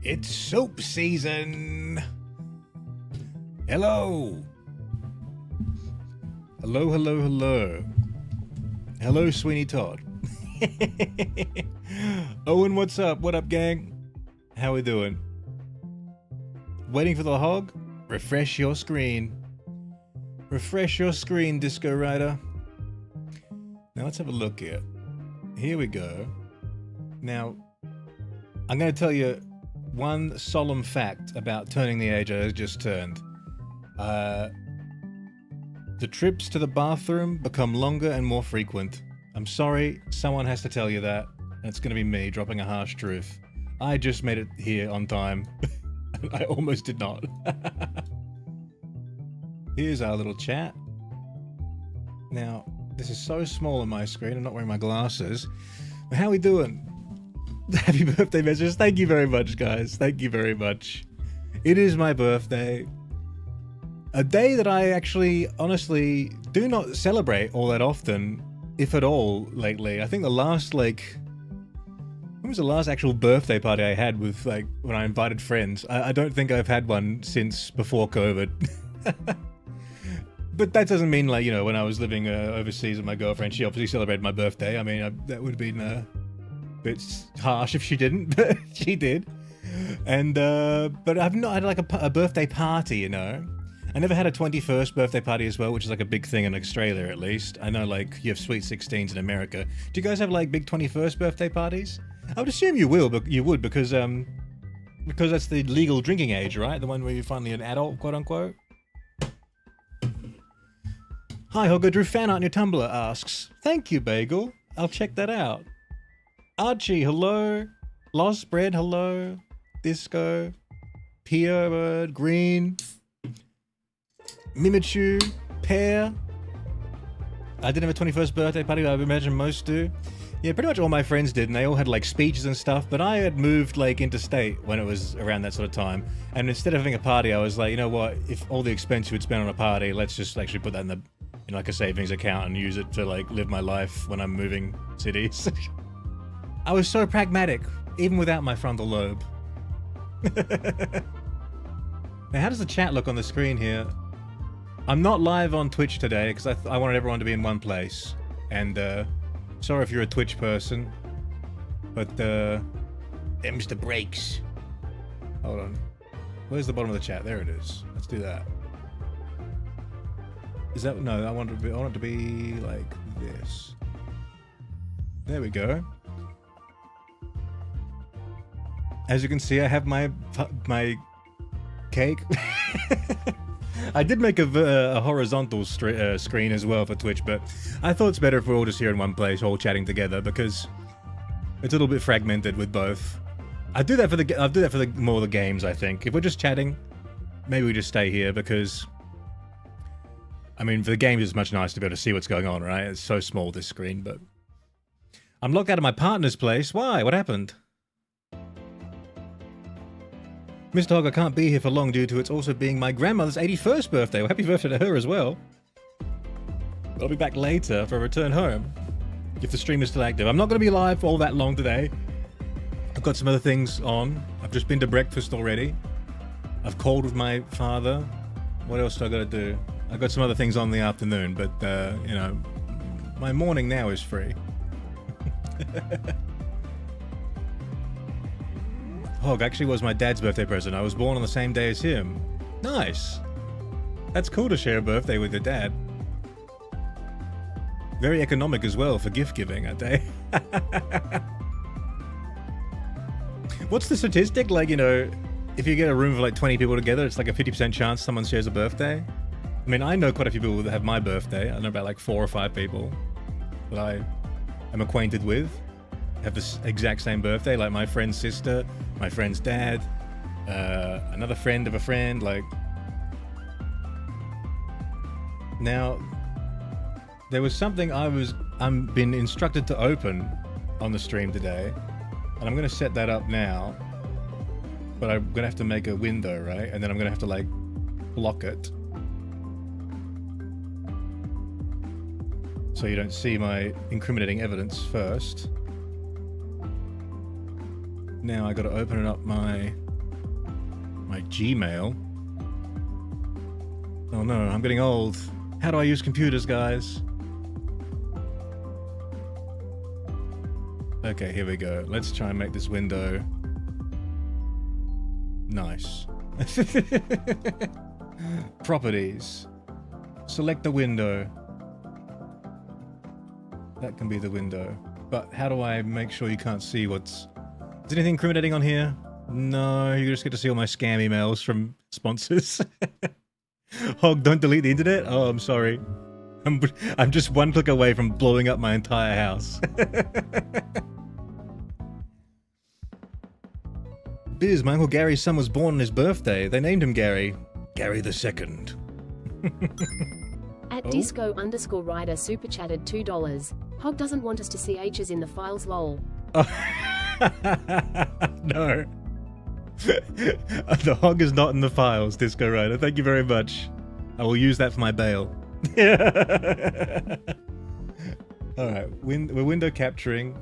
It's soap season. Hello. Hello, hello, hello. Hello, Sweeney Todd. Owen, what's up? What up, gang? How we doing? Waiting for the hog? Refresh your screen. Refresh your screen, Disco Rider. Now let's have a look here. Here we go. Now, I'm going to tell you one solemn fact about turning the age I just turned. The trips to the bathroom become longer and more frequent. I'm sorry, someone has to tell you that, and it's going to be me dropping a harsh truth. I just made it here on time. I almost did not. Here's our little chat. Now, this is so small on my screen, I'm not wearing my glasses. But how we doing? Happy birthday messages. Thank you very much, guys. Thank you very much. It is my birthday. A day that I actually, honestly, do not celebrate all that often, if at all, lately. I think the last, when was the last actual birthday party I had with, when I invited friends? I don't think I've had one since before COVID. But that doesn't mean, when I was living overseas with my girlfriend, she obviously celebrated my birthday. I mean, that would have been a bit harsh if she didn't, but she did. And, but I've not had, a birthday party, you know? I never had a 21st birthday party as well, which is, a big thing in Australia, at least. I know, you have sweet 16s in America. Do you guys have, big 21st birthday parties? I would assume you will, but you would, because that's the legal drinking age, right? The one where you're finally an adult, quote-unquote? Hi, Hogger Drew fan art on your Tumblr asks. Thank you, Bagel. I'll check that out. Archie, hello. Lost Bread, hello. Disco. Pia Bird, Green. Mimichu. Pear. I didn't have a 21st birthday party, but I imagine most do. Yeah, pretty much all my friends did, and they all had, speeches and stuff, but I had moved, interstate when it was around that sort of time. And instead of having a party, I was like, you know what, if all the expense you would spend on a party, let's just actually put that in a savings account and use it to, live my life when I'm moving cities. I was so pragmatic, even without my frontal lobe. Now, how does the chat look on the screen here? I'm not live on Twitch today, because I wanted everyone to be in one place. And, sorry if you're a Twitch person, but, them's the breaks. Hold on. Where's the bottom of the chat? There it is. Let's do that. Is that... No, I want it to be like this. There we go. As you can see, I have my cake. I did make a horizontal screen as well for Twitch, but I thought it's better if we're all just here in one place, all chatting together, because it's a little bit fragmented with both. I'll do that for more of the games, I think. If we're just chatting, maybe we just stay here, because I mean, for the games it's much nicer to be able to see what's going on, right? It's so small, this screen, but I'm locked out of my partner's place. Why? What happened? Mr. Hogg, I can't be here for long due to it also being my grandmother's 81st birthday. Well, happy birthday to her as well. I'll be back later after I return home, if the stream is still active. I'm not going to be live for all that long today. I've got some other things on. I've just been to breakfast already. I've called with my father. What else do I got to do? I've got some other things on in the afternoon, but, you know, my morning now is free. Hog actually was my dad's birthday present. I was born on the same day as him. Nice. That's cool to share a birthday with your dad. Very economic as well for gift giving, I'd say. What's the statistic? Like, you know, if you get a room of like 20 people together, it's like a 50% chance someone shares a birthday. I mean, I know quite a few people that have my birthday. I know about like 4 or 5 people that I am acquainted with have this exact same birthday, like my friend's sister, my friend's dad, another friend of a friend, like... Now, there was something I'm been instructed to open on the stream today, and I'm gonna set that up now, but I'm gonna have to make a window, right? And then I'm gonna have to, like, block it. So you don't see my incriminating evidence first. Now I gotta open up my My Gmail? Oh no, I'm getting old. How do I use computers, guys? Okay, here we go. Let's try and make this window nice. Properties. Select the window. That can be the window. But how do I make sure you can't see what's... Is anything incriminating on here? No, you just get to see all my scam emails from sponsors. Hog, don't delete the internet? Oh, I'm sorry. I'm just one click away from blowing up my entire house. Biz, my Uncle Gary's son was born on his birthday. They named him Gary. Gary the Second. At disco_rider super chatted $2. Hog doesn't want us to see H's in the files, lol. Oh. No. The hog is not in the files, Disco Rider. Thank you very much. I will use that for my bail. Alright, we're window capturing.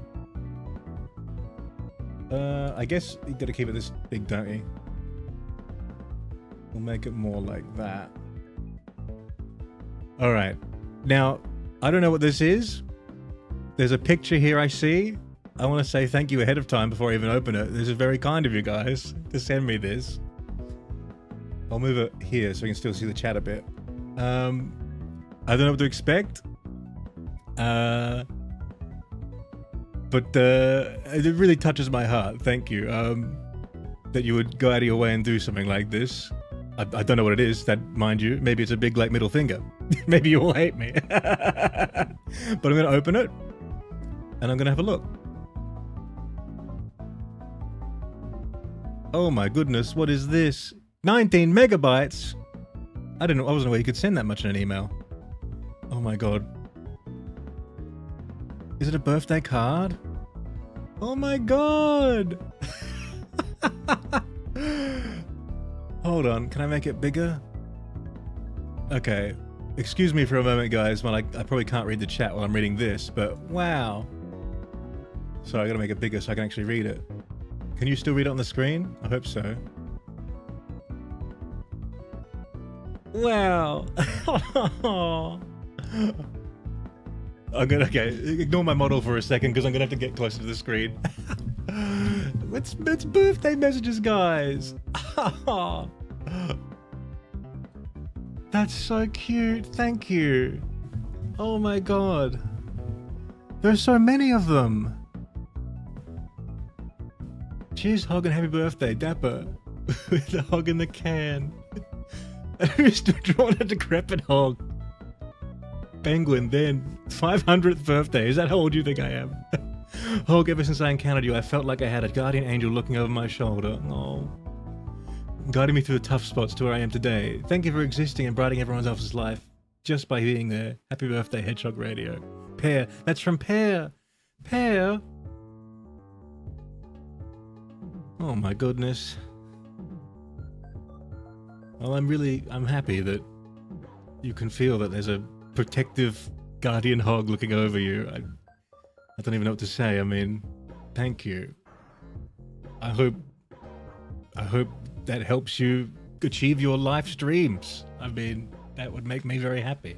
I guess you gotta keep it this big, don't you? We'll make it more like that. Alright. Now, I don't know what this is. There's a picture here I see. I want to say thank you ahead of time before I even open it. This is very kind of you guys to send me this. I'll move it here so you can still see the chat a bit. I don't know what to expect. But it really touches my heart. Thank you. That you would go out of your way and do something like this. I don't know what it is. That, mind you, maybe it's a big like middle finger. Maybe you all hate me. But I'm going to open it and I'm going to have a look. Oh my goodness, what is this? 19 megabytes? I wasn't aware you could send that much in an email. Oh my god. Is it a birthday card? Oh my god! Hold on, can I make it bigger? Okay, excuse me for a moment guys, well I probably can't read the chat while I'm reading this, but wow. Sorry, I gotta make it bigger so I can actually read it. Can you still read it on the screen? I hope so. Wow. Okay, ignore my model for a second because I'm gonna have to get closer to the screen. It's birthday messages, guys. That's so cute. Thank you. Oh my god. There's so many of them. Cheers, Hog, and happy birthday, Dapper. With the hog in the can. Who's drawn a decrepit hog? Penguin, then. 500th birthday. Is that how old you think I am? Hog, ever since I encountered you, I felt like I had a guardian angel looking over my shoulder. Oh. Guiding me through the tough spots to where I am today. Thank you for existing and brightening everyone else's life just by being there. Happy birthday, Hedgehog Radio. Pear. That's from Pear. Pear? Oh my goodness. Well, I'm happy that you can feel that there's a protective guardian hog looking over you. I don't even know what to say. I mean, thank you. I hope that helps you achieve your life dreams. I mean, that would make me very happy.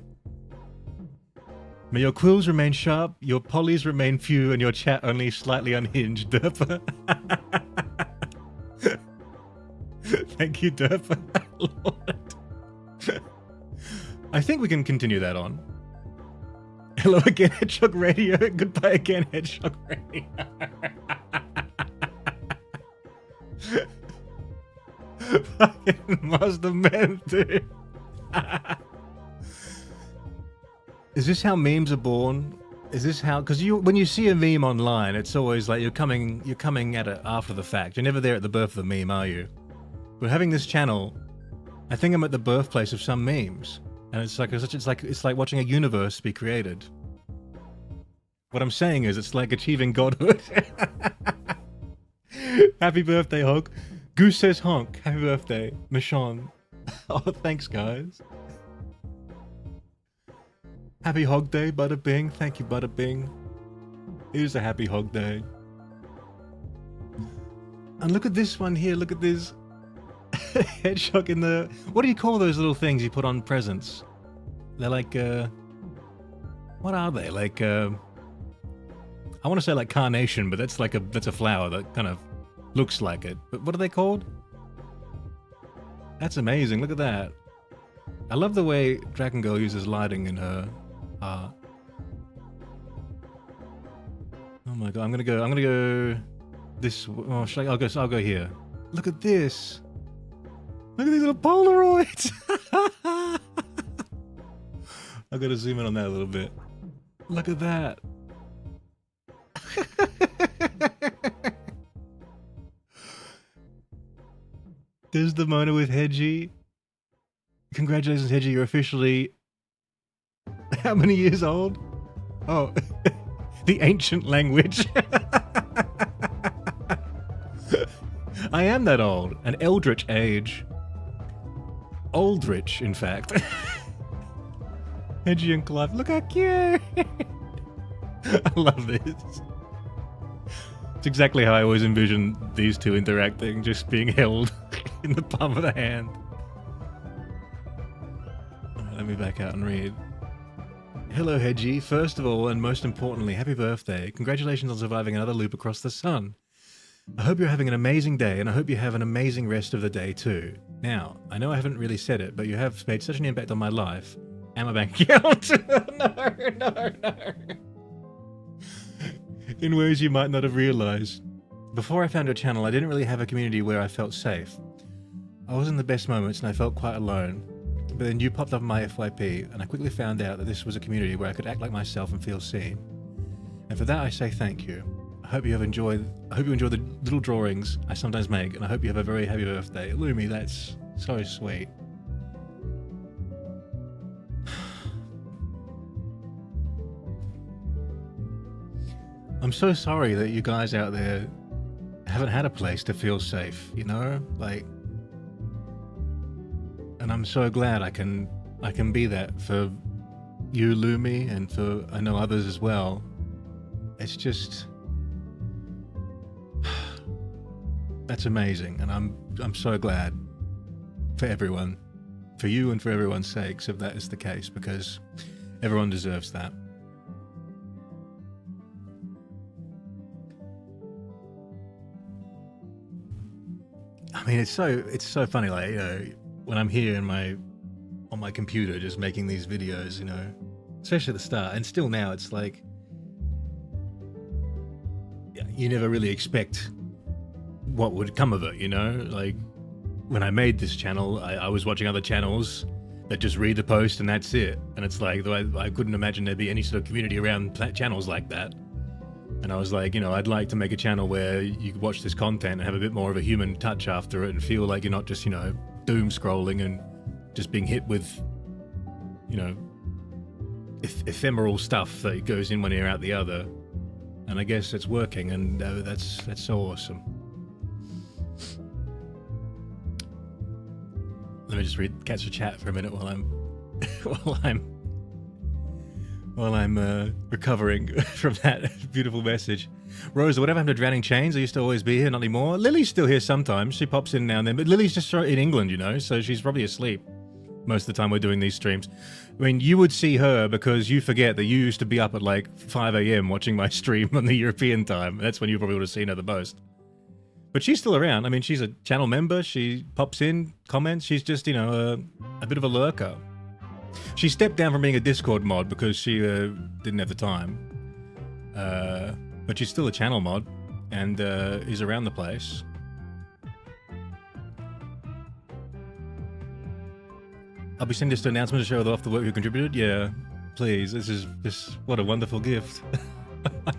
May your quills remain sharp, your polys remain few, and your chat only slightly unhinged, Derpa. Thank you, Derpa. Lord. I think we can continue that on. Hello again, Hedgehog Radio. Goodbye again, Hedgehog Radio. Fucking Master Man, dude. Is this how memes are born? Is this how? Because when you see a meme online, it's always like you're coming at it after the fact. You're never there at the birth of the meme, are you? But having this channel, I think I'm at the birthplace of some memes, and it's like watching a universe be created. What I'm saying is, it's like achieving godhood. Happy birthday, Hog. Goose says honk. Happy birthday, Michonne. Oh, thanks, guys. Happy Hog Day, Bada Bing. Thank you, Bada Bing. It is a happy Hog Day. And look at this one here. Look at this. Hedgehog in the... What do you call those little things you put on presents? They're like, what are they? Like, I want to say like carnation, but that's like that's a flower that kind of looks like it. But what are they called? That's amazing. Look at that. I love the way Dragon Girl uses lighting in her art. Oh my god, I'm gonna go this. Oh, I'll go here. Look at this. Look at these little Polaroids. I've got to zoom in on that a little bit. Look at that. There's the Mona with Hedgie. Congratulations, Hedgie. You're officially... How many years old? Oh, the ancient language. I am that old. An eldritch age. Oldrich, in fact. Hedgie and Clive. Look how cute. I love this. It's exactly how I always envisioned these two interacting, just being held in the palm of the hand. Alright, let me back out and read. Hello, Hedgie. First of all, and most importantly, happy birthday. Congratulations on surviving another loop across the sun. I hope you're having an amazing day, and I hope you have an amazing rest of the day too. Now, I know I haven't really said it, but you have made such an impact on my life and my bank account. No. In ways you might not have realized. Before I found your channel, I didn't really have a community where I felt safe. I was in the best moments and I felt quite alone. But then you popped up in my FYP, and I quickly found out that this was a community where I could act like myself and feel seen. And for that I say thank you. I hope you enjoy the little drawings I sometimes make, and I hope you have a very happy birthday. Lumi, that's so sweet. I'm so sorry that you guys out there haven't had a place to feel safe, you know? Like, and I'm so glad I can be that for you, Lumi, and for I know others as well. It's just... That's amazing, and I'm so glad for everyone, for you and for everyone's sakes, if that is the case, because everyone deserves that. I mean, it's so funny, like, you know, when I'm here on my computer just making these videos, you know, especially at the start, and still now, it's like, you never really expect what would come of it, you know? Like, when I made this channel, I was watching other channels that just read the post and that's it. And it's like, I couldn't imagine there'd be any sort of community around channels like that. And I was like, you know, I'd like to make a channel where you could watch this content and have a bit more of a human touch after it and feel like you're not just, you know, doom scrolling and just being hit with, you know, ephemeral stuff that goes in one ear out the other. And I guess it's working, and that's so awesome. Let me just catch the chat for a minute while I'm recovering from that beautiful message. Rosa, whatever happened to Drowning Chains? I used to always be here, not anymore. Lily's still here sometimes. She pops in now and then, but Lily's just in England, you know, so she's probably asleep most of the time we're doing these streams. I mean, you would see her because you forget that you used to be up at like 5 AM watching my stream on the European time. That's when you probably would have seen her the most. But she's still around. I mean, she's a channel member. She pops in, comments. She's just, you know, a bit of a lurker. She stepped down from being a Discord mod because she didn't have the time. But she's still a channel mod and is around the place. I'll be sending this to announcement to show off the work you contributed. Yeah, please. This is just what a wonderful gift.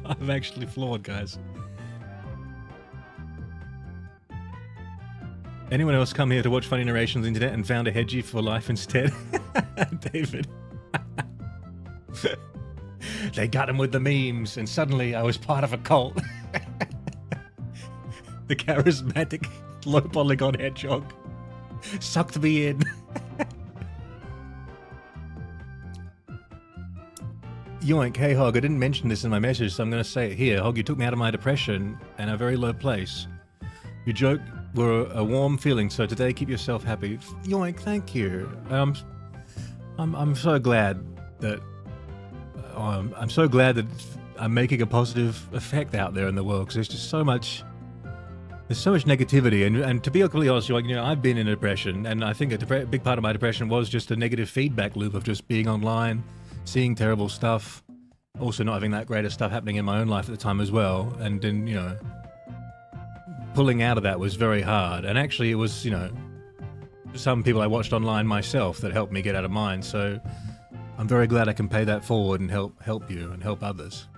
I'm actually floored, guys. Anyone else come here to watch funny narrations on the internet and found a Hedgie for life instead? David. They got him with the memes, and suddenly I was part of a cult. The charismatic, low polygon hedgehog sucked me in. Yoink, hey Hog, I didn't mention this in my message, so I'm going to say it here. Hog, you took me out of my depression and a very low place. You were a warm feeling. So today, keep yourself happy. Yoink, thank you. I'm so glad that I'm making a positive effect out there in the world, because there's just so much. There's so much negativity, and to be completely honest, like, you know, I've been in a depression, and I think a big part of my depression was just a negative feedback loop of just being online, seeing terrible stuff, also not having that great of stuff happening in my own life at the time as well, and then, you know, pulling out of that was very hard. And actually, it was, you know, some people I watched online myself that helped me get out of mine. So I'm very glad I can pay that forward and help you and help others.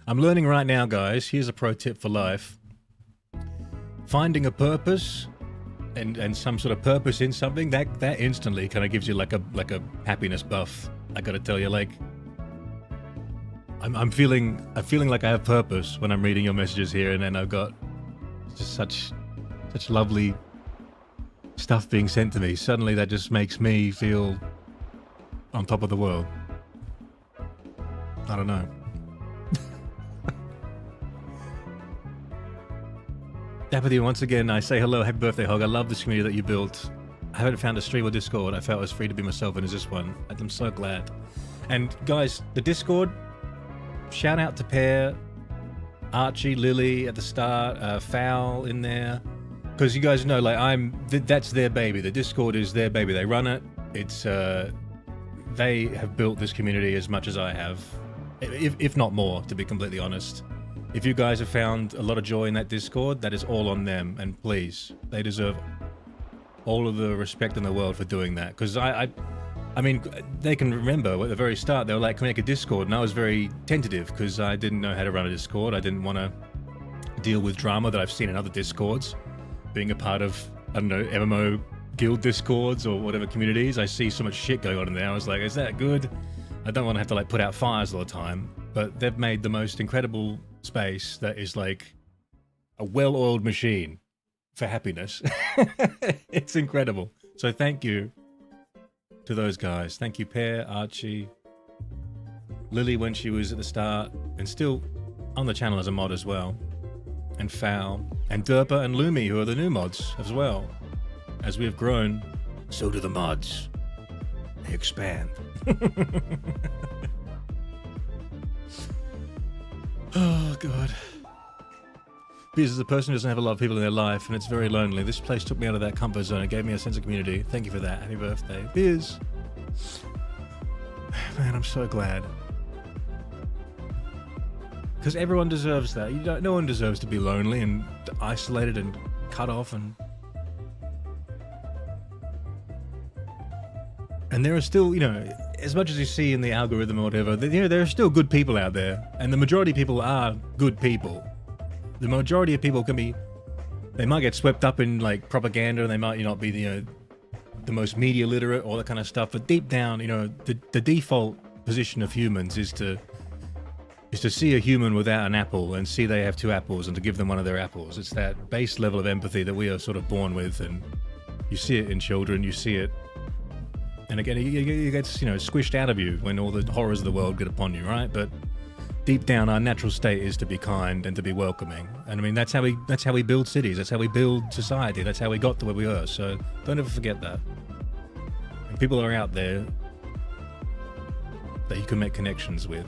I'm learning right now, guys. Here's a pro tip for life. Finding a purpose and some sort of purpose in something, that instantly kind of gives you like a happiness buff. I gotta tell you, like, I'm feeling like I have purpose when I'm reading your messages here, and then I've got just such lovely stuff being sent to me. Suddenly that just makes me feel on top of the world. I don't know. Apathy, once again, I say hello, happy birthday, Hog. I love this community that you built. I haven't found a stream or Discord I felt I was free to be myself, and is this one. I'm so glad. And guys, the Discord, shout out to Pear, Archie, Lily at the start, Fowl in there. Because you guys know, like, that's their baby. The Discord is their baby. They run it. It's, they have built this community as much as I have. If not more, to be completely honest. If you guys have found a lot of joy in that Discord, that is all on them. And please, they deserve all of the respect in the world for doing that. Because I mean, they can remember at the very start, they were like, can we make a Discord? And I was very tentative because I didn't know how to run a Discord. I didn't want to deal with drama that I've seen in other Discords. Being a part of, I don't know, MMO guild Discords or whatever communities, I see so much shit going on in there. I was like, is that good? I don't want to have to like put out fires all the time. But they've made the most incredible space that is like a well-oiled machine for happiness. It's incredible. So thank you to those guys. Thank you, Pear, Archie, Lily when she was at the start, and still on the channel as a mod as well, and Fowl, and Derpa and Lumi, who are the new mods as well. As we have grown, so do the mods. They expand. Oh, God. Because as a person who doesn't have a lot of people in their life, and it's very lonely, this place took me out of that comfort zone. It gave me a sense of community. Thank you for that. Happy birthday. Biz. Man, I'm so glad. Because everyone deserves that. No one deserves to be lonely and isolated and cut off. And there are still, you know, as much as you see in the algorithm or whatever, you know, there are still good people out there. And the majority of people are good people. The majority of people can be, they might get swept up in like propaganda, and they might not be the most media literate, all that kind of stuff. But deep down, you know, the default position of humans is to see a human without an apple and see they have two apples and to give them one of their apples. It's that base level of empathy that we are sort of born with, and you see it in children, you see it. And again, it gets, you know, squished out of you when all the horrors of the world get upon you, right? But deep down, our natural state is to be kind and to be welcoming. And I mean, that's how we build cities. That's how we build society. That's how we got to where we are. So don't ever forget that. And people are out there that you can make connections with.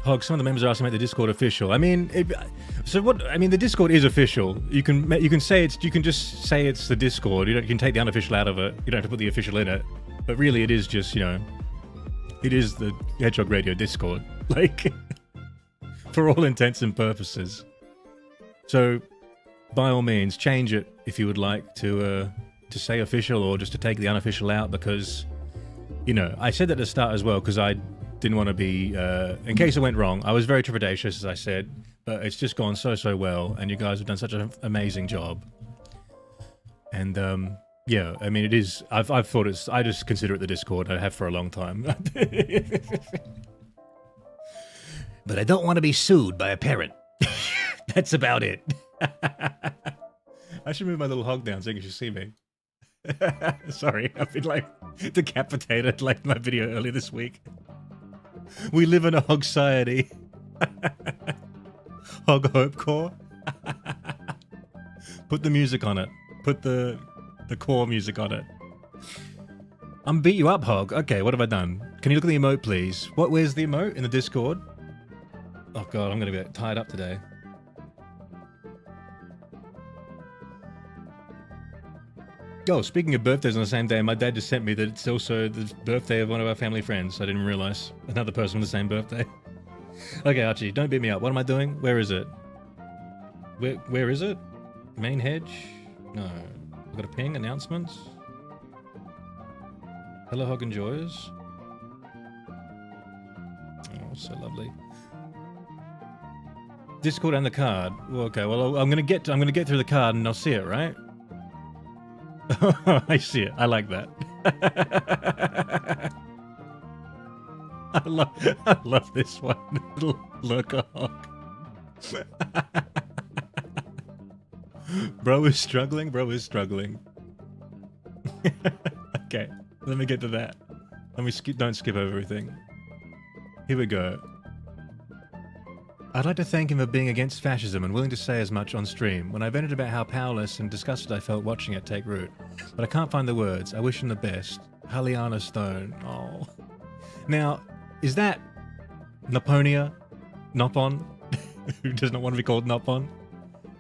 Hog, some of the members are asking about the Discord official. I mean, the Discord is official. You can just say it's the Discord. You can take the unofficial out of it. You don't have to put the official in it. But really, it is just, you know, it is the Hedgehog Radio Discord, like, for all intents and purposes. So, by all means, change it if you would like to say official, or just to take the unofficial out, because, you know, I said that at the start as well, because I didn't want to be, in case it went wrong, I was very trepidatious, as I said, but it's just gone so well, and you guys have done such an amazing job. And, yeah, I mean, it is, I've thought it's, I just consider it the Discord. I have for a long time. But I don't want to be sued by a parent. That's about it. I should move my little hog down so you can just see me. Sorry, I've been like decapitated like my video earlier this week. We live in a hog society. Hog Hope Core. Put the music on it. Put the core music on it. I'm beat you up, Hog. Okay, what have I done? Can you look at the emote, please? Where's the emote? In the Discord? Oh god, I'm gonna get tied up today. Oh, speaking of birthdays on the same day, my dad just sent me that it's also the birthday of one of our family friends. I didn't realize. Another person with the same birthday. Okay, Archie, don't beat me up. What am I doing? Where is it? Where is it? Main hedge? No. I've got a ping, announcements. Hello, Hedgehog Enjoyers. Oh, so lovely. Discord and the card. Well, okay, well, I'm gonna get through the card and I'll see it, right? I see it. I like that. I love this one. Little lurker hog. Bro is struggling. Bro is struggling. Okay, let me get to that. Don't skip over everything. Here we go. I'd like to thank him for being against fascism and willing to say as much on stream when I vented about how powerless and disgusted I felt watching it take root. But I can't find the words. I wish him the best. Haliana Stone. Oh. Now, is that Naponia? Nopon? Who does not want to be called Nopon?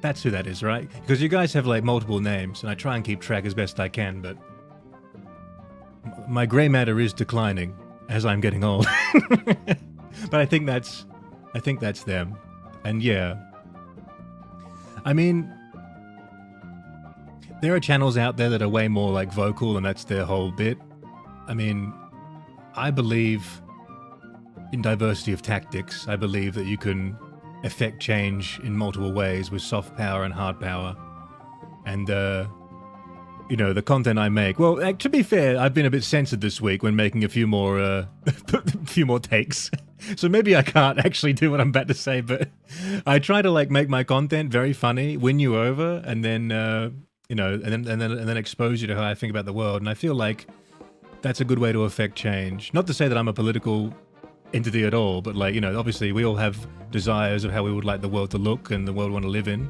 That's who that is, right? Because you guys have like multiple names and I try and keep track as best I can, but my grey matter is declining as I'm getting old. But I think that's them. And yeah. I mean, there are channels out there that are way more like vocal and that's their whole bit. I mean, I believe in diversity of tactics. I believe that you can affect change in multiple ways with soft power and hard power. And, you know, the content I make. Well, to be fair, I've been a bit censored this week when making a few more takes. So maybe I can't actually do what I'm about to say, but I try to like make my content very funny, win you over, and then you know, and then expose you to how I think about the world. And I feel like that's a good way to affect change. Not to say that I'm a political entity at all, but like, you know, obviously we all have desires of how we would like the world to look and the world we want to live in,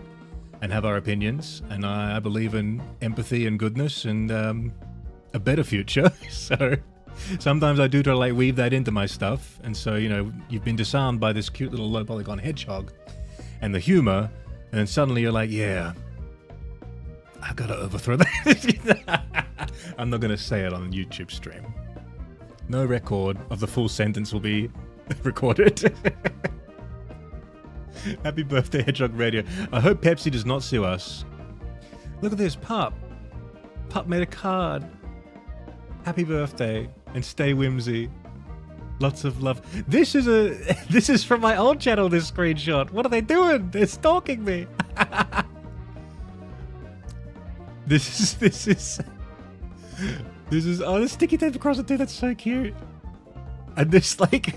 and have our opinions. And I believe in empathy and goodness and a better future. So sometimes I do try to like weave that into my stuff. And so, you know, you've been disarmed by this cute little low polygon hedgehog and the humor, and then suddenly you're like, yeah, I've got to overthrow that. I'm not going to say it on a YouTube stream. No record of the full sentence will be recorded. Happy birthday, Hedgehog Radio. I hope Pepsi does not sue us. Look at this, Pup. Pup made a card. Happy birthday, and stay whimsy. Lots of love. This is from my old channel, this screenshot. What are they doing? They're stalking me. This is oh, the sticky tape across it too. That's so cute. And this like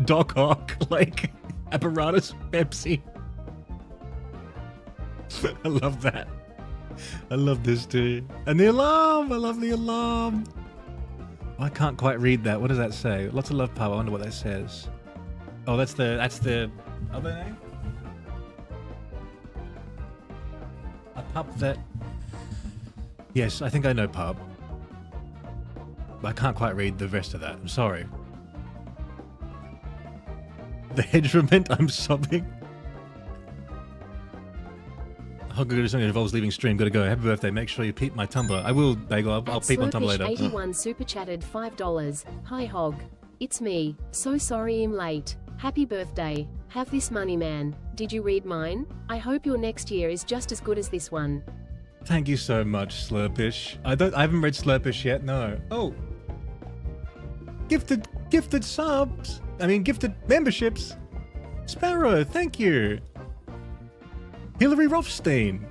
Doc Ock like apparatus Pepsi. I love that. I love this too. And the alarm. I love the alarm. I can't quite read that. What does that say? Lots of love, Pub. I wonder what that says. Oh, that's the other name. A pup that. Yes, I think I know Pub. But I can't quite read the rest of that. I'm sorry. The hedgement, I'm sobbing. I'll go do something that involves leaving stream. Gotta go. Happy birthday. Make sure you peep my Tumblr. I will, Bagel. I'll peep on Tumblr later. 81 super chatted $5. Hi, Hog. It's me. So sorry I'm late. Happy birthday. Have this money, man. Did you read mine? I hope your next year is just as good as this one. Thank you so much, Slurpish. I haven't read Slurpish yet, no. Oh. Gifted subs. I mean, gifted memberships. Sparrow, thank you. Hillary Rothstein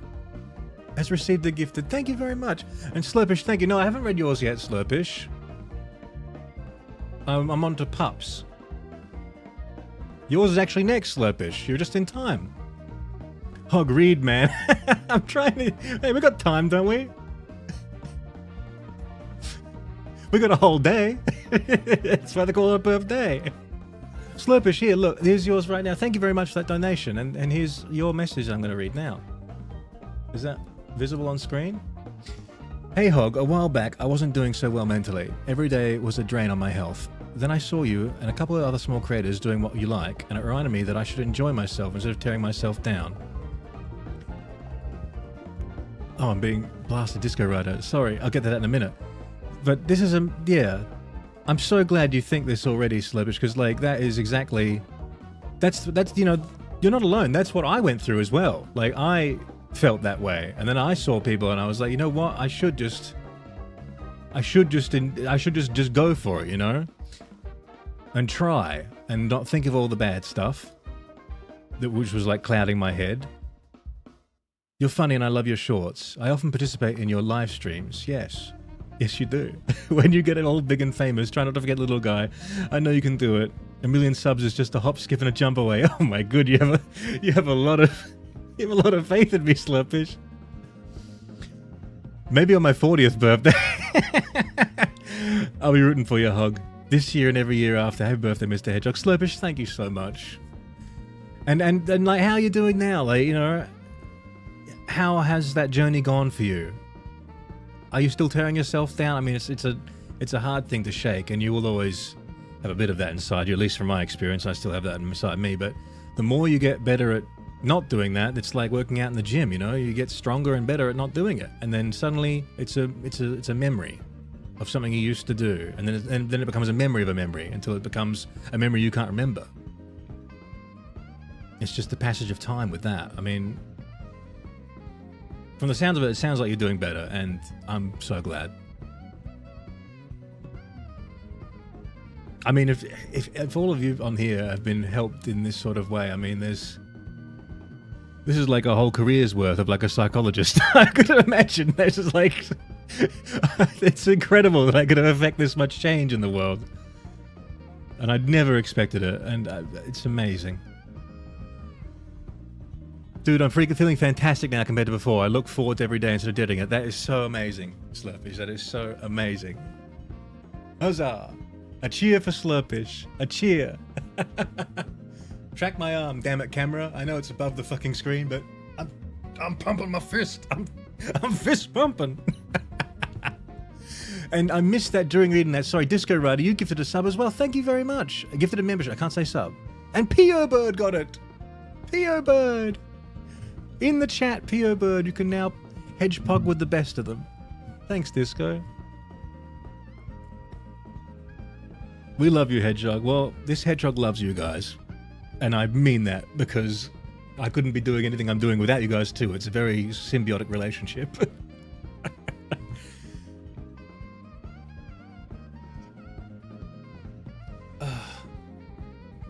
has received a gifted. Thank you very much. And Slurpish, thank you. No, I haven't read yours yet, Slurpish. I'm on to Pups. Yours is actually next, Slurpish. You're just in time. Hog, read, man. I'm trying to... Hey, we got time, don't we? We got a whole day. That's why they call it a birthday. Slurpish, here, look, here's yours right now. Thank you very much for that donation. And here's your message I'm going to read now. Is that visible on screen? Hey Hog, a while back I wasn't doing so well mentally. Every day was a drain on my health. Then I saw you and a couple of other small creators doing what you like, and it reminded me that I should enjoy myself instead of tearing myself down. Oh, I'm being blasted, Disco Rider. Sorry, I'll get to that in a minute. But this is yeah. I'm so glad you think this already, Slurpish, because like that is exactly, that's you know, you're not alone. That's what I went through as well. Like I felt that way, and then I saw people, and I was like, you know what? I should just go for it, you know, and try, and not think of all the bad stuff, which was like clouding my head. You're funny, and I love your shorts. I often participate in your live streams. Yes. Yes, you do. When you get all big and famous, try not to forget little guy. I know you can do it. 1 million subs is just a hop, skip, and a jump away. Oh my good, you have a lot of faith in me, Slurpish. Maybe on my 40th birthday. I'll be rooting for you, Hog. This year and every year after. Happy birthday, Mr. Hedgehog. Slurpish, thank you so much. And like, how are you doing now? Like, you know, how has that journey gone for you? Are you still tearing yourself down? I mean, it's a hard thing to shake, and you will always have a bit of that inside you, at least from my experience. I still have that inside me, but the more you get better at not doing that, it's like working out in the gym, you know? You get stronger and better at not doing it, and then suddenly it's a memory of something you used to do, and then it becomes a memory of a memory until it becomes a memory you can't remember. It's just the passage of time with that. I mean, from the sound of it, it sounds like you're doing better, and I'm so glad. I mean, if all of you on here have been helped in this sort of way, I mean, this is like a whole career's worth of like a psychologist. I couldn't imagine. This is like, it's incredible that I could affect this much change in the world, and I'd never expected it, and it's amazing. Dude, I'm feeling fantastic now compared to before. I look forward to every day instead of dreading it. That is so amazing, Slurpish. That is so amazing. Huzzah! A cheer for Slurpish. A cheer. Track my arm, damn it, camera. I know it's above the fucking screen, but I'm pumping my fist. I'm fist pumping. And I missed that during reading that. Sorry, Disco Rider, you gifted a sub as well. Thank you very much. I gifted a membership. I can't say sub. And P.O. Bird got it. P.O. Bird. In the chat, P.O. Bird, you can now hedgehog with the best of them. Thanks, Disco. We love you, Hedgehog. Well, this Hedgehog loves you guys. And I mean that, because I couldn't be doing anything I'm doing without you guys too. It's a very symbiotic relationship.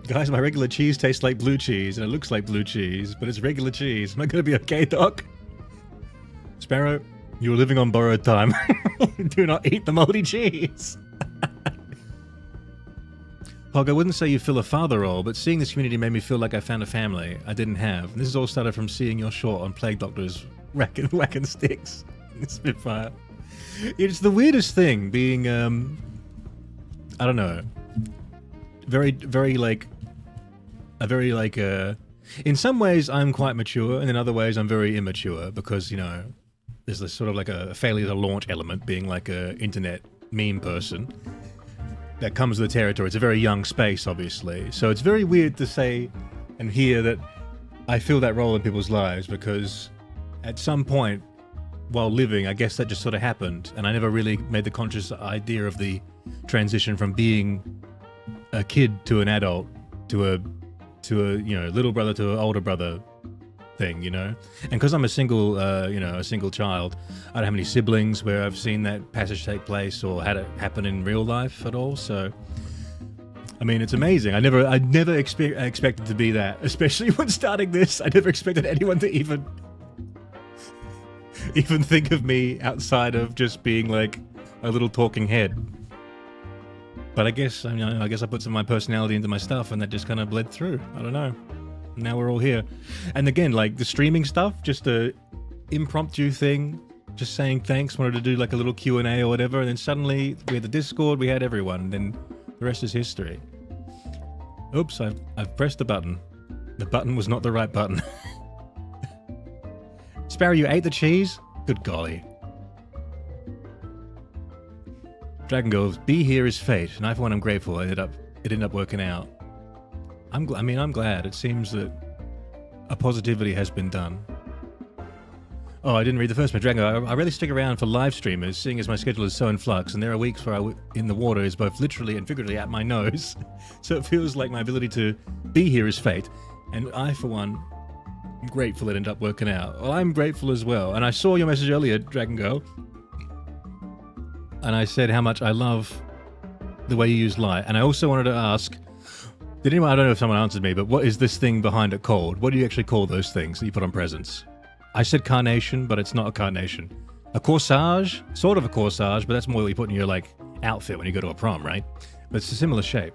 Guys, my regular cheese tastes like blue cheese, and it looks like blue cheese, but it's regular cheese. Am I going to be okay, Doc? Sparrow, you're living on borrowed time. Do not eat the moldy cheese. Hog, I wouldn't say you fill a father role, but seeing this community made me feel like I found a family I didn't have. And this has all started from seeing your short on Plague Doctor's whacking sticks in Spitfire. It's the weirdest thing being, I don't know, in some ways I'm quite mature, and in other ways I'm very immature, because, you know, there's this sort of like a failure to launch element, being like a internet meme person that comes with the territory. It's a very young space, obviously, so it's very weird to say and hear that I feel that role in people's lives, because at some point while living, I guess that just sort of happened, and I never really made the conscious idea of the transition from being a kid to an adult to a you know, little brother to an older brother thing, you know. And because I'm a single you know, a single child, I don't have any siblings where I've seen that passage take place or had it happen in real life at all. So I mean, it's amazing. I never expected to be that, especially when starting this. I never expected anyone to even think of me outside of just being like a little talking head. But I guess, I mean, I guess I put some of my personality into my stuff, and that just kind of bled through. I don't know. Now we're all here. And again, like the streaming stuff, just a impromptu thing just saying thanks, wanted to do like a little Q&A or whatever, and then suddenly we had the Discord, we had everyone, and then the rest is history. Oops, I've pressed the button. The button was not the right button. Sparrow, you ate the cheese? Good golly. Dragon Girls, be here is fate, and I for one am grateful it ended up working out. I'm glad. It seems that a positivity has been done. Oh, I didn't read the first one. Dragon Girl, I really stick around for live streamers, seeing as my schedule is so in flux, and there are weeks where in the water is both literally and figuratively at my nose. So it feels like my ability to be here is fate, and I for one am grateful it ended up working out. Well, I'm grateful as well, and I saw your message earlier, Dragon Girl, and I said how much I love the way you use light, and I also wanted to ask, I don't know if someone answered me, but what is this thing behind it called? What do you actually call those things that you put on presents? I said carnation, but it's not a carnation. A corsage? Sort of a corsage, but that's more what you put in your, like, outfit when you go to a prom, right? But it's a similar shape.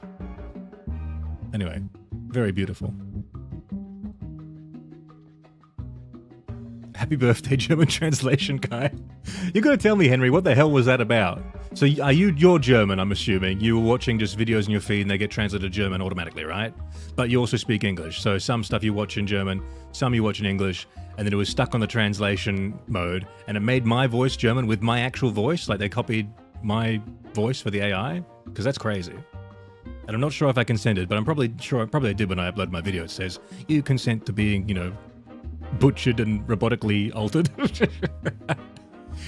Anyway, very beautiful. Happy birthday, German translation guy. You're gonna tell me, Henry, what the hell was that about? So you're German, I'm assuming. You were watching just videos in your feed and they get translated to German automatically, right? But you also speak English. So some stuff you watch in German, some you watch in English, and then it was stuck on the translation mode, and it made my voice German with my actual voice, like they copied my voice for the AI, because that's crazy. And I'm not sure if I consented, but I'm probably sure I did when I upload my video. It says, you consent to being, you know, butchered and robotically altered.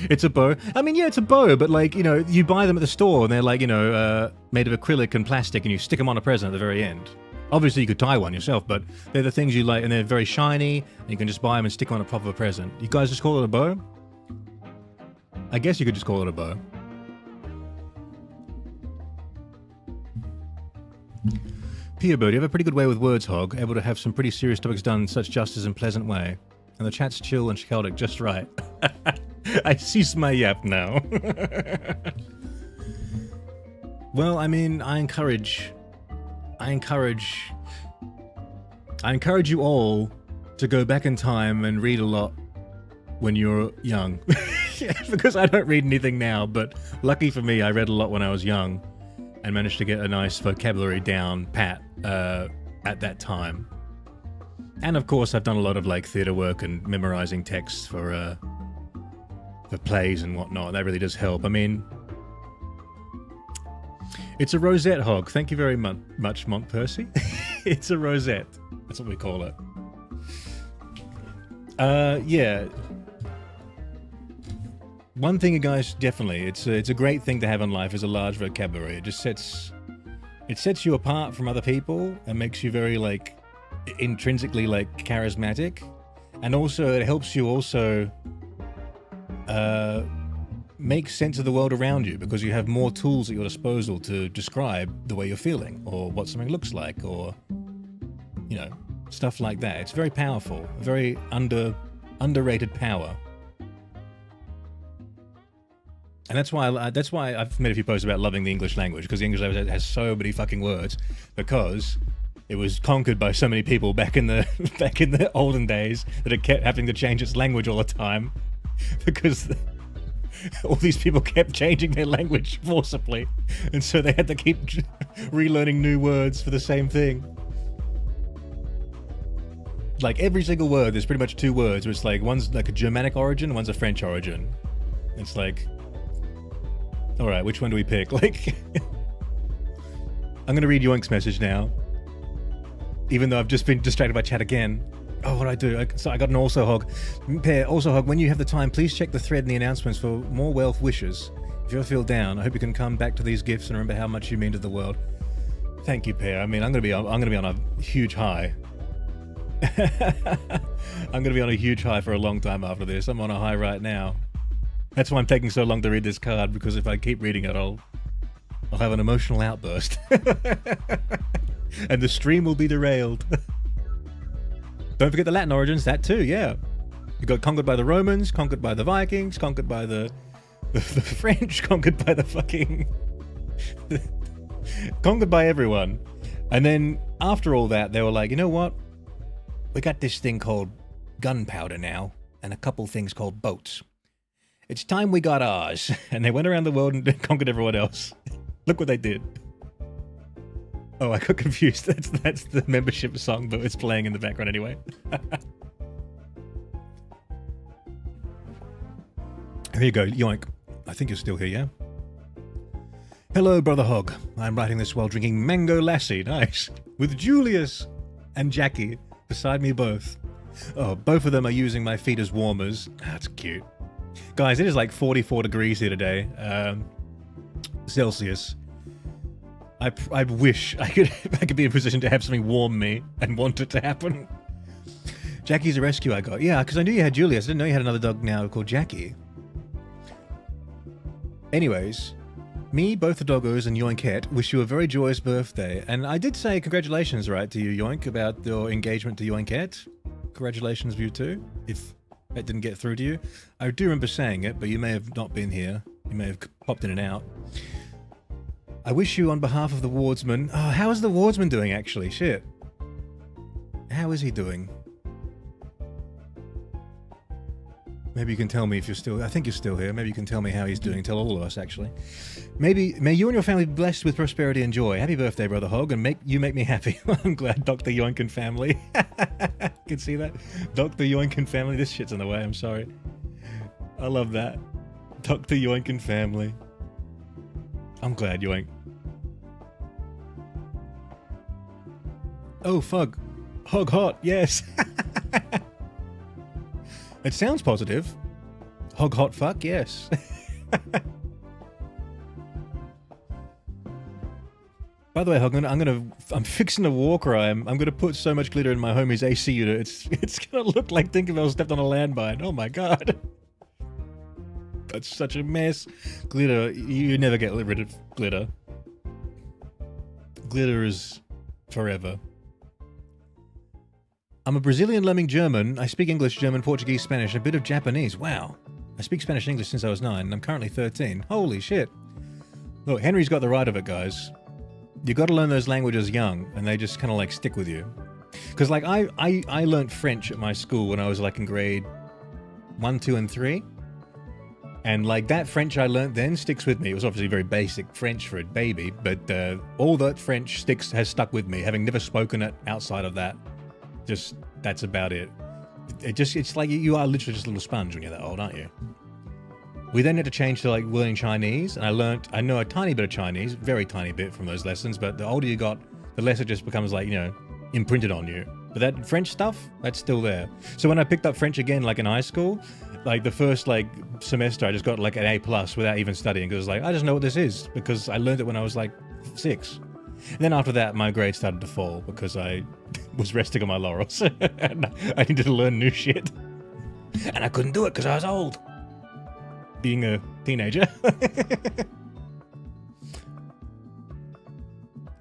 It's a bow. I mean, yeah, it's a bow, but like, you know, you buy them at the store and they're like, you know, made of acrylic and plastic, and you stick them on a present at the very end. Obviously, you could tie one yourself, but they're the things you like, and they're very shiny, and you can just buy them and stick them on a proper present. You guys just call it a bow? I guess you could just call it a bow. Peterbird, you have a pretty good way with words, Hog, able to have some pretty serious topics done in such justice and pleasant way. And the chat's chill and chaotic just right. I cease my yap now. Well, I mean, I encourage you all to go back in time and read a lot when you're young. Because I don't read anything now, but lucky for me, I read a lot when I was young and managed to get a nice vocabulary down pat at that time. And of course, I've done a lot of like theater work and memorizing texts for plays and whatnot. That really does help. I mean, it's a rosette, Hog. Thank you very much, Montpercy. It's a rosette. That's what we call it. Yeah. One thing, you guys, definitely, it's a great thing to have in life is a large vocabulary. It just sets you apart from other people and makes you very, like, intrinsically, like, charismatic. And also, it helps you also make sense of the world around you, because you have more tools at your disposal to describe the way you're feeling, or what something looks like, or, you know, stuff like that. It's very powerful, very underrated power. And that's why I've made a few posts about loving the English language, because the English language has so many fucking words, because it was conquered by so many people back in the olden days that it kept having to change its language all the time, because all these people kept changing their language forcibly, and so they had to keep relearning new words for the same thing. Like every single word, there's pretty much two words, where it's like one's like a Germanic origin, one's a French origin. It's like, all right, which one do we pick? Like, I'm gonna read Yoink's message now, even though I've just been distracted by chat again. Oh, what do I do? So I got an also hog. Pear, also hog, when you have the time, please check the thread in the announcements for more wealth wishes. If you ever feel down, I hope you can come back to these gifts and remember how much you mean to the world. Thank you, Pear. I mean, I'm gonna be on a huge high. I'm gonna be on a huge high for a long time after this. I'm on a high right now. That's why I'm taking so long to read this card, because if I keep reading it, I'll have an emotional outburst. And the stream will be derailed. Don't forget the Latin origins, that too, yeah. You got conquered by the Romans, conquered by the Vikings, conquered by the French, conquered by the fucking... conquered by everyone. And then, after all that, they were like, you know what? We got this thing called gunpowder now, and a couple things called boats. It's time we got ours. And they went around the world and conquered everyone else. Look what they did. Oh, I got confused. That's the membership song, but it's playing in the background anyway. Here you go, yoink. I think you're still here, yeah? Hello, Brother Hog. I'm writing this while drinking Mango Lassie, nice, with Julius and Jackie beside me both. Oh, both of them are using my feet as warmers. That's cute. Guys, it is like 44 degrees here today. Celsius. I wish I could be in a position to have something warm me and want it to happen. Jackie's a rescue I got. Yeah, because I knew you had Julius. I didn't know you had another dog now called Jackie. Anyways, me, both the doggos, and Yoinkette wish you a very joyous birthday. And I did say congratulations, right, to you, Yoink, about your engagement to Yoinkette. Congratulations, you too, if that didn't get through to you. I do remember saying it, but you may have not been here. You may have popped in and out. I wish you on behalf of the wardsman... Oh, how is the wardsman doing, actually? Shit. How is he doing? Maybe you can tell me if you're still... I think you're still here. Maybe you can tell me how he's doing. Tell all of us, actually. May you and your family be blessed with prosperity and joy. Happy birthday, Brother Hog, and make me happy. I'm glad, Dr. Yoinkin family. You can see that? Dr. Yoinkin family. This shit's in the way. I'm sorry. I love that. Dr. Yoinkin family. I'm glad, Yoink. Oh, fuck. Hog hot, yes. It sounds positive. Hog hot fuck, yes. By the way, Hog, I'm fixing a war crime. I'm gonna put so much glitter in my homie's AC unit. It's gonna look like Tinkerbell stepped on a landmine. Oh my god. That's such a mess. Glitter, you never get rid of glitter. Glitter is forever. I'm a Brazilian learning German. I speak English, German, Portuguese, Spanish, a bit of Japanese. Wow. I speak Spanish and English since I was 9, and I'm currently 13. Holy shit. Look, Henry's got the right of it, guys. You gotta learn those languages young, and they just kind of like stick with you. Because like I learned French at my school when I was like in grade 1, 2, and 3. And like that French I learnt then sticks with me. It was obviously very basic French for a baby, but all that French has stuck with me, having never spoken it outside of that. Just, that's about it. It's like you are literally just a little sponge when you're that old, aren't you? We then had to change to like learning Chinese, and I know a tiny bit of Chinese, very tiny bit from those lessons, but the older you got, the less it just becomes like, you know, imprinted on you. But that French stuff, that's still there. So when I picked up French again, like in high school, like the first like semester, I just got like an A+ without even studying, because I was like, I just know what this is, because I learned it when I was like 6. And then after that, my grades started to fall because I was resting on my laurels. And I needed to learn new shit. And I couldn't do it because I was old. Being a teenager.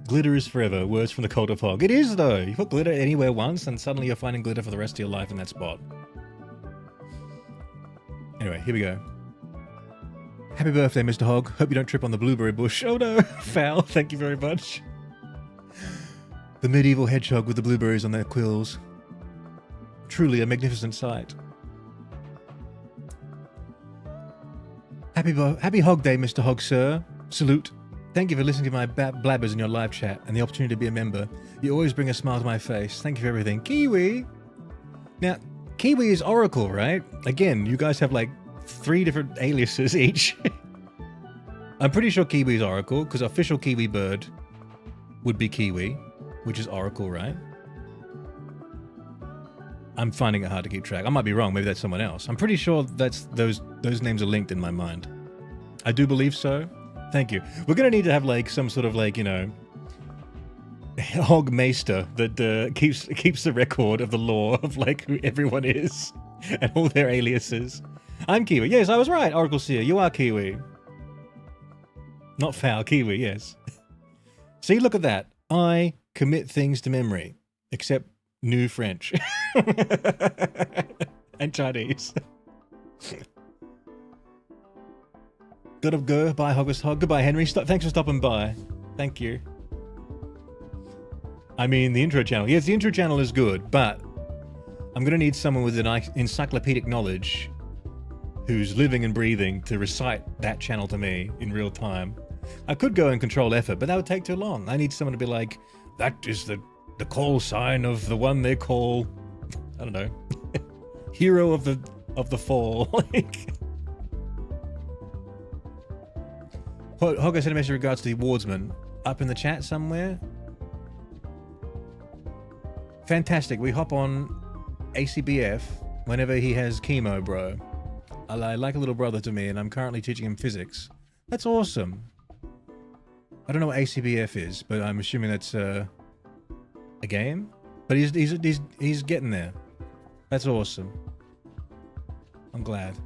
Glitter is forever. Words from the Cult of Hog. It is, though. You put glitter anywhere once, and suddenly you're finding glitter for the rest of your life in that spot. Anyway, here we go. Happy birthday, Mr. Hog. Hope you don't trip on the blueberry bush. Oh no, foul. Thank you very much. The medieval hedgehog with the blueberries on their quills. Truly a magnificent sight. Happy Hog Day, Mr. Hog, sir. Salute. Thank you for listening to my blabbers in your live chat and the opportunity to be a member. You always bring a smile to my face. Thank you for everything. Kiwi! Now, Kiwi is Oracle, right? Again, you guys have like 3 different aliases each. I'm pretty sure Kiwi is Oracle, because official Kiwi bird would be Kiwi, which is Oracle, right? I'm finding it hard to keep track. I might be wrong. Maybe that's someone else. I'm pretty sure that's those names are linked in my mind. I do believe so. Thank you. We're gonna need to have like some sort of like, you know, Hogmeister that keeps the record of the lore of like who everyone is and all their aliases. I'm Kiwi. Yes, I was right, Oracle Seer. You are Kiwi. Not foul, Kiwi, yes. See, look at that. I commit things to memory, except new French. And Chinese. Gotta go. Bye, Hoggest Hog. Goodbye, Henry. Thanks for stopping by. Thank you. I mean, the intro channel. Yes, the intro channel is good, but I'm gonna need someone with an encyclopedic knowledge who's living and breathing to recite that channel to me in real time. I could go and control effort, but that would take too long. I need someone to be like, that is the call sign of the one they call, I don't know, hero of the fall. Like, Hog, I sent a message in regards to the awardsman up in the chat somewhere. Fantastic. We hop on ACBF whenever he has chemo, bro. I like a little brother to me, and I'm currently teaching him physics. That's awesome. I don't know what ACBF is, but I'm assuming that's a game. But he's getting there. That's awesome. I'm glad.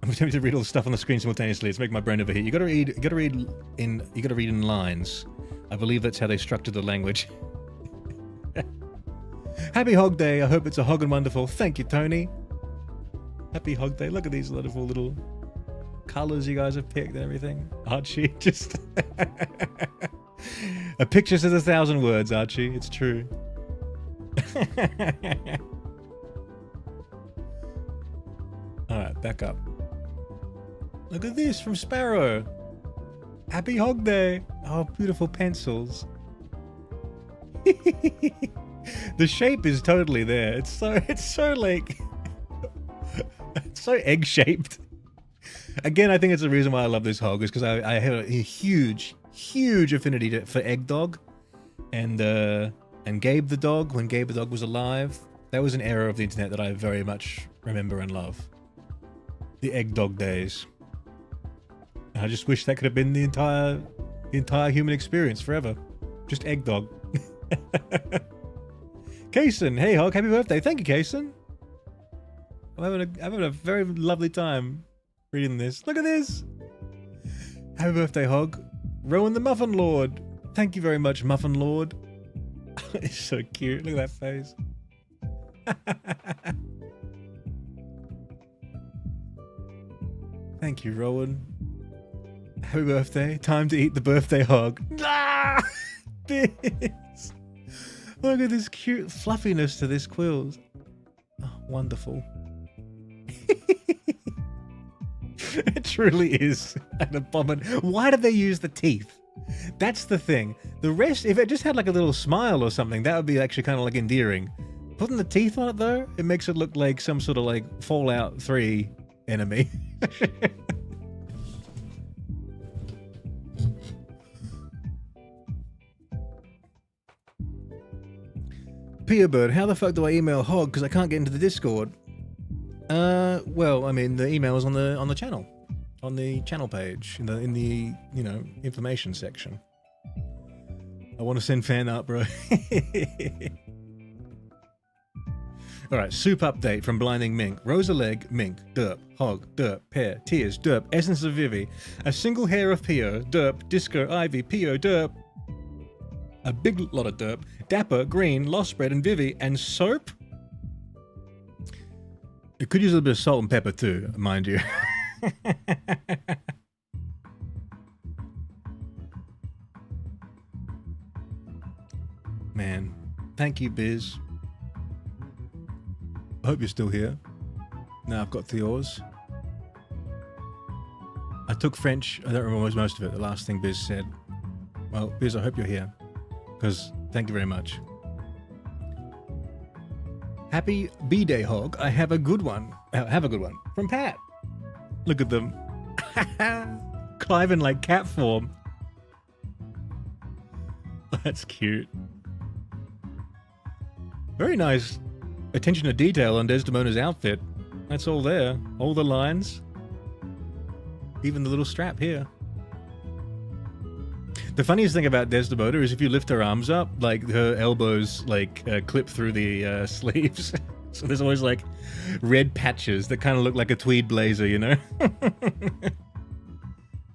I'm tempted to read all the stuff on the screen simultaneously. It's making my brain overheat. You gotta read in lines. I believe that's how they structured the language. Happy Hog Day. I hope it's a hog and wonderful. Thank you, Tony. Happy Hog Day. Look at these wonderful little colors you guys have picked and everything. Archie, just... A picture says 1,000 words, Archie. It's true. Alright, back up. Look at this from Sparrow. Happy Hog Day. Oh, beautiful pencils. The shape is totally there. It's so like... it's so egg-shaped. Again, I think it's the reason why I love this hog, is because I have a huge affinity for Egg Dog. And Gabe the dog, when Gabe the dog was alive. That was an era of the internet that I very much remember and love. The Egg Dog days. And I just wish that could have been the entire human experience forever. Just Egg Dog. Kaysen, hey Hog, happy birthday. Thank you, Kaysen. I'm having a very lovely time reading this. Look at this. Happy birthday, Hog. Rowan the Muffin Lord. Thank you very much, Muffin Lord. It's so cute. Look at that face. Thank you, Rowan. Happy birthday. Time to eat the birthday hog. Ah! This. Look at this cute fluffiness to this quill. Oh, wonderful. It truly is an abomination. Why did they use the teeth? That's the thing. The rest, if it just had like a little smile or something, that would be actually kind of like endearing. Putting the teeth on it though, it makes it look like some sort of like Fallout 3 enemy. Peabird, how the fuck do I email Hog? Because I can't get into the Discord. Well, I mean, the email is on the channel, on the channel page, in the you know, information section. I want to send fan art, bro. All right, soup update from Blinding Mink. Rosa leg, mink, derp, hog, derp, pear, tears, derp, essence of Vivi, a single hair of Pio, derp, disco, ivy, Pio, derp, a big lot of derp, dapper, green, lost spread, and Vivi, and soap. It could use a little bit of salt and pepper too, mind you. Man, thank you, Biz. I hope you're still here. Now I've got yours. I took French. I don't remember most of it. The last thing Biz said. Well, Biz, I hope you're here. Because thank you very much. Happy B-Day Hog. I have a good one. Have a good one. From Pat. Look at them. Clive in like cat form. That's cute. Very nice attention to detail on Desdemona's outfit. That's all there. All the lines. Even the little strap here. The funniest thing about Desdemona is if you lift her arms up, like her elbows like clip through the sleeves. So there's always like red patches that kind of look like a tweed blazer, you know?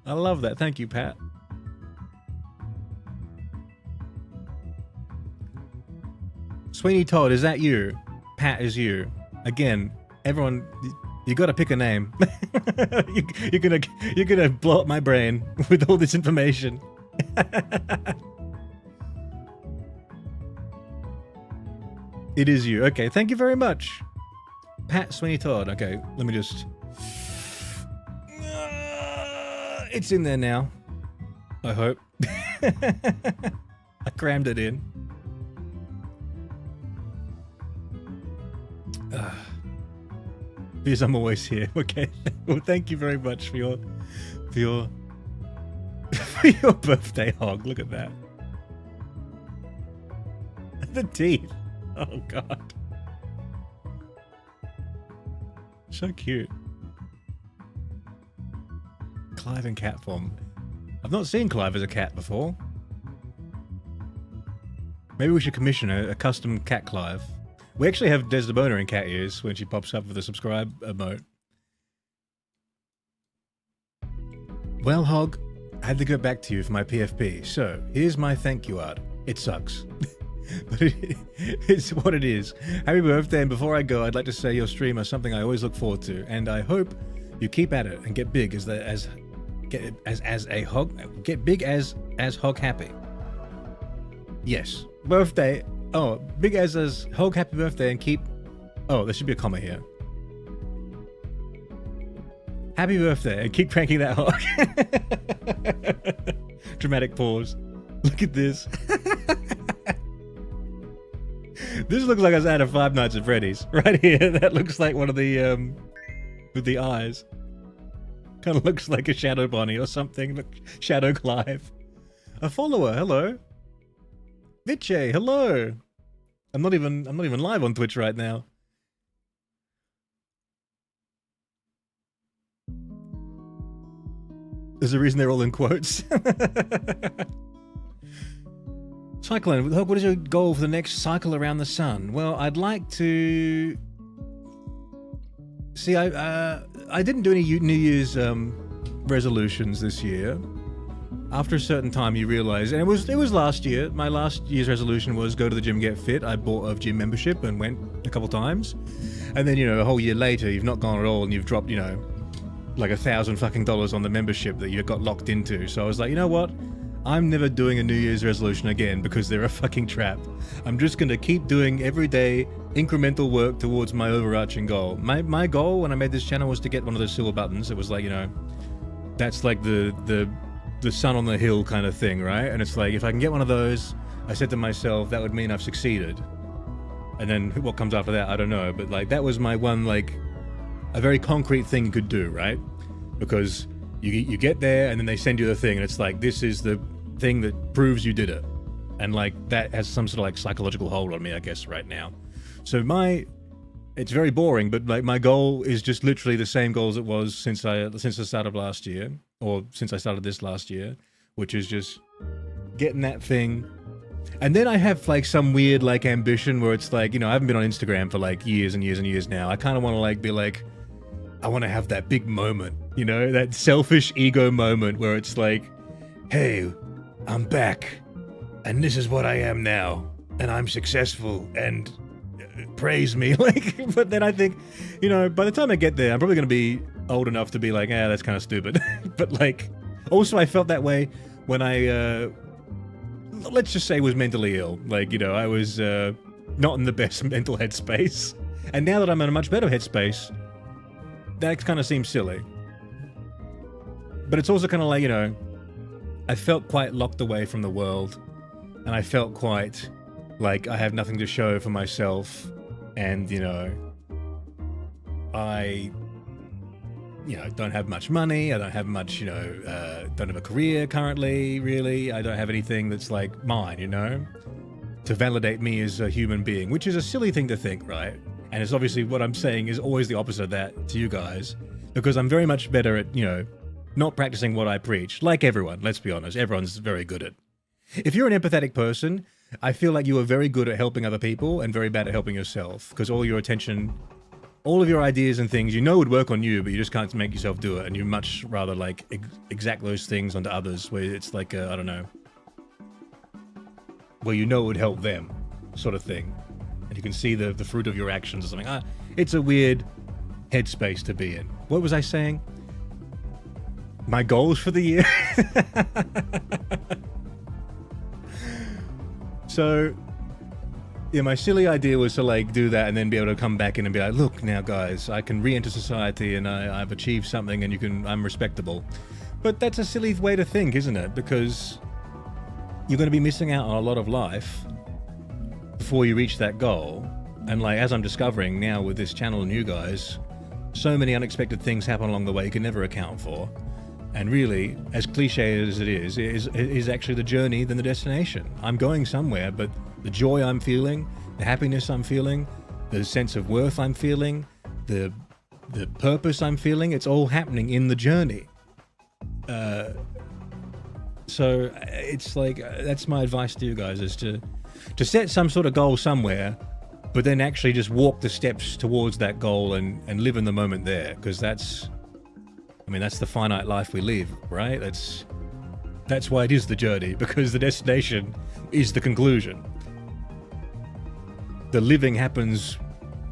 I love that. Thank you, Pat. Sweeney Todd, is that you? Pat is you. Again, everyone, you gotta pick a name. You're gonna blow up my brain with all this information. It is you. Okay, thank you very much. Pat Sweeney Todd. Okay, let me just... it's in there now. I hope. I crammed it in. Because I'm always here. Okay. Well, thank you very much for your for your birthday hog. Look at that. The teeth. Oh god. So cute. Clive in cat form. I've not seen Clive as a cat before. Maybe we should commission a custom cat Clive. We actually have Desdemona in cat ears when she pops up with a subscribe emote. Well, Hog, I had to go back to you for my PFP, so here's my thank you art. It sucks. But it's what it is. Happy birthday, and before I go, I'd like to say your stream is something I always look forward to, and I hope you keep at it and get big as a hog. Get big as Hog Happy. Yes. Birthday. Oh, big as Hog Happy birthday and keep... Oh, there should be a comma here. Happy birthday and keep pranking that hog. Dramatic pause. Look at this. This looks like I was out of Five Nights at Freddy's. Right here. That looks like one of the, with the eyes. Kind of looks like a Shadow Bonnie or something. Look, Shadow Clive. A follower, hello. Viche, hello. I'm not even live on Twitch right now. There's a reason they're all in quotes. Cyclone, what is your goal for the next cycle around the sun? Well, I'd like to... See, I didn't do any New Year's resolutions this year. After a certain time, you realize, and it was last year. My last year's resolution was go to the gym, get fit. I bought a gym membership and went a couple times, and then a whole year later, you've not gone at all, and you've dropped like $1,000 fucking on the membership that you got locked into. So I was like, you know what? I'm never doing a New Year's resolution again because they're a fucking trap. I'm just gonna keep doing everyday incremental work towards my overarching goal. My goal when I made this channel was to get one of those silver buttons. It was like that's like the sun on the hill kind of thing, right? And it's like, if I can get one of those, I said to myself, that would mean I've succeeded. And then what comes after that, I don't know. But like, that was my one, like, a very concrete thing you could do, right? Because you get there and then they send you the thing and it's like, this is the thing that proves you did it. And like, that has some sort of like psychological hold on me, I guess, right now. So it's very boring, but like my goal is just literally the same goal as it was since the start of last year, or since I started this last year, which is just getting that thing. And then I have like some weird like ambition where it's like, I haven't been on Instagram for like years and years and years now. I kind of want to like be like, I want to have that big moment, that selfish ego moment where it's like, hey, I'm back and this is what I am now and I'm successful and praise me. Like, but then I think, by the time I get there, I'm probably going to be old enough to be like, that's kind of stupid. But like, also I felt that way when I, let's just say was mentally ill. Like, I was not in the best mental headspace. And now that I'm in a much better headspace, that kind of seems silly. But it's also kind of like, I felt quite locked away from the world. And I felt quite like I have nothing to show for myself. And, I don't have much money. I don't have much, don't have a career currently, really. I don't have anything that's like mine, to validate me as a human being, which is a silly thing to think, right? And it's obviously what I'm saying is always the opposite of that to you guys, because I'm very much better at, not practicing what I preach. Like everyone, let's be honest, everyone's very good at. If you're an empathetic person, I feel like you are very good at helping other people and very bad at helping yourself, because all your attention, all of your ideas and things would work on you, but you just can't make yourself do it, and you much rather like exact those things onto others, where it's like I don't know, where it would help them, sort of thing, and you can see the fruit of your actions or something. It's a weird headspace to be in. What was I saying? My goals for the year. So Yeah, my silly idea was to like do that and then be able to come back in and be like, look now guys, I can re-enter society and I've achieved something and I'm respectable. But that's a silly way to think, isn't it? Because you're going to be missing out on a lot of life before you reach that goal. And like, as I'm discovering now with this channel and you guys, so many unexpected things happen along the way you can never account for. And really, as cliche as it is actually the journey than the destination. I'm going somewhere, but the joy I'm feeling, the happiness I'm feeling, the sense of worth I'm feeling, the purpose I'm feeling, it's all happening in the journey. So it's like, that's my advice to you guys, is to set some sort of goal somewhere, but then actually just walk the steps towards that goal and live in the moment there, because that's the finite life we live, right? That's why it is the journey, because the destination is the conclusion. The living happens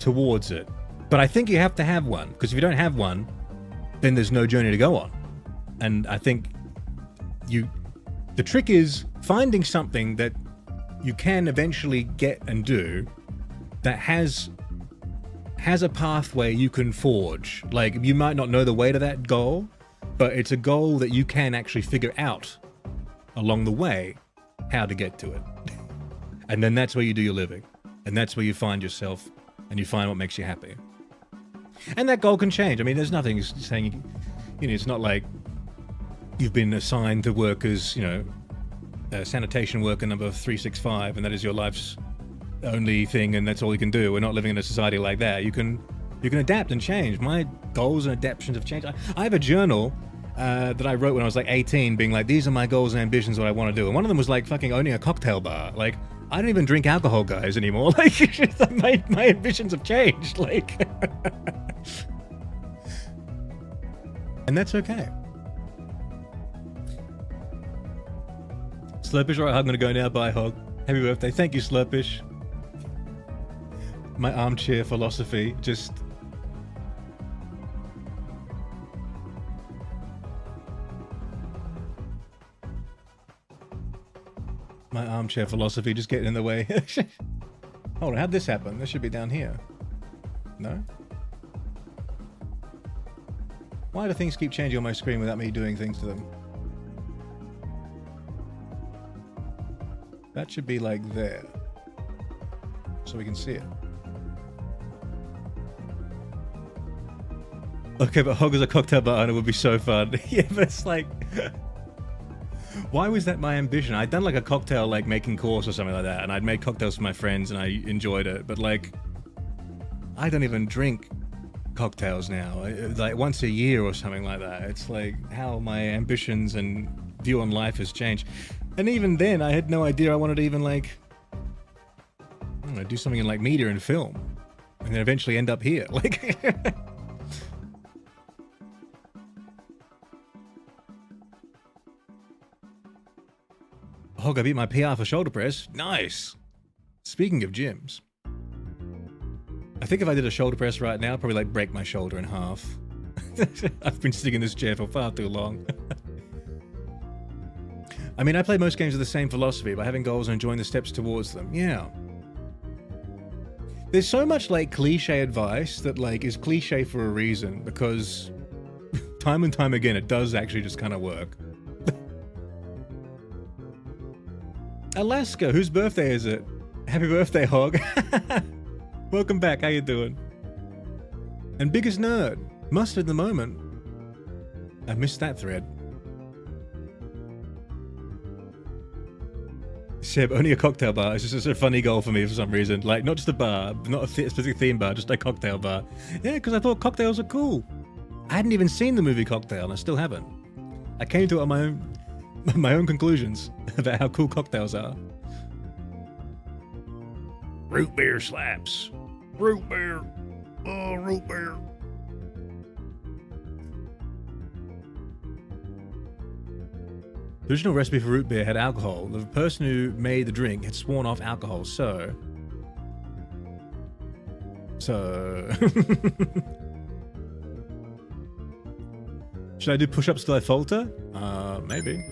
towards it. But I think you have to have one, because if you don't have one, then there's no journey to go on. And I think the trick is finding something that you can eventually get and do that has a pathway you can forge. Like, you might not know the way to that goal, but it's a goal that you can actually figure out along the way how to get to it. And then that's where you do your living. And that's where you find yourself and you find what makes you happy. And that goal can change. I mean, there's nothing saying, it's not like you've been assigned to work as, sanitation worker number 365, and that is your life's only thing, and that's all you can do. We're not living in a society like that. You can adapt and change. My goals and adaptations have changed. I have a journal that I wrote when I was like 18, being like, these are my goals and ambitions, what I want to do. And one of them was like fucking owning a cocktail bar. Like, I don't even drink alcohol, guys, anymore. Like, my ambitions have changed. Like, and that's okay. Slurpish, right, I'm gonna go now. Bye, Hog. Happy birthday. Thank you, Slurpish. My armchair philosophy, just... My armchair philosophy just getting in the way. Hold on, how'd this happen? This should be down here. No? Why do things keep changing on my screen without me doing things to them? That should be like there. So we can see it. Okay, but Hog as a cocktail bar owner would be so fun. Yeah, but it's like... Why was that my ambition? I'd done like a cocktail like making course or something like that, and I'd made cocktails for my friends and I enjoyed it, but like, I don't even drink cocktails now. Like once a year or something like that. It's like how my ambitions and view on life has changed. And even then, I had no idea I wanted to even like, I don't know, do something in like media and film, and then eventually end up here. Like, Hog, I beat my PR for shoulder press. Nice. Speaking of gyms, I think if I did a shoulder press right now, I'd probably like break my shoulder in half. I've been sitting in this chair for far too long. I mean, I play most games with the same philosophy, by having goals and enjoying the steps towards them. Yeah. There's so much like cliche advice that like is cliche for a reason, because time and time again, it does actually just kind of work. Alaska, whose birthday is it? Happy birthday, Hog. Welcome back, how you doing? And biggest nerd, mustard in the moment. I missed that thread. Seb, only a cocktail bar is just a funny goal for me for some reason. Like, not just a bar, not a specific theme bar, just a cocktail bar. Yeah, because I thought cocktails are cool. I hadn't even seen the movie Cocktail, and I still haven't. I came to it on my own conclusions about how cool cocktails are. Root beer slaps. Root beer. Oh, root beer. The original recipe for root beer had alcohol. The person who made the drink had sworn off alcohol, so... Should I do push-ups till I falter? Maybe.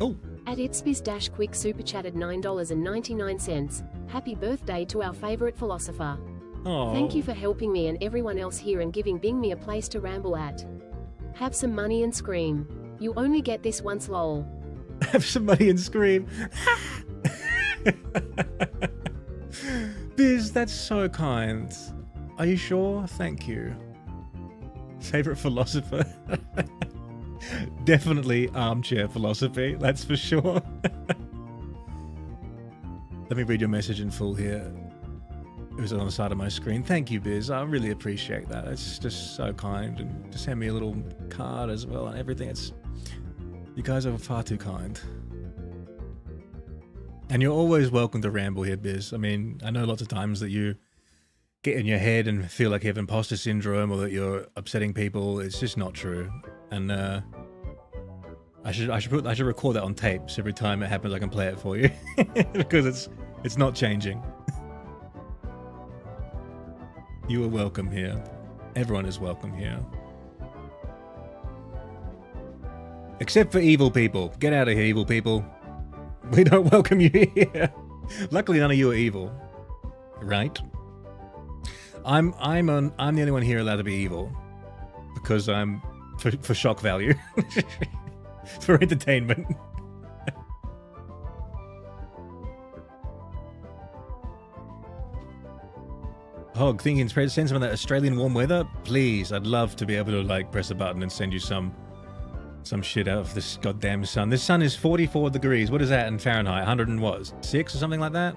Oh! At itsbiz-quick super chatted $9.99. Happy birthday to our favorite philosopher. Oh. Thank you for helping me and everyone else here and giving Bing me a place to ramble at. Have some money and scream. You only get this once, lol. Have some money and scream. Biz, that's so kind. Are you sure? Thank you. Favorite philosopher? Definitely armchair philosophy, that's for sure. Let me read your message in full here. It was on the side of my screen. Thank you, Biz. I really appreciate that. It's just so kind. And to send me a little card as well and everything. You guys are far too kind. And you're always welcome to ramble here, Biz. I mean, I know lots of times that you get in your head and feel like you have imposter syndrome or that you're upsetting people. It's just not true. And I should record that on tape so every time it happens I can play it for you. Because it's not changing. You are welcome here. Everyone is welcome here. Except for evil people. Get out of here, evil people. We don't welcome you here. Luckily, none of you are evil. Right? I'm the only one here allowed to be evil. Because I'm for shock value. For entertainment. Hog, thinking send some of that Australian warm weather? Please, I'd love to be able to like press a button and send you some shit out of this goddamn sun. This sun is 44 degrees. What is that in Fahrenheit? 100 and what? 6 or something like that?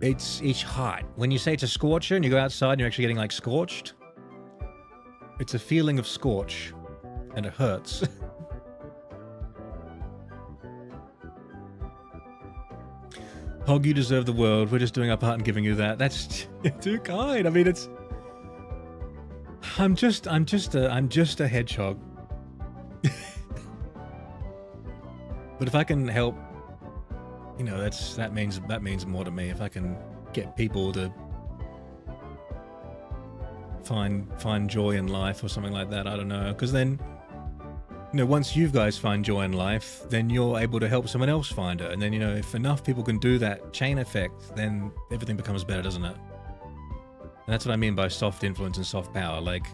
It's hot. When you say it's a scorcher and you go outside and you're actually getting like scorched, it's a feeling of scorch and it hurts. Hog, you deserve the world. We're just doing our part in giving you that. That's too kind. I mean, I'm just a hedgehog. But if I can help, you know, that means more to me. If I can get people to find joy in life or something like that, I don't know. Because then, you know, once you guys find joy in life, then you're able to help someone else find it. And then, you know, if enough people can do that chain effect, then everything becomes better, doesn't it? And that's what I mean by soft influence and soft power. Like,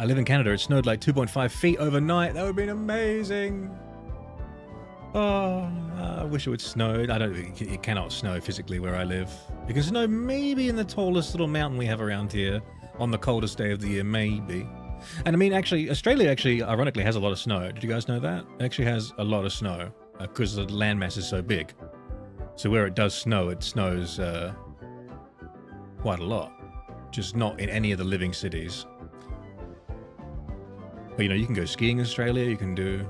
I live in Canada. It snowed like 2.5 feet overnight. That would have been amazing. Oh, I wish it would snow. It cannot snow physically where I live. It can snow maybe in the tallest little mountain we have around here on the coldest day of the year, maybe. And I mean, actually, Australia ironically has a lot of snow. Did you guys know that? It actually has a lot of snow because the landmass is so big. So where it does snow, it snows quite a lot. Just not in any of the living cities. But, you know, you can go skiing in Australia. You can do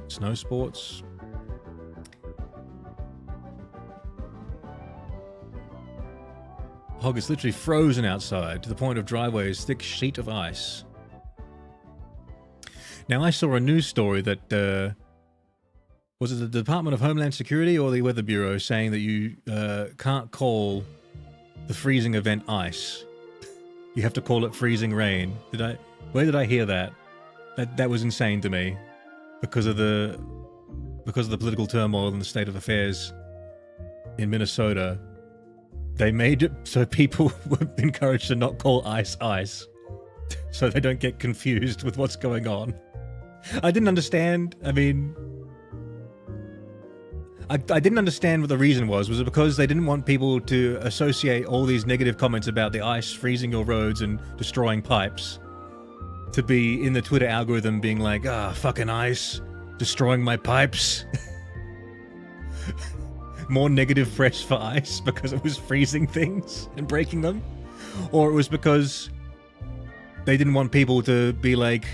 snow sports. Hog is literally frozen outside to the point of driveway's thick sheet of ice. Now, I saw a news story that, was it the Department of Homeland Security or the Weather Bureau saying that you can't call the freezing event ice. You have to call it freezing rain. Where did I hear that? That was insane to me. Because of the political turmoil and the state of affairs in Minnesota. They made it so people were encouraged to not call ice ice, so they don't get confused with what's going on. I didn't understand. I mean, I didn't understand what the reason was. Was it because they didn't want people to associate all these negative comments about the ice freezing your roads and destroying pipes to be in the Twitter algorithm being like, fucking ice, destroying my pipes? More negative press for ice because it was freezing things and breaking them? Or it was because they didn't want people to be like,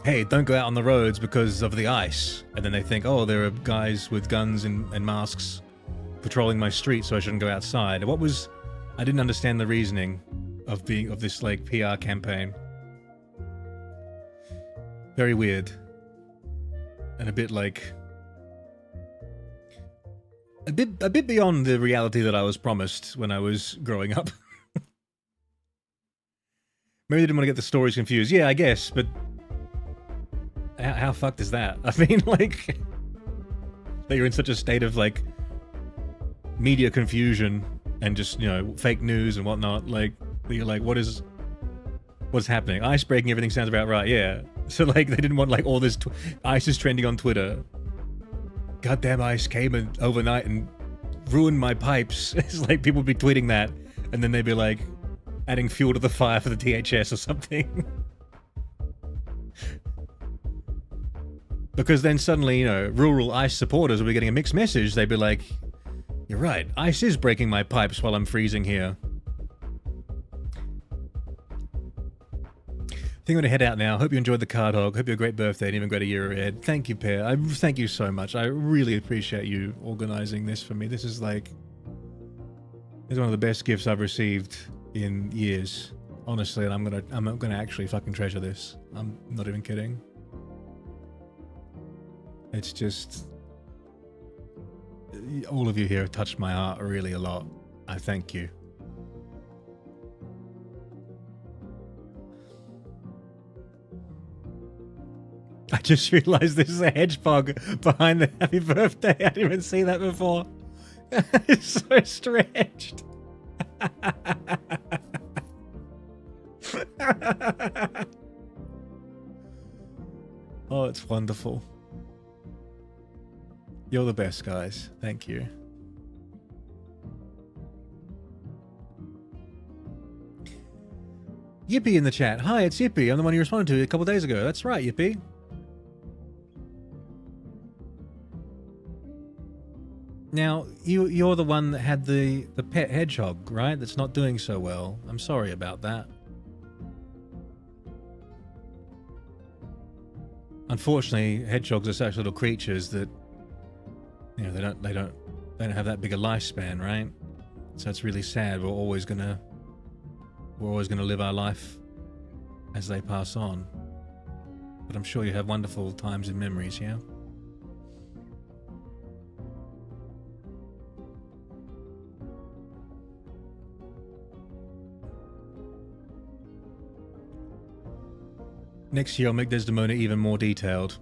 hey, don't go out on the roads because of the ice. And then they think, oh, there are guys with guns and masks patrolling my street, so I shouldn't go outside. I didn't understand the reasoning of this like PR campaign. Very weird. And a bit like... A bit beyond the reality that I was promised when I was growing up. Maybe they didn't want to get the stories confused. Yeah, I guess, but how fucked is that? I mean, like, that you're in such a state of, like, media confusion and just, you know, fake news and whatnot. Like, you're like, what's happening? Ice breaking, everything sounds about right, yeah. So, like, they didn't want, like, all this... Ice is trending on Twitter. Goddamn ice came in overnight and ruined my pipes. It's like people would be tweeting that, and then they'd be, like, adding fuel to the fire for the THS or something. Because then suddenly, you know, rural ice supporters will be getting a mixed message. They'd be like, you're right, ice is breaking my pipes while I'm freezing here. I think I'm going to head out now. Hope you enjoyed the card hog. Hope you had a great birthday and even great a year ahead. Thank you, Pear. Thank you so much. I really appreciate you organizing this for me. This is like... It's one of the best gifts I've received in years. Honestly, and I'm gonna actually fucking treasure this. I'm not even kidding. It's just... All of you here have touched my heart really a lot. I thank you. I just realized this is a hedgehog behind the happy birthday. I didn't even see that before. It's so stretched. Oh, it's wonderful. You're the best, guys. Thank you. Yippee in the chat. Hi, it's Yippee. I'm the one you responded to a couple days ago. That's right, Yippee. Now, you're the one that had the pet hedgehog, right? That's not doing so well. I'm sorry about that. Unfortunately, hedgehogs are such little creatures that, you know, they don't have that big a lifespan, right? So it's really sad. We're always gonna live our life as they pass on. But I'm sure you have wonderful times and memories, yeah? Next year I'll make Desdemona even more detailed.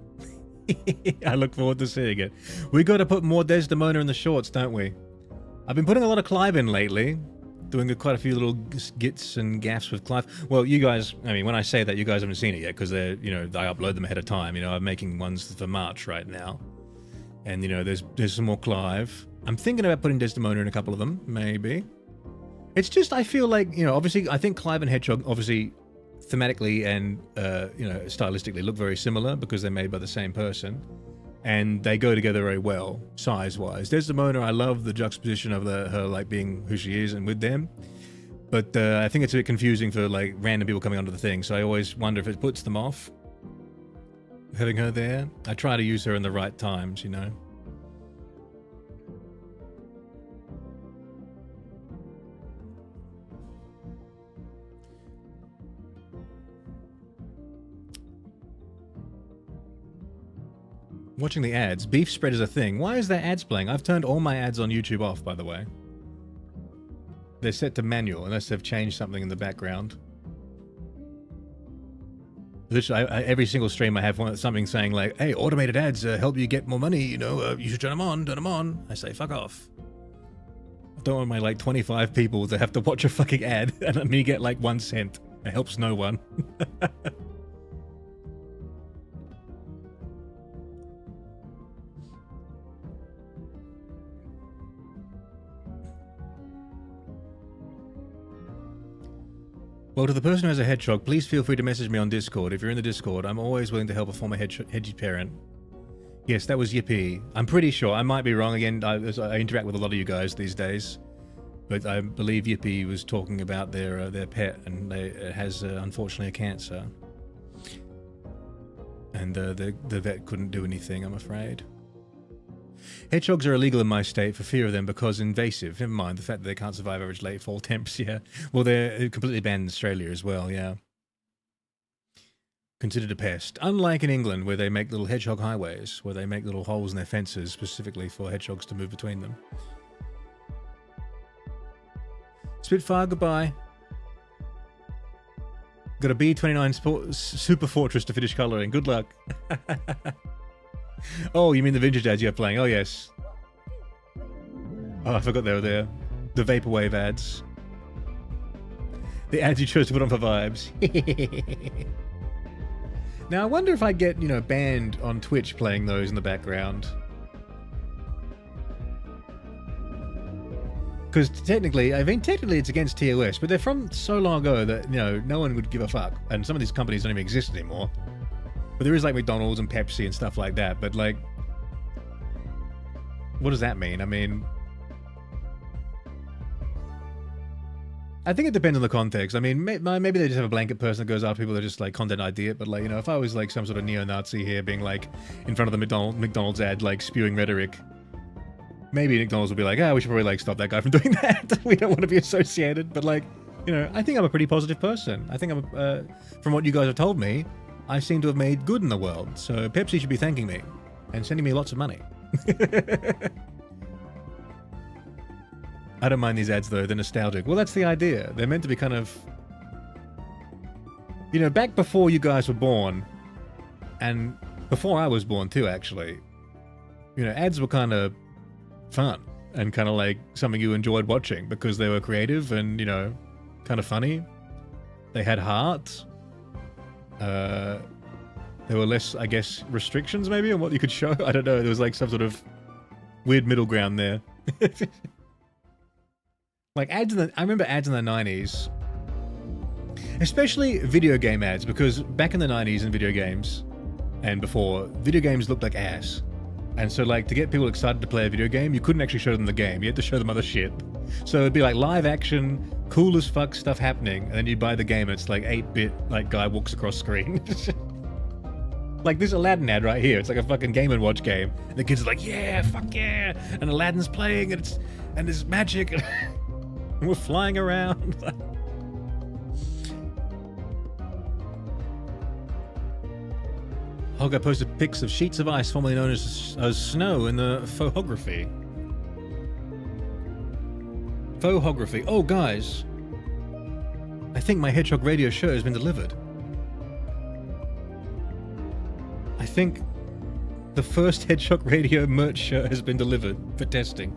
I look forward to seeing it. We got to put more Desdemona in the shorts, don't we? I've been putting a lot of Clive in lately. Doing quite a few little skits and gaffs with Clive. Well, you guys, I mean, when I say that, you guys haven't seen it yet because they're, you know, I upload them ahead of time. You know, I'm making ones for March right now. And, you know, there's some more Clive. I'm thinking about putting Desdemona in a couple of them, maybe. It's just, I feel like, you know, obviously, I think Clive and Hedgehog, obviously, thematically and you know, stylistically look very similar because they're made by the same person, and they go together very well size-wise. Desdemona, I love the juxtaposition of her like being who she is and with them, but I think it's a bit confusing for like random people coming onto the thing. So I always wonder if it puts them off having her there. I try to use her in the right times, you know. Watching the ads. Beef spread is a thing. Why is there ads playing? I've turned all my ads on YouTube off, by the way. They're set to manual, unless they've changed something in the background. Literally, every single stream I have something saying like, hey, automated ads help you get more money, you know, you should turn them on. I say, fuck off. I don't want my like 25 people to have to watch a fucking ad and let me get like 1 cent. It helps no one. Well, to the person who has a hedgehog, please feel free to message me on Discord. If you're in the Discord, I'm always willing to help a former hedgie parent. Yes, that was Yippee. I'm pretty sure. I might be wrong again. I interact with a lot of you guys these days. But I believe Yippee was talking about their pet, and it has, unfortunately, a cancer. And the vet couldn't do anything, I'm afraid. Hedgehogs are illegal in my state for fear of them because invasive. Never mind the fact that they can't survive average late fall temps, yeah. Well, they're completely banned in Australia as well, yeah. Considered a pest. Unlike in England, where they make little hedgehog highways, where they make little holes in their fences specifically for hedgehogs to move between them. Spitfire, goodbye. Got a B29 Super Fortress to finish colouring. Good luck. Oh, you mean the vintage ads you're playing? Oh, yes. Oh, I forgot they were there. The Vaporwave ads. The ads you chose to put on for vibes. Now, I wonder if I get, you know, banned on Twitch playing those in the background. Because technically it's against TOS, but they're from so long ago that, you know, no one would give a fuck. And some of these companies don't even exist anymore. But there is like McDonald's and Pepsi and stuff like that. But like, what does that mean? I mean, I think it depends on the context. I mean, maybe they just have a blanket person that goes after people that are just like content idea. But like, you know, if I was like some sort of neo-Nazi here being like in front of the McDonald's ad, like spewing rhetoric, maybe McDonald's will be like, ah, we should probably like stop that guy from doing that. We don't want to be associated. But like, you know, I think I'm a pretty positive person. I think I'm, from what you guys have told me, I seem to have made good in the world. So Pepsi should be thanking me and sending me lots of money. I don't mind these ads though, they're nostalgic. Well, that's the idea. They're meant to be kind of, you know, back before you guys were born, and before I was born too, actually, you know, ads were kind of fun and kind of like something you enjoyed watching because they were creative and, you know, kind of funny. They had heart. There were less, I guess, restrictions maybe on what you could show. I don't know. There was like some sort of weird middle ground there. Like ads I remember ads in the 90s, especially video game ads, because back in the 90s in video games and before, video games looked like ass. And so like to get people excited to play a video game, you couldn't actually show them the game. You had to show them other shit. So it'd be like live action, cool as fuck stuff happening, and then you buy the game and it's like 8-bit like guy walks across screen. Like this Aladdin ad right here. It's like a fucking Game & Watch game. And the kids are like, yeah, fuck yeah. And Aladdin's playing and it's magic. And we're flying around. Hog, I posted pics of sheets of ice formerly known as snow in the photography. Photography. Oh, guys. I think my Hedgehog radio shirt has been delivered. I think the first Hedgehog radio merch shirt has been delivered for testing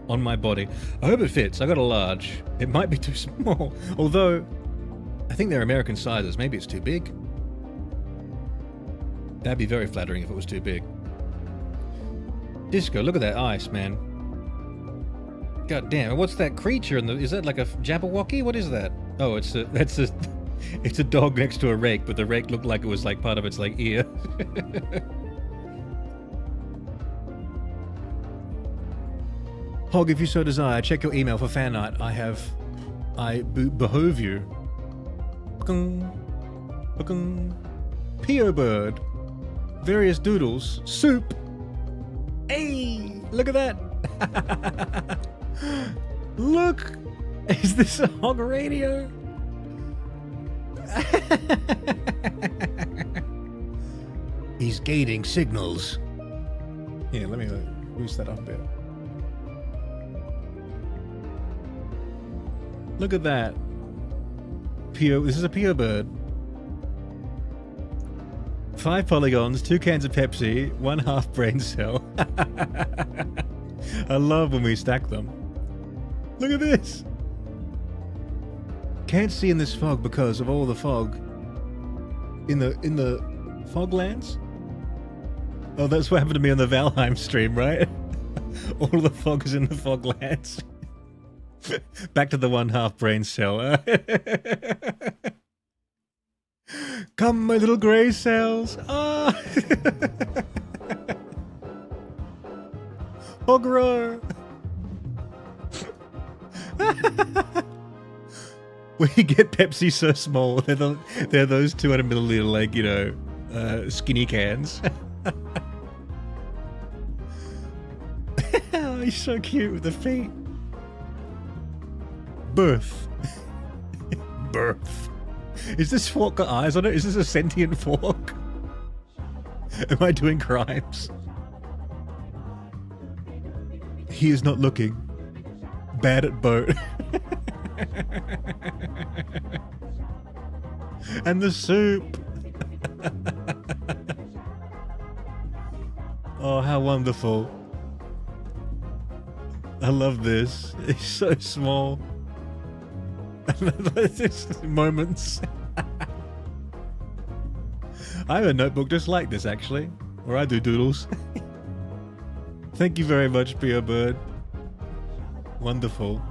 on my body. I hope it fits. I got a large. It might be too small. Although, I think they're American sizes. Maybe it's too big. That'd be very flattering if it was too big. Disco, look at that ice, man. God damn, what's that creature in the... Is that like a Jabberwocky? What is that? Oh, it's a dog next to a rake, but the rake looked like it was like part of its like ear. Hog, if you so desire, check your email for fan art. I behove you. P.O. Bird. Various doodles. Soup. Hey, look at that. Look. Is this a Hog radio? He's gating signals. Yeah, let me boost that up a bit. Look at that. This is a P.O. Bird. 5 polygons, 2 cans of Pepsi, 1 half brain cell. I love when we stack them. Look at this. Can't see in this fog because of all the fog in the foglands. Oh, that's what happened to me on the Valheim stream, right? All the fog is in the foglands. Back to the 1 half brain cell. Come, my little grey cells. Ah. Hogro. When you get Pepsi so small, they're those 200 milliliter, like, you know, skinny cans. Oh, he's so cute with the feet. Birth. Birth. Is this fork got eyes on it? Is this a sentient fork? Am I doing crimes? He is not looking. Bad at boat. And the soup. Oh, how wonderful. I love this. It's so small. Moments. I have a notebook just like this, actually, where I do doodles. Thank you very much, Pio Bird. Wonderful.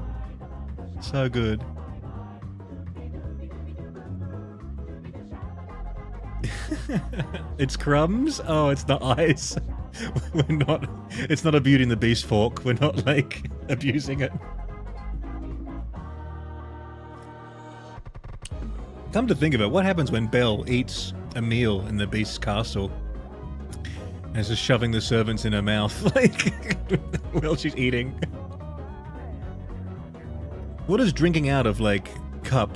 So good. It's crumbs? Oh, it's not ice. We're not. It's not a Beauty and the Beast fork. We're not, like, abusing it. Come to think of it, what happens when Belle eats a meal in the Beast's castle and is just shoving the servants in her mouth, like, while she's eating? What is drinking out of, like, cup?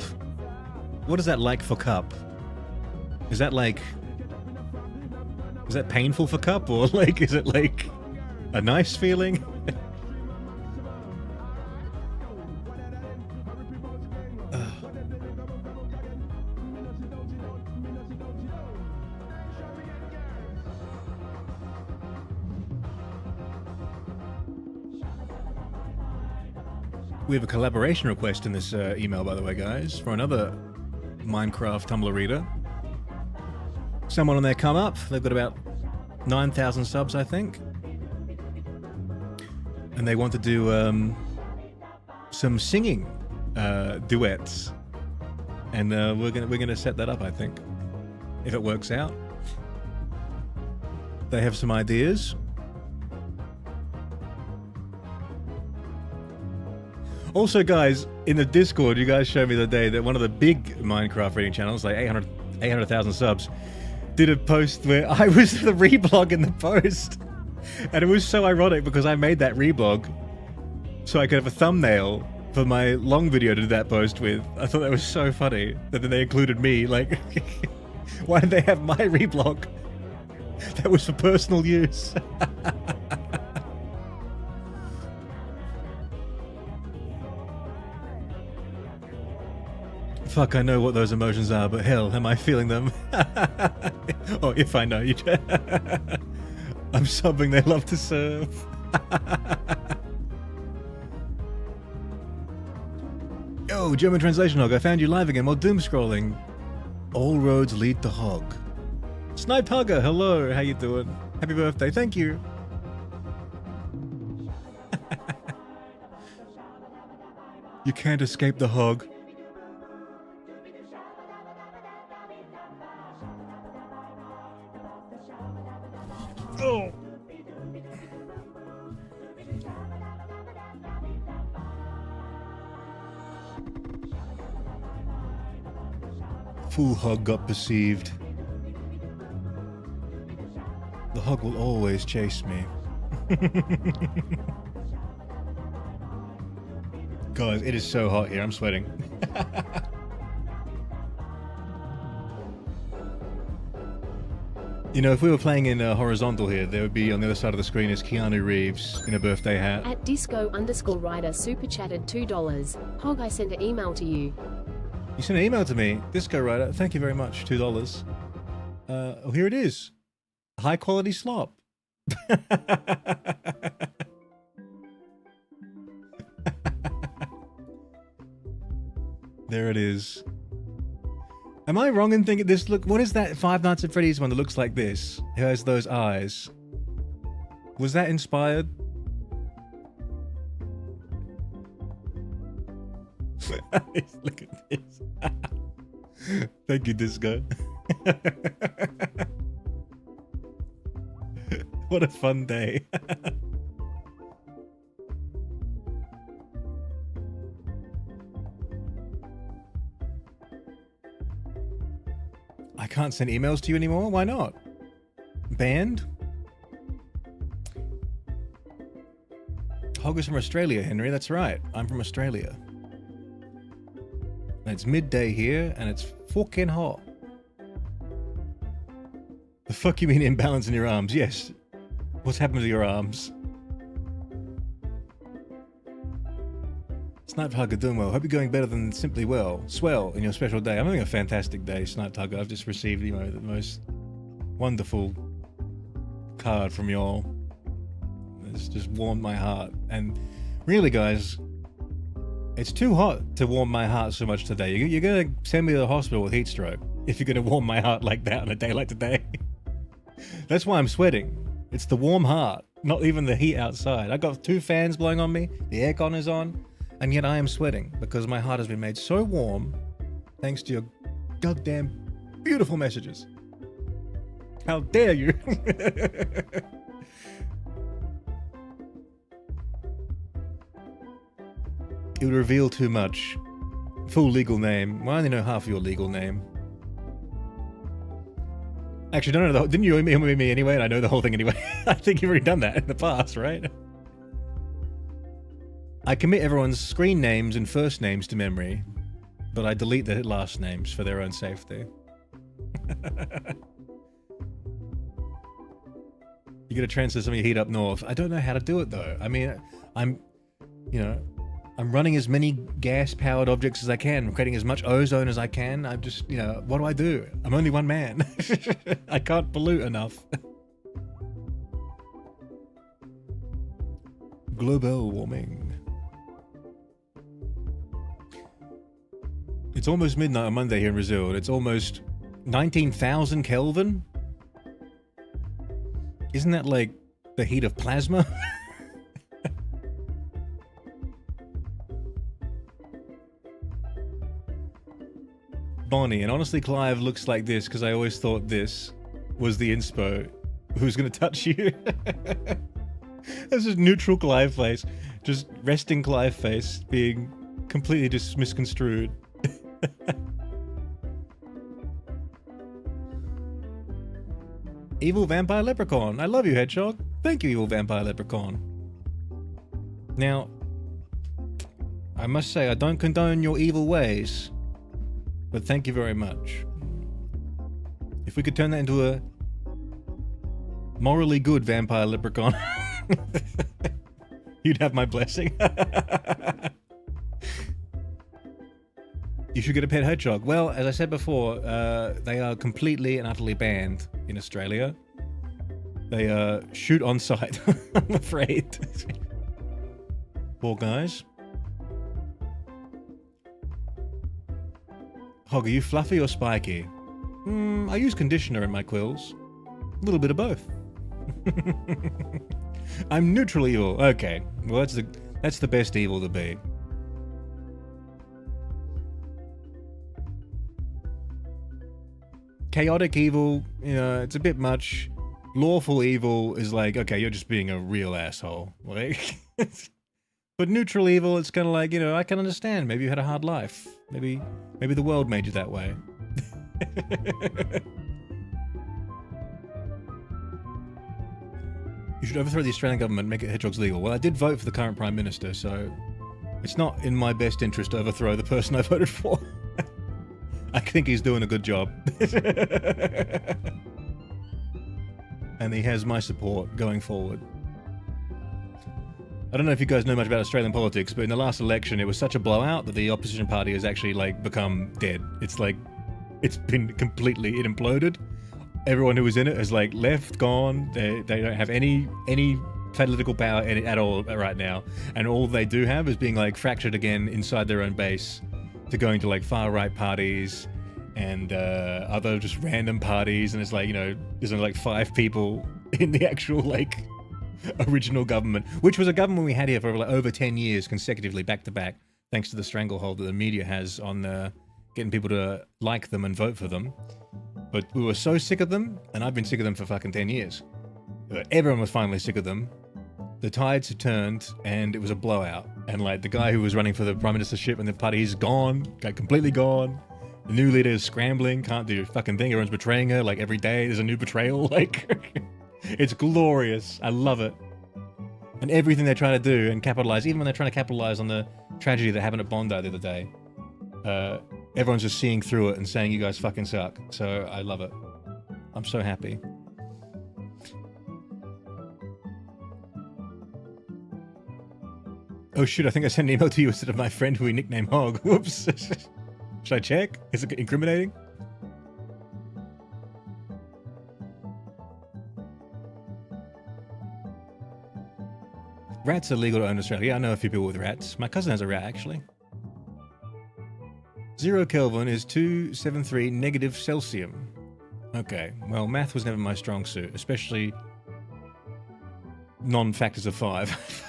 What is that like for cup? Is that, like... Is that painful for cup, or, like, is it, like, a nice feeling? We have a collaboration request in this email, by the way, guys, for another Minecraft Tumblr reader. Someone on there come up. They've got about 9,000 subs, I think. And they want to do some singing duets. And we're gonna set that up, I think, if it works out. They have some ideas. Also, guys, in the Discord, you guys showed me the day that one of the big Minecraft reading channels, like 800,000 subs, did a post where I was the reblog in the post. And it was so ironic because I made that reblog so I could have a thumbnail for my long video to do that post with. I thought that was so funny that then they included me. Like, why did they have my reblog? That was for personal use. Fuck, I know what those emotions are, but hell, am I feeling them? Or if I know you. I'm sobbing, they love to serve. Yo, German Translation Hog, I found you live again while doom scrolling. All roads lead to Hog. Sniped Hugger, hello, how you doing? Happy birthday, thank you. You can't escape the Hog. Oh. Fool Hog got perceived. The Hog will always chase me. Guys, it is so hot here, I'm sweating. You know, if we were playing in horizontal here, there would be on the other side of the screen is Keanu Reeves in a birthday hat. At disco_rider super chatted $2. Hog, I sent an email to you. You sent an email to me, Disco Rider. Thank you very much, $2. Oh, here it is. High quality slop. There it is. Am I wrong in thinking this? Look, what is that Five Nights at Freddy's one that looks like this? Who has those eyes? Was that inspired? Look at this. Thank you, Disco. What a fun day. I can't send emails to you anymore? Why not? Banned? Hog is from Australia, Henry. That's right. I'm from Australia. And it's midday here, and it's fucking hot. The fuck you mean imbalance in your arms? Yes. What's happened to your arms? Snipe Hugger doing well. Hope you're going better than simply well. Swell in your special day. I'm having a fantastic day, Snipe Hugger. I've just received, you know, the most wonderful card from y'all. It's just warmed my heart. And really, guys, it's too hot to warm my heart so much today. You're gonna send me to the hospital with heat stroke if you're gonna warm my heart like that on a day like today. That's why I'm sweating. It's the warm heart, not even the heat outside. I got 2 fans blowing on me, the aircon is on, and yet I am sweating because my heart has been made so warm thanks to your goddamn beautiful messages. How dare you? It would reveal too much. Full legal name. Well, I only know half of your legal name. Actually, don't know the whole, didn't you email me anyway? And I know the whole thing anyway. I think you've already done that in the past, right? I commit everyone's screen names and first names to memory, but I delete the last names for their own safety. You gotta transfer some of your heat up north. I don't know how to do it though. I mean, I'm running as many gas-powered objects as I can. I'm creating as much ozone as I can. I'm just, you know, what do I do? I'm only one man. I can't pollute enough. Global warming. It's almost midnight on Monday here in Brazil, and it's almost 19,000 Kelvin? Isn't that like the heat of plasma? Bonnie, and honestly Clive looks like this because I always thought this was the inspo. Who's gonna touch you? This is neutral Clive face, just resting Clive face being completely just misconstrued. Evil Vampire Leprechaun. I love you, Hedgehog. Thank you, Evil Vampire Leprechaun. Now, I must say I don't condone your evil ways, but thank you very much. If we could turn that into a morally good vampire leprechaun, you'd have my blessing. You should get a pet hedgehog. Well, as I said before, they are completely and utterly banned in Australia. They shoot on sight, I'm afraid. Poor guys. Hog, are you fluffy or spiky? I use conditioner in my quills. A little bit of both. I'm neutral evil. Okay, well that's the best evil to be. Chaotic evil, you know, it's a bit much. Lawful evil is like, okay, you're just being a real asshole. Like, but neutral evil, it's kind of like, you know, I can understand. Maybe you had a hard life. Maybe the world made you that way. You should overthrow the Australian government and make it hedgehogs legal. Well, I did vote for the current Prime Minister, so it's not in my best interest to overthrow the person I voted for. I think he's doing a good job. And he has my support going forward. I don't know if you guys know much about Australian politics, but in the last election it was such a blowout that the opposition party has actually like become dead. It's like, it's been completely, it imploded. Everyone who was in it has like left, gone. They don't have any political power at all right now. And all they do have is being like fractured again inside their own base to going to like far right parties and other just random parties. And it's like, you know, there's only like 5 people in the actual like original government, which was a government we had here for like over 10 years consecutively back to back, thanks to the stranglehold that the media has on getting people to like them and vote for them. But we were so sick of them, and I've been sick of them for fucking 10 years. Everyone was finally sick of them. The tides had turned, and it was a blowout. And like the guy who was running for the prime ministership and the party, he's gone, like completely gone. The new leader is scrambling, can't do a fucking thing. Everyone's betraying her, like every day there's a new betrayal. Like, it's glorious. I love it. And everything they're trying to do and capitalize, even when they're trying to capitalize on the tragedy that happened at Bondi the other day, everyone's just seeing through it and saying you guys fucking suck. So I love it. I'm so happy. Oh shoot, I think I sent an email to you instead of my friend who we nicknamed Hog. Whoops. Should I check? Is it incriminating? Rats are legal to own in Australia. Yeah, I know a few people with rats. My cousin has a rat, actually. 0 Kelvin is 273 negative Celsium. Okay, well, math was never my strong suit, especially non-factors of 5.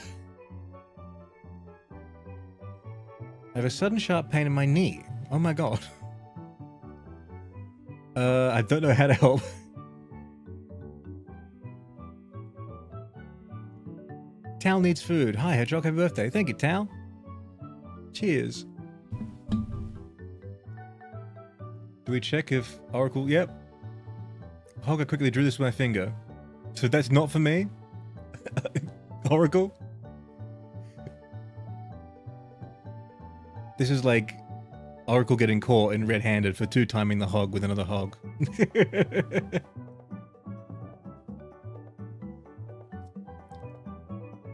I have a sudden sharp pain in my knee. Oh my god. I don't know how to help. Tal needs food. Hi, Hedgehog. Happy birthday. Thank you, Tal. Cheers. Do we check if Oracle... Yep. Hog, I quickly drew this with my finger. So that's not for me? Oracle? This is like Oracle getting caught in red-handed for two-timing the hog with another hog.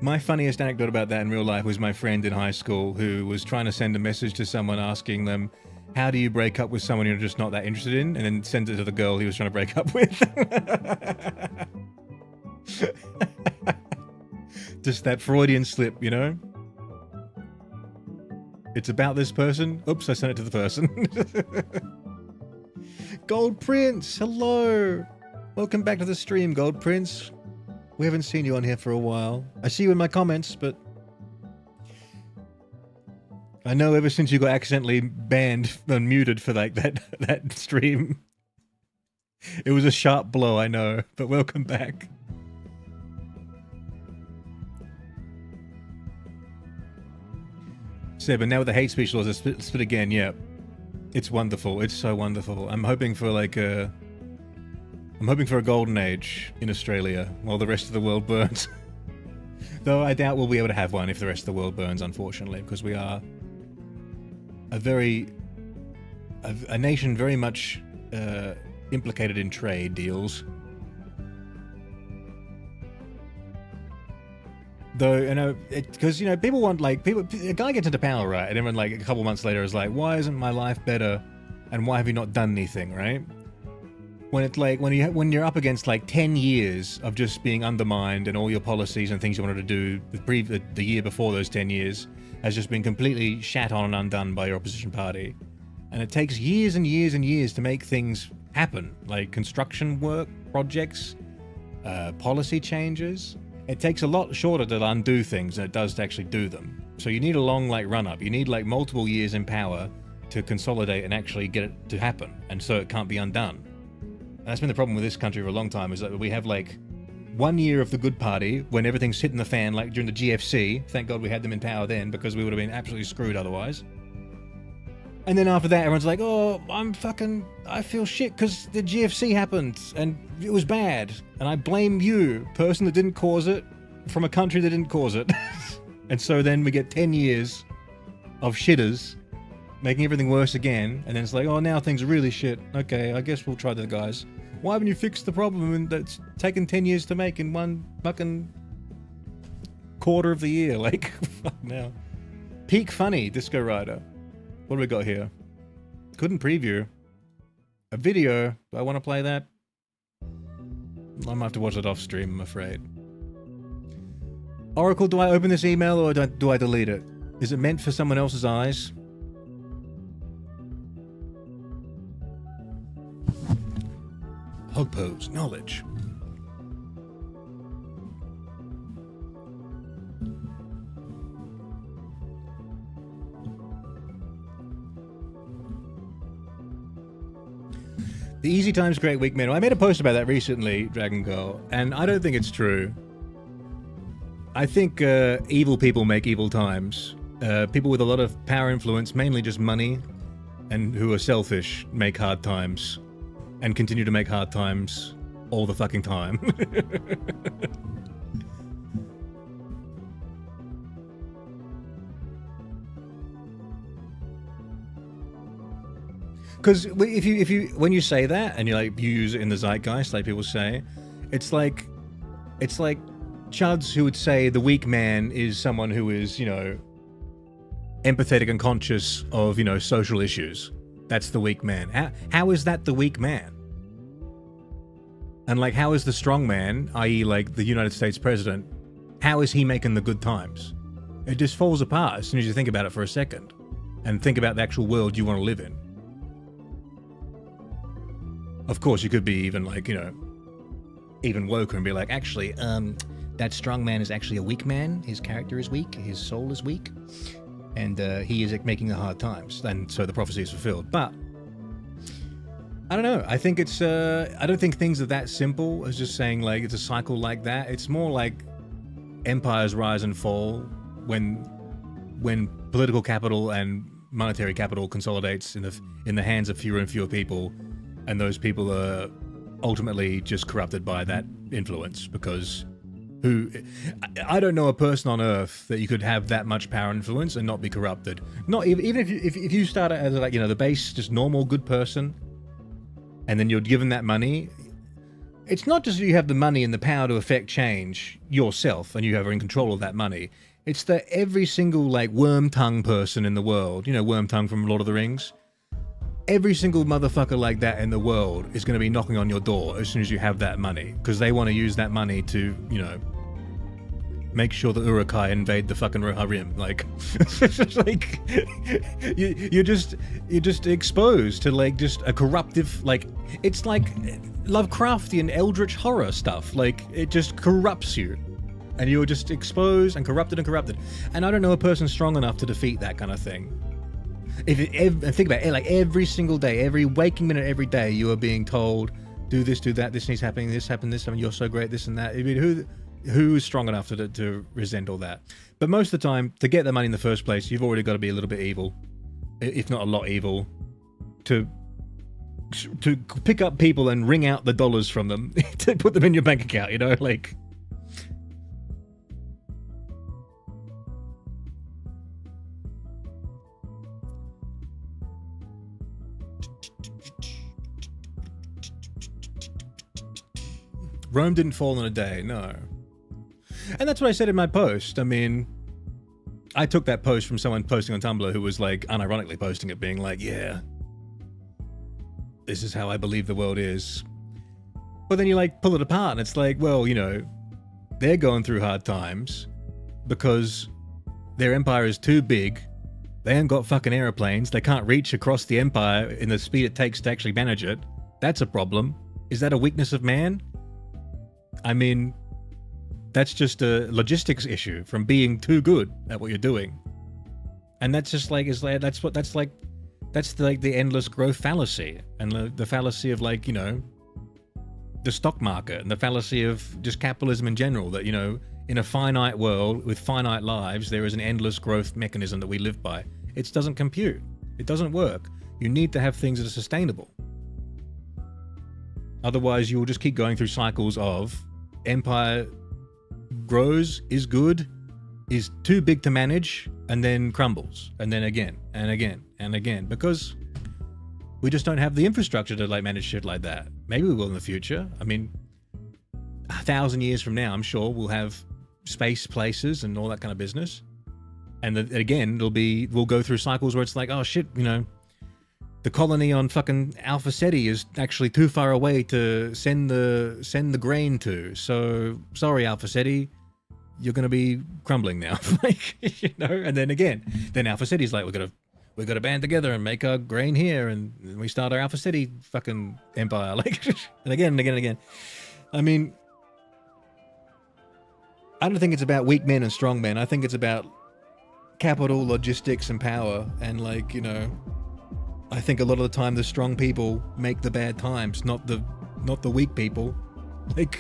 My funniest anecdote about that in real life was my friend in high school who was trying to send a message to someone asking them, how do you break up with someone you're just not that interested in? And then sends it to the girl he was trying to break up with. Just that Freudian slip, you know? It's about this person. Oops, I sent it to the person. Gold Prince, hello. Welcome back to the stream, Gold Prince. We haven't seen you on here for a while. I see you in my comments, but I know ever since you got accidentally banned and muted for like that stream, it was a sharp blow, I know, but welcome back. Seb, and now with the hate speech laws, it's split again, yeah. It's wonderful, it's so wonderful. I'm hoping for like a golden age in Australia while the rest of the world burns. Though I doubt we'll be able to have one if the rest of the world burns, unfortunately, because we are a nation very much implicated in trade deals. Though, you know, because, you know, people want, like, a guy gets into power, right? And everyone, like, a couple months later is like, why isn't my life better? And why have you not done anything, right? When it's like, when you're up against, like, 10 years of just being undermined and all your policies and things you wanted to do the year before those 10 years has just been completely shat on and undone by your opposition party. And it takes years and years and years to make things happen, like construction work, projects, policy changes. It takes a lot shorter to undo things than it does to actually do them. So you need a long, like, run-up. You need, like, multiple years in power to consolidate and actually get it to happen, and so it can't be undone. And that's been the problem with this country for a long time, is that we have, like, 1 year of the good party when everything's hitting the fan, like during the GFC. Thank God we had them in power then, because we would have been absolutely screwed otherwise. And then after that, everyone's like, oh, I feel shit because the GFC happened and it was bad. And I blame you, person that didn't cause it, from a country that didn't cause it. And so then we get 10 years of shitters making everything worse again. And then it's like, oh, now things are really shit. Okay, I guess we'll try that, guys. Why haven't you fixed the problem that's taken 10 years to make in one fucking quarter of the year? Like, fuck now. Peak funny, Disco Rider. What do we got here? Couldn't preview. A video. Do I want to play that? I might have to watch it off stream, I'm afraid. Oracle, do I open this email or do I delete it? Is it meant for someone else's eyes? Hog pose, knowledge. The easy times create weak men. I made a post about that recently, Dragon Girl, and I don't think it's true. I think evil people make evil times. People with a lot of power influence, mainly just money, and who are selfish, make hard times. And continue to make hard times all the fucking time. Because if you when you say that and you use it in the zeitgeist, like people say, it's like chuds who would say the weak man is someone who is, you know, empathetic and conscious of, you know, social issues. That's the weak man. How is that the weak man? And like, how is the strong man, i.e. like the United States president, how is he making the good times? It just falls apart as soon as you think about it for a second and think about the actual world you want to live in. Of course, you could be even like, you know, even woker and be like, actually, that strong man is actually a weak man. His character is weak. His soul is weak. And he is making the hard times. And so the prophecy is fulfilled. But I don't know. I think it's, I don't think things are that simple as just saying like it's a cycle like that. It's more like empires rise and fall when political capital and monetary capital consolidates in the hands of fewer and fewer people, and those people are ultimately just corrupted by that influence. Because I don't know a person on earth that you could have that much power and influence and not be corrupted. Not even if you start as like, you know, the base just normal good person, and then you're given that money. It's not just that you have the money and the power to affect change yourself and you are in control of that money. It's that every single like worm tongue person in the world, you know, worm tongue from Lord of the Rings, every single motherfucker like that in the world is going to be knocking on your door as soon as you have that money, because they want to use that money to, you know, make sure the Uruk-hai invade the fucking Rohirrim. Like, like you're just exposed to like just a corruptive, like, it's like Lovecraftian eldritch horror stuff. Like, it just corrupts you, and you're just exposed and corrupted and corrupted. And I don't know a person strong enough to defeat that kind of thing. Think about it, like every single day, every waking minute, every day, you are being told, do this, do that, this needs happening, this happened, this happened, you're so great, this and that. I mean, who is strong enough to resent all that? But most of the time, to get the money in the first place, you've already got to be a little bit evil, if not a lot evil, to pick up people and wring out the dollars from them to put them in your bank account, you know, like. Rome didn't fall in a day, no. And that's what I said in my post. I mean, I took that post from someone posting on Tumblr who was like unironically posting it, being like, yeah, this is how I believe the world is. But then you like pull it apart and it's like, well, you know, they're going through hard times because their empire is too big. They ain't got fucking airplanes. They can't reach across the empire in the speed it takes to actually manage it. That's a problem. Is that a weakness of man? I mean, that's just a logistics issue from being too good at what you're doing. And that's just like, that's the endless growth fallacy, and the fallacy of like, you know, the stock market, and the fallacy of just capitalism in general, that, you know, in a finite world with finite lives, there is an endless growth mechanism that we live by. It doesn't compute. It doesn't work. You need to have things that are sustainable. Otherwise, you will just keep going through cycles of empire grows, is good, is too big to manage, and then crumbles, and then again, and again, and again, because we just don't have the infrastructure to like manage shit like that. Maybe we will in the future. I mean, 1,000 years from now, I'm sure we'll have space places and all that kind of business. And again, we'll go through cycles where it's like, oh shit, you know, the colony on fucking Alpha Ceti is actually too far away to send the grain to. So sorry, Alpha Ceti, you're gonna be crumbling now. Like, you know. And then Alpha Ceti's like, we got to band together and make our grain here, and we start our Alpha Ceti fucking empire. Like, and again and again and again. I mean, I don't think it's about weak men and strong men. I think it's about capital, logistics, and power. And like, you know, I think a lot of the time the strong people make the bad times, not the weak people. Like,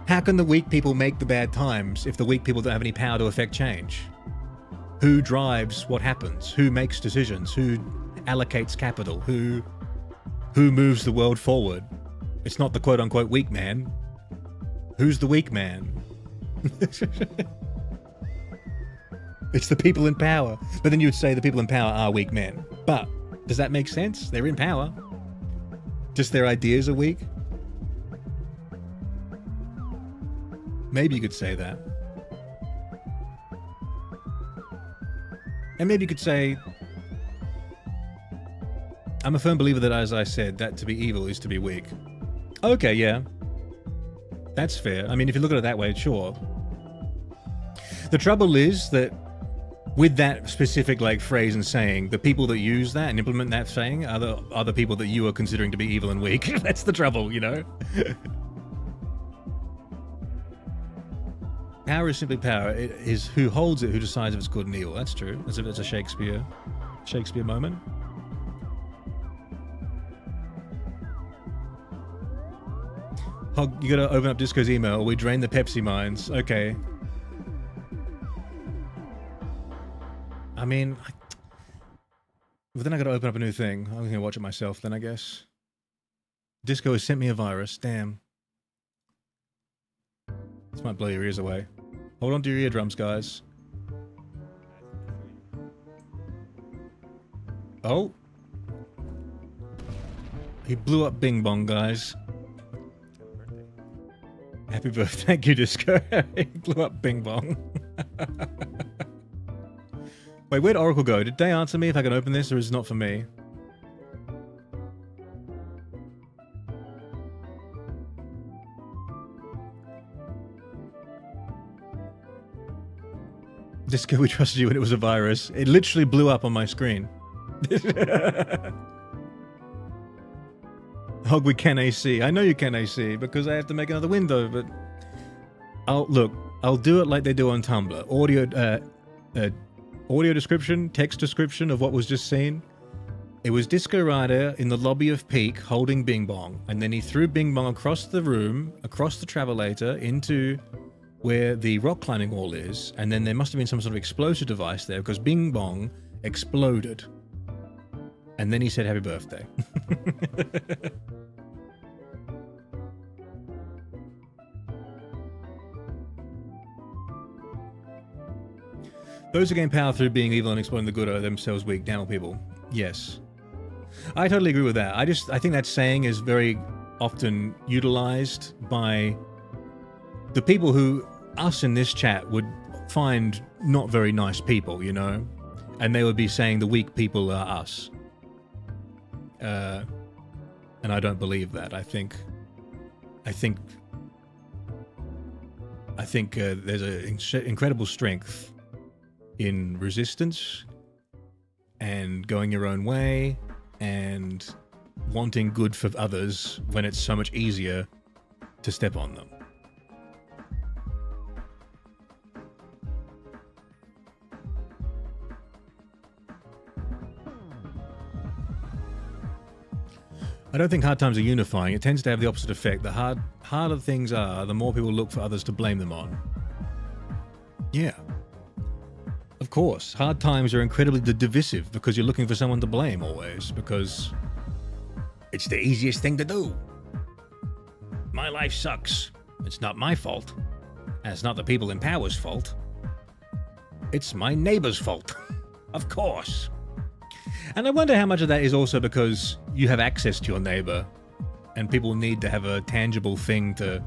how can the weak people make the bad times if the weak people don't have any power to affect change? Who drives what happens? Who makes decisions? Who allocates capital? Who moves the world forward? It's not the quote-unquote weak man. Who's the weak man? It's the people in power. But then you would say the people in power are weak men. But does that make sense? They're in power. Just their ideas are weak. Maybe you could say that. And maybe you could say, I'm a firm believer that, as I said, that to be evil is to be weak. Okay, yeah. That's fair. I mean, if you look at it that way, sure. The trouble is that with that specific like phrase and saying, the people that use that and implement that saying are the people that you are considering to be evil and weak. That's the trouble, you know? Power is simply power. It is who holds it who decides if it's good and evil. That's true. That's a Shakespeare moment. Hog, you gotta open up Disco's email. We drain the Pepsi mines. Okay. I mean, but then I gotta open up a new thing. I'm gonna watch it myself then, I guess. Disco has sent me a virus. Damn. This might blow your ears away. Hold on to your eardrums, guys. Oh. He blew up Bing Bong, guys. Happy birthday. Thank you, Disco. He blew up Bing Bong. Wait, where'd Oracle go? Did they answer me if I can open this, or is it not for me? Disco, we trusted you when it was a virus. It literally blew up on my screen. Hog, we can AC. I know you can AC because I have to make another window, but I'll do it like they do on Tumblr. Audio description, text description of what was just seen. It was Disco Rider in the lobby of Peak holding Bing Bong, and then he threw Bing Bong across the room, across the travelator, into where the rock climbing wall is, and then there must have been some sort of explosive device there because Bing Bong exploded. And then he said happy birthday. Those who gain power through being evil and exploiting the good are themselves weak, damn people. Yes. I totally agree with that. I think that saying is very often utilized by the people who us in this chat would find not very nice people, you know? And they would be saying the weak people are us. And I don't believe that. I think there's an incredible strength in resistance and going your own way and wanting good for others when it's so much easier to step on them. I don't think hard times are unifying. It tends to have the opposite effect. The harder things are, the more people look for others to blame them on. Yeah. Of course. Hard times are incredibly divisive because you're looking for someone to blame always, because it's the easiest thing to do. My life sucks. It's not my fault. And it's not the people in power's fault. It's my neighbor's fault. Of course. And I wonder how much of that is also because you have access to your neighbor and people need to have a tangible thing to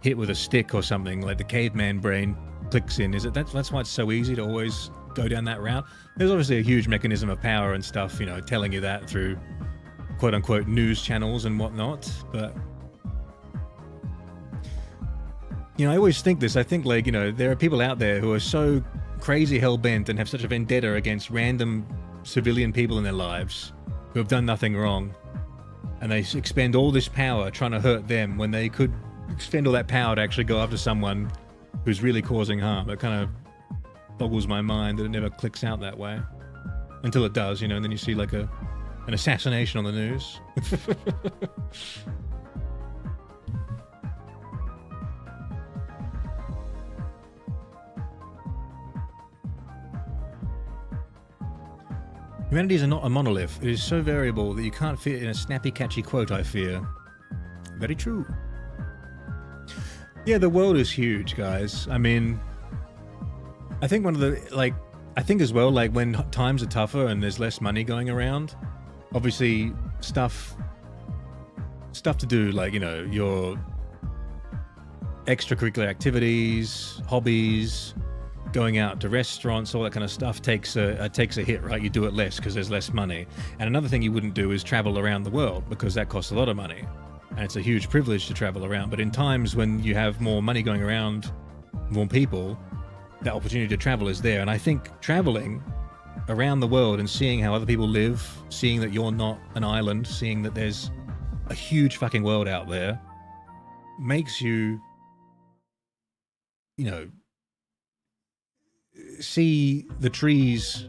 hit with a stick or something, like the caveman brain clicks in. Is it that's why it's so easy to always go down that route? There's obviously a huge mechanism of power and stuff, you know, telling you that through quote unquote news channels and whatnot, but you know, I always think this. I think, like, you know, there are people out there who are so crazy hell-bent and have such a vendetta against random civilian people in their lives who have done nothing wrong, and they expend all this power trying to hurt them when they could expend all that power to actually go after someone who's really causing harm. It kind of boggles my mind that it never clicks out that way until it does, you know, and then you see like an assassination on the news. Humanities are not a monolith. It is so variable that you can't fit in a snappy, catchy quote, I fear. Very true. Yeah, the world is huge, guys. I mean, I think one of the, like, I think as well, like, when times are tougher and there's less money going around, obviously stuff to do, like, you know, extracurricular activities, hobbies, going out to restaurants, all that kind of stuff takes a hit, right? You do it less because there's less money. And another thing you wouldn't do is travel around the world, because that costs a lot of money. And it's a huge privilege to travel around. But in times when you have more money going around, more people, that opportunity to travel is there. And I think traveling around the world and seeing how other people live, seeing that you're not an island, seeing that there's a huge fucking world out there, makes you, you know, see the trees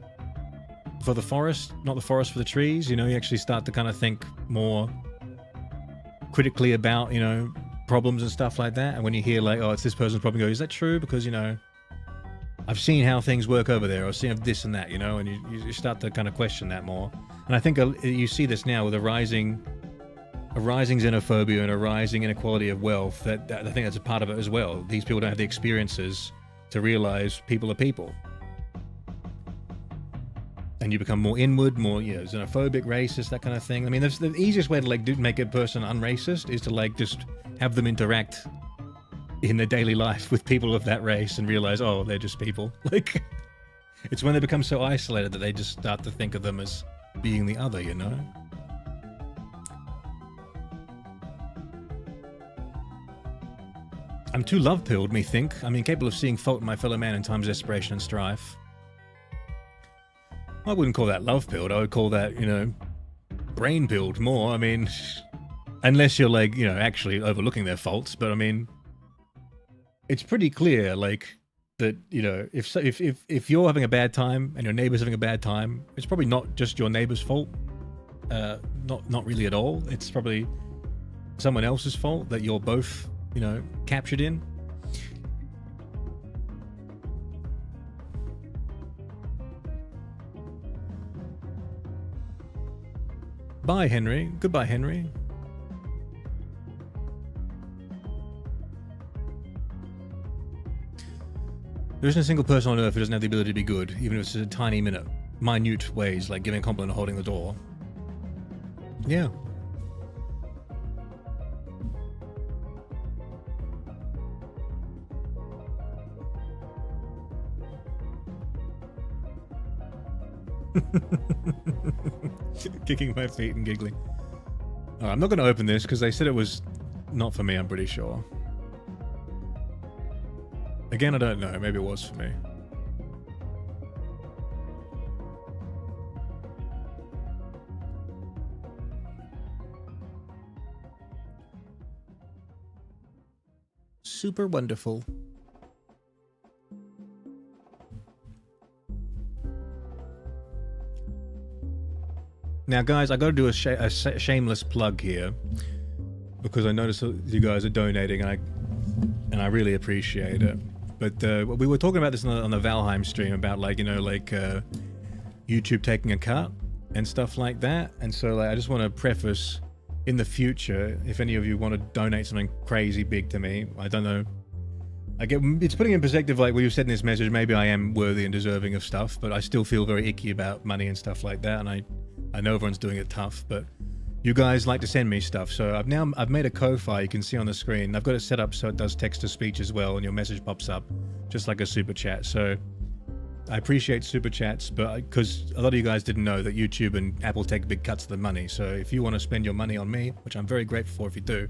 for the forest, not the forest for the trees. You know, you actually start to kind of think more critically about, you know, problems and stuff like that. And when you hear like, oh, it's this person's problem, you go, is that true? Because, you know, I've seen how things work over there, or I've seen this and that, you know, and you start to kind of question that more. And I think you see this now with a rising xenophobia and a rising inequality of wealth. That I think that's a part of it as well. These people don't have the experiences to realize people are people. And you become more inward, more, you know, xenophobic, racist, that kind of thing. I mean, that's the easiest way to like make a person unracist is to like just have them interact in their daily life with people of that race and realize, oh, they're just people. Like, it's when they become so isolated that they just start to think of them as being the other, you know? I'm too love-pilled, methink. I mean, capable of seeing fault in my fellow man in times of desperation and strife. I wouldn't call that love-pilled. I would call that, you know, brain-pilled more. I mean, unless you're like, you know, actually overlooking their faults. But I mean, it's pretty clear, like, that, you know, if you're having a bad time and your neighbor's having a bad time, it's probably not just your neighbor's fault. Not really at all. It's probably someone else's fault that you're both, you know, captured in. Bye, Henry. Goodbye, Henry. There isn't a single person on earth who doesn't have the ability to be good, even if it's in tiny minute ways, like giving a compliment or holding the door. Yeah. Kicking my feet and giggling. I'm not going to open this because they said it was not for me, I'm pretty sure. Again, I don't know. Maybe it was for me. Super wonderful. Now, guys, I got to do a shameless plug here because I noticed that you guys are donating, and I really appreciate it. But we were talking about this on the Valheim stream about, like, you know, like YouTube taking a cut and stuff like that. And so, like, I just want to preface, in the future, if any of you want to donate something crazy big to me, I don't know. I get it's putting in perspective, like what you said in this message. Maybe I am worthy and deserving of stuff, but I still feel very icky about money and stuff like that. And I know everyone's doing it tough, but you guys like to send me stuff. So I've made a Ko-Fi you can see on the screen. I've got it set up so it does text to speech as well, and your message pops up just like a super chat. So I appreciate super chats, but because a lot of you guys didn't know that YouTube and Apple take big cuts of the money. So if you want to spend your money on me, which I'm very grateful for if you do,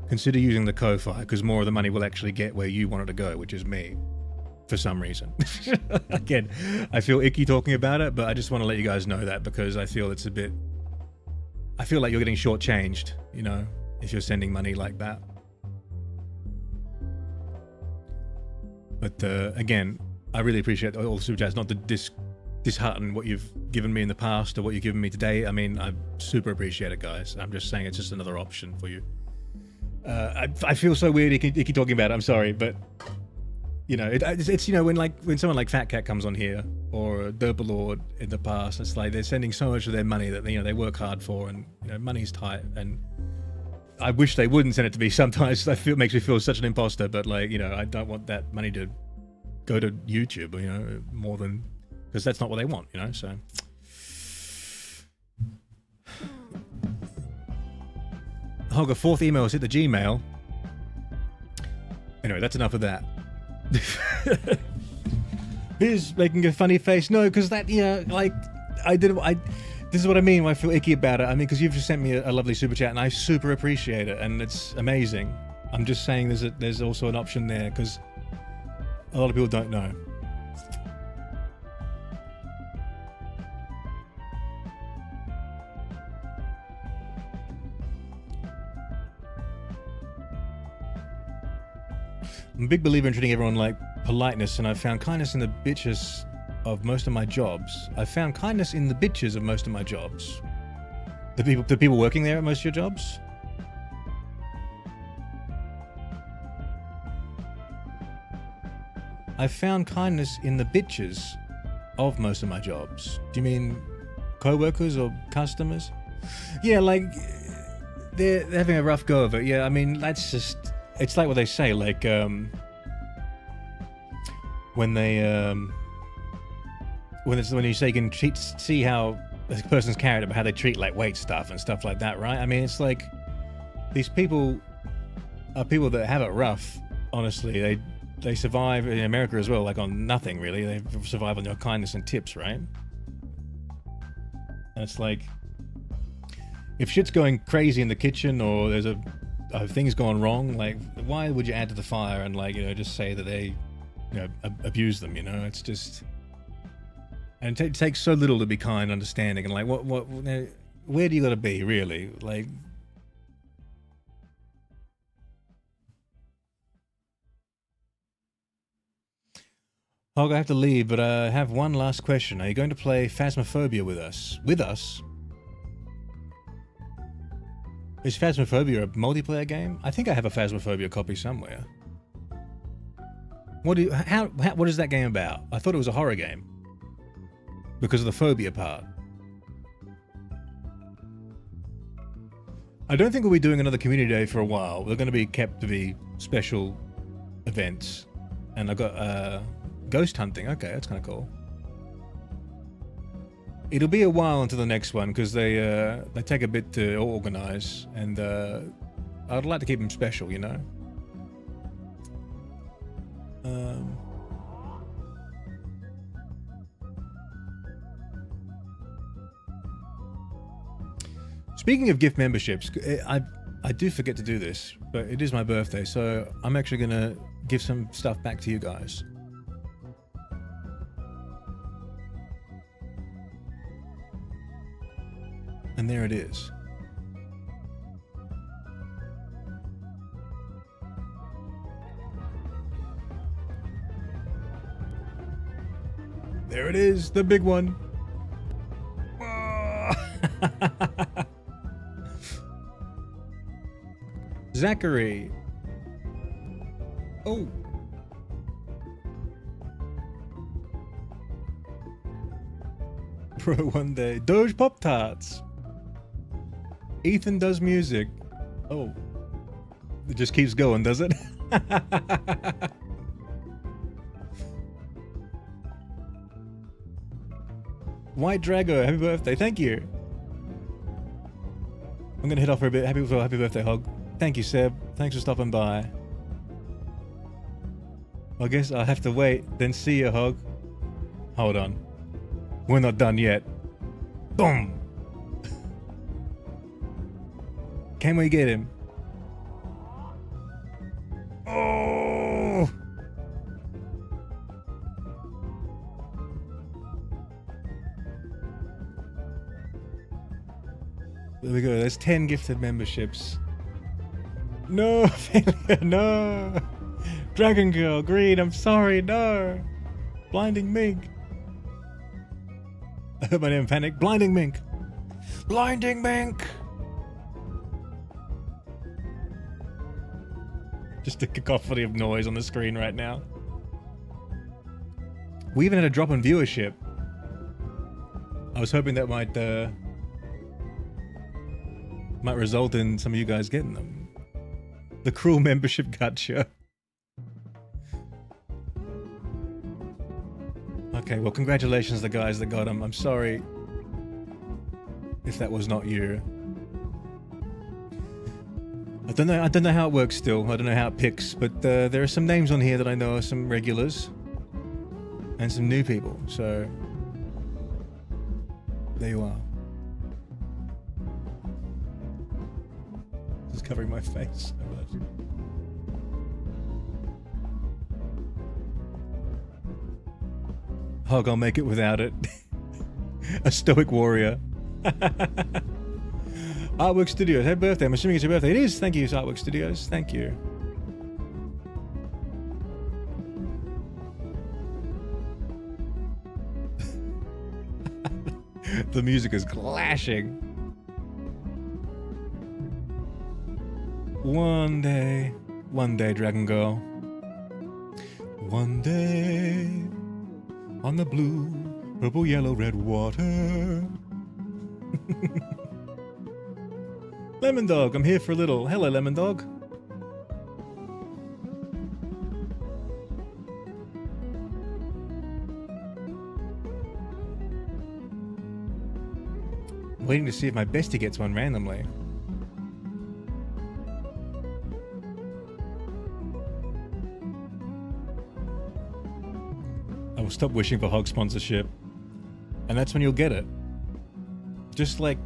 consider using the Ko-Fi, because more of the money will actually get where you want it to go, which is me, for some reason. Again, I feel icky talking about it, but I just want to let you guys know that, because I feel it's a bit... I feel like you're getting shortchanged, you know, if you're sending money like that. But again, I really appreciate all the super chats, not to dishearten what you've given me in the past or what you've given me today. I mean, I super appreciate it, guys. I'm just saying it's just another option for you. I feel so weird icky talking about it. I'm sorry, but you know, it's you know, when someone like Fat Cat comes on here, or Derpalord in the past, it's like they're sending so much of their money that, you know, they work hard for, and, you know, money's tight, and I wish they wouldn't send it to me sometimes. It makes me feel such an imposter, but, like, you know, I don't want that money to go to YouTube, you know, more than, because that's not what they want, you know, so. Hog, a fourth email has hit the Gmail. Anyway, that's enough of that. He's making a funny face. No, because that, yeah, like, this is what I mean when I feel icky about it. I mean, because you've just sent me a lovely super chat, and I super appreciate it, and it's amazing. I'm just saying there's also an option there, because a lot of people don't know. I'm a big believer in treating everyone like politeness, and I've found kindness in the bitches of most of my jobs. I've found kindness in the bitches of most of my jobs. The people working there at most of your jobs? I've found kindness in the bitches of most of my jobs. Do you mean co-workers or customers? Yeah, like, they're having a rough go of it. Yeah, I mean, that's just... It's like what they say, like, when they, when you say you can see how a person's carried about how they treat, like, weight stuff and stuff like that, right? I mean, it's like, these people are people that have it rough, honestly. They survive in America as well, like, on nothing, really. They survive on your kindness and tips, right? And it's like, if shit's going crazy in the kitchen, or there's things going wrong, like, why would you add to the fire and, like, you know, just say that they, you know, abuse them, you know? It's just... And it takes so little to be kind, understanding, and, like, where do you gotta be, really? Like... Hog, I have to leave, but I have one last question. Are you going to play Phasmophobia with us? With us? Is Phasmophobia a multiplayer game? I think I have a Phasmophobia copy somewhere. What is that game about? I thought it was a horror game. Because of the phobia part. I don't think we'll be doing another community day for a while. They're going to be kept to be special events. And I've got ghost hunting. Okay, that's kind of cool. It'll be a while until the next one, because they take a bit to organize, and I'd like to keep them special, you know? Speaking of gift memberships, I do forget to do this, but it is my birthday, so I'm actually going to give some stuff back to you guys. And there it is. There it is, the big one. Zachary. Oh. Bro, one day. Doge Pop-Tarts. Ethan does music. Oh. It just keeps going, does it? White Drago, happy birthday. Thank you. I'm gonna head off for a bit. Happy birthday, Hog. Thank you, Seb. Thanks for stopping by. I guess I'll have to wait, then see you, Hog. Hold on. We're not done yet. Boom! Can we get him? Oh! There we go. There's 10 gifted memberships. No, failure, no. Dragon Girl, Green, I'm sorry, no. Blinding Mink. I heard my name panic. Blinding Mink. Blinding Mink. Just a cacophony of noise on the screen right now. We even had a drop in viewership. I was hoping that might result in some of you guys getting them. The cruel membership gotcha. Okay, well, congratulations to the guys that got them. I'm sorry if that was not you. I don't know how it works still. I don't know how it picks, but there are some names on here that I know are some regulars and some new people. So there you are. Just covering my face so much. Hog, I'll make it without it. A stoic warrior. Artwork Studios, happy birthday. I'm assuming it's your birthday. It is. Thank you, Artwork Studios. Thank you. The music is clashing. One day, Dragon Girl. One day, on the blue, purple, yellow, red water. Lemon Dog, I'm here for a little. Hello, Lemon Dog. Waiting to see if my bestie gets one randomly. I will stop wishing for Hog sponsorship. And that's when you'll get it. Just like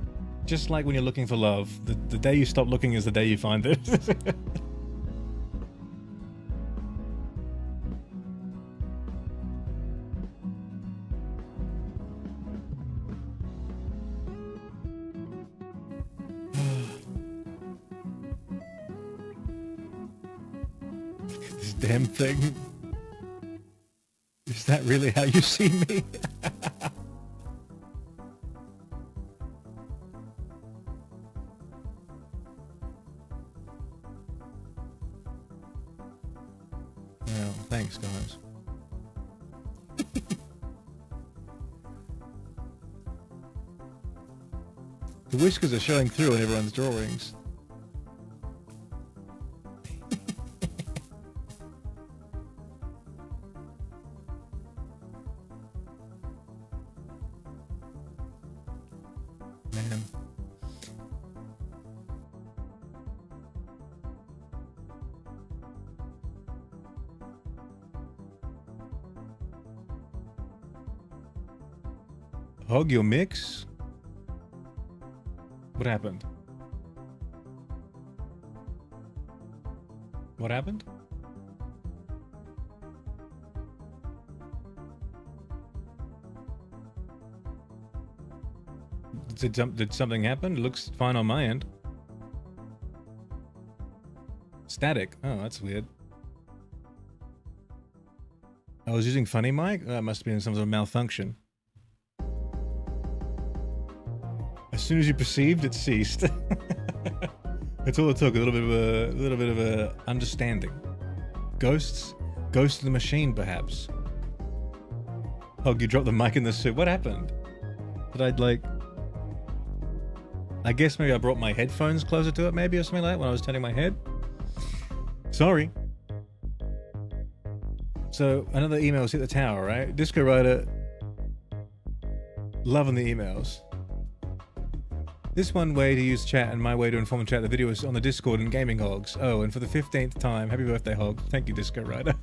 when you're looking for love, the day you stop looking is the day you find it. This damn thing. Is that really how you see me? Well, thanks, guys. The whiskers are showing through in everyone's drawings. Man. Hog your mix? What happened? What happened? Did something happen? It looks fine on my end. Static. Oh, that's weird. I was using funny mic? That must have been some sort of malfunction. As soon as you perceived, it ceased. That's all it took. A little bit of a understanding. Ghosts of the machine, perhaps. Hog, you dropped the mic in the soup. What happened? Did I guess maybe I brought my headphones closer to it, maybe, or something like that when I was turning my head. Sorry. So another email's hit the tower, right? Disco Rider, loving the emails. This one way to use chat and my way to inform chat, the video is on the Discord and Gaming Hogs. Oh, and for the 15th time, happy birthday, Hog. Thank you, Disco Rider.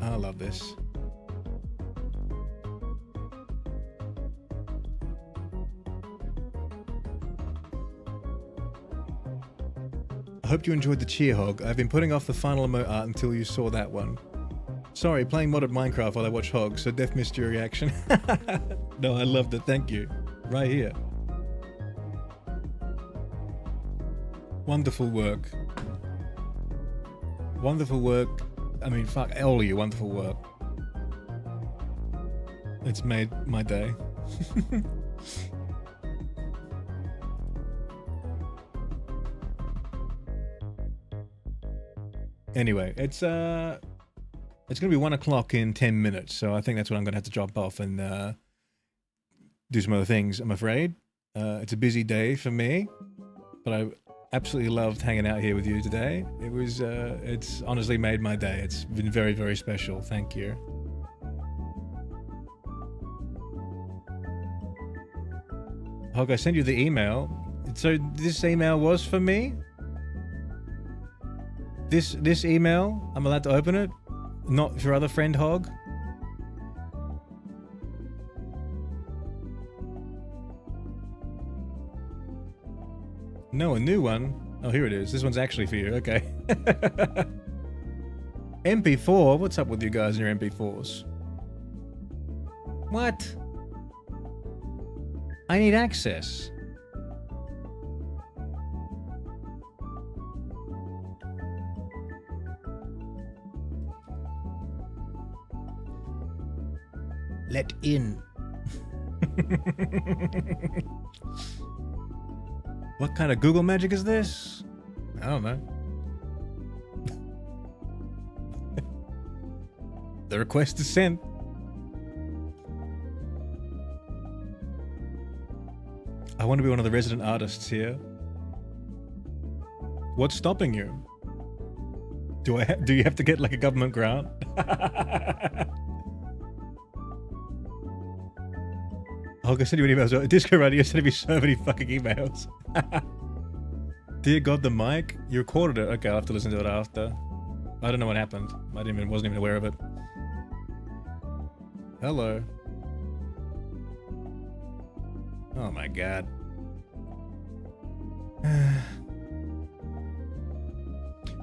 I love this. I hope you enjoyed the cheer, Hog. I've been putting off the final emote art until you saw that one. Sorry, playing modded Minecraft while I watch Hog, so Def missed your reaction. No, I loved it, thank you. Right here. Wonderful work. Wonderful work. I mean, fuck, all of you, wonderful work. It's made my day. Anyway, it's gonna be 1 o'clock in 10 minutes, so I think that's when I'm gonna have to drop off and do some other things, I'm afraid. It's a busy day for me, but I absolutely loved hanging out here with you today. It was, it's honestly made my day. It's been very, very special. Thank you. Hog, I sent you the email. So this email was for me? This email, I'm allowed to open it? Not for other friend Hog? No, a new one? Oh, here it is. This one's actually for you. Okay. MP4? What's up with you guys and your MP4s? What? I need access. Let in. What kind of Google magic is this? I don't know. The request is sent. I want to be one of the resident artists here. What's stopping you? Do you have to get like a government grant? I'll go send you an email. Disco Radio sent me so many fucking emails. Dear God, the mic? You recorded it. Okay, I'll have to listen to it after. I don't know what happened. I wasn't even aware of it. Hello. Oh my God.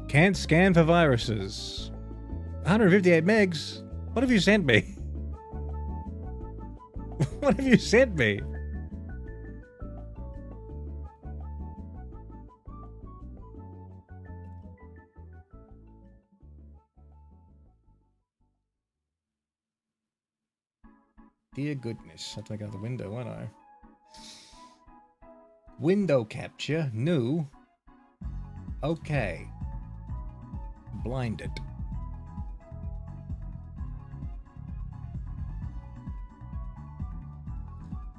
Can't scan for viruses. 158 megs? What have you sent me? What have you sent me? Dear goodness, I'll take out the window, won't I? Window capture, new. Okay. Blinded.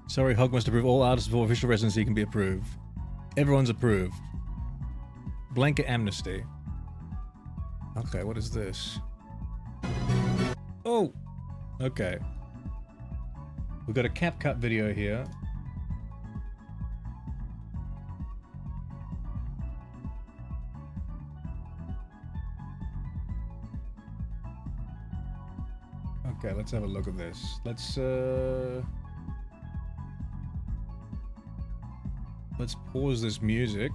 Sorry, Hog must approve all artists before official residency can be approved. Everyone's approved. Blanket amnesty. Okay, what is this? Oh! Okay. We've got a CapCut video here. Okay, let's have a look at this. Let's pause this music.